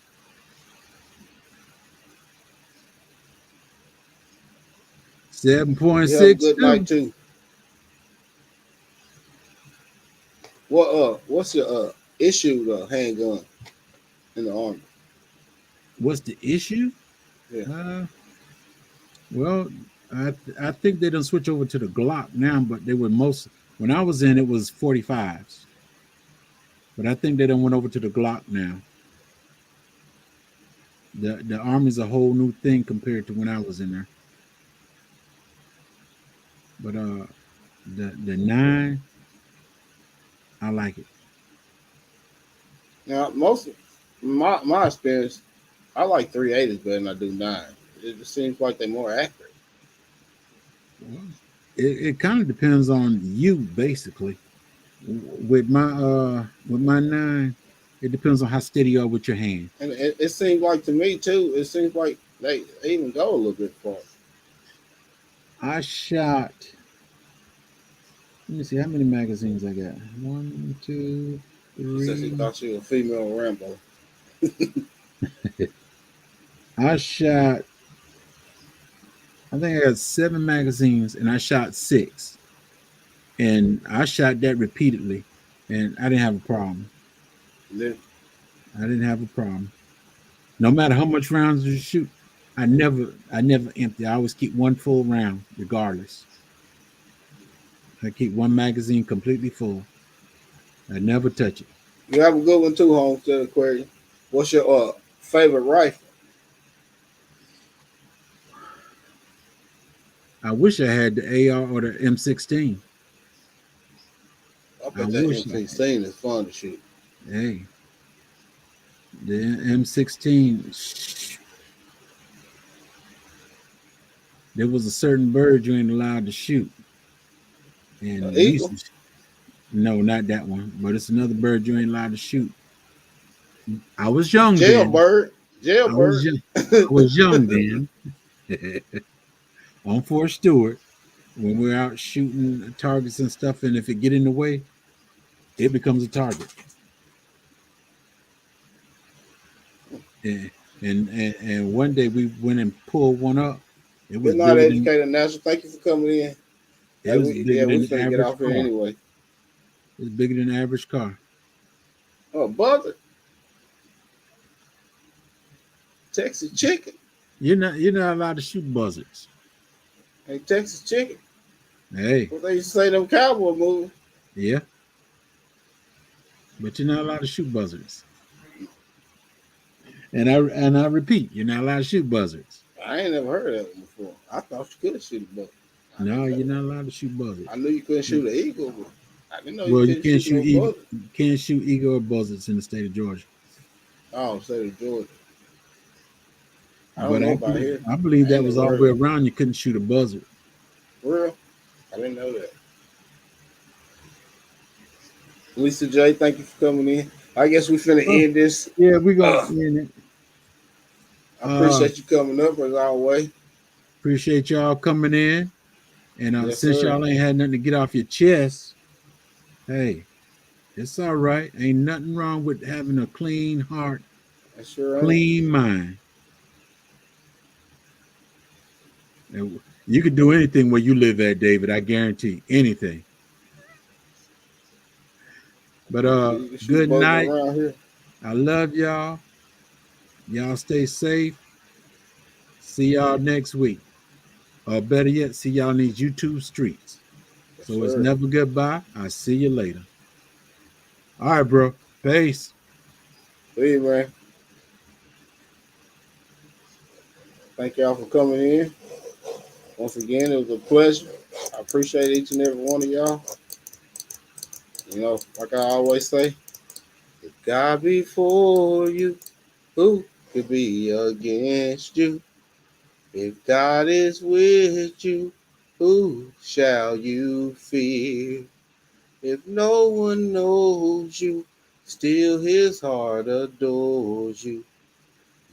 You have a 7.6. good night too. What's your issue handgun in the Army? What's the issue? Yeah. Well, I think they don't switch over to the Glock now, but they were when I was in, it was 45s. But I think they done went over to the Glock now. The Army's a whole new thing compared to when I was in there. But the 9, I like it. Now, most of my experience, I like 380s better than I do 9. It just seems like they're more accurate. Well, it kind of depends on you, basically. With my 9, it depends on how steady you are with your hand. And it seems like to me too. It seems like they even go a little bit far. I shot. Let me see how many magazines I got. 1, 2, 3. Since he thought she was a female Rambo. I shot. I think I got 7 magazines, and I shot 6. And I shot that repeatedly, and I didn't have a problem. Yeah. I didn't have a problem. No matter how much rounds you shoot, I never empty. I always keep one full round, regardless. I keep one magazine completely full. I never touch it. You have a good one too, Homestead Aquarium. What's your favorite rifle? I wish I had the AR or the M16. I bet that M16 is fun to shoot. Hey, the M16. There was a certain bird you ain't allowed to shoot. And eagle? No, not that one. But it's another bird you ain't allowed to shoot. I was young then. Jailbird. I was young then. On Fort Stewart, when we're out shooting targets and stuff, and if it get in the way, it becomes a target. And one day we went and pulled one up. It was Good night, Educated National. Thank you for coming in. It was bigger than we're the gonna get off average here car. anyway. It's bigger than the average car. Oh, buzzard. Texas chicken. You're not allowed to shoot buzzards. Hey, Texas chicken. Hey, What they used to say them cowboy movies. yeah. But you're not allowed to shoot buzzards. And I repeat, you're not allowed to shoot buzzards. I ain't never heard of that one before. I thought you could shoot a buzzard. No, you're not allowed to shoot buzzards. I knew you couldn't shoot an eagle, but I didn't know Well, you couldn't can't shoot no eagle. buzzard. You can't shoot eagle or buzzards in the state of Georgia. Oh, state of Georgia. I But don't know about here. I believe I that ain't was never all the way heard. around. You couldn't shoot a buzzard. For real? I didn't know that. Lisa J, thank you for coming in. I guess we finna end this. Yeah, we're gonna end it. I appreciate you coming up as always. Appreciate y'all coming in. And Yes, since sir. y'all ain't had nothing to get off your chest, hey, it's all right. Ain't nothing wrong with having a clean heart, That's sure ain't. clean mind. And you can do anything where you live at, David. I guarantee anything. But You can shoot good bugs night. around here. I love y'all. Y'all stay safe. See y'all next week. Or better yet, see y'all in these YouTube streets. Yes, So it's sir. never goodbye. I'll see you later. All right, bro. Peace. Hey, man. Thank y'all for coming in. Once again, it was a pleasure. I appreciate each and every one of y'all. You know, like I always say, if God be for you, who could be against you? If God is with you, who shall you fear? If no one knows you, still his heart adores you.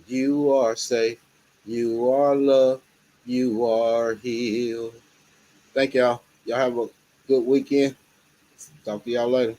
You are safe, you are loved, you are healed. Thank y'all. Y'all have a good weekend. Talk to y'all later.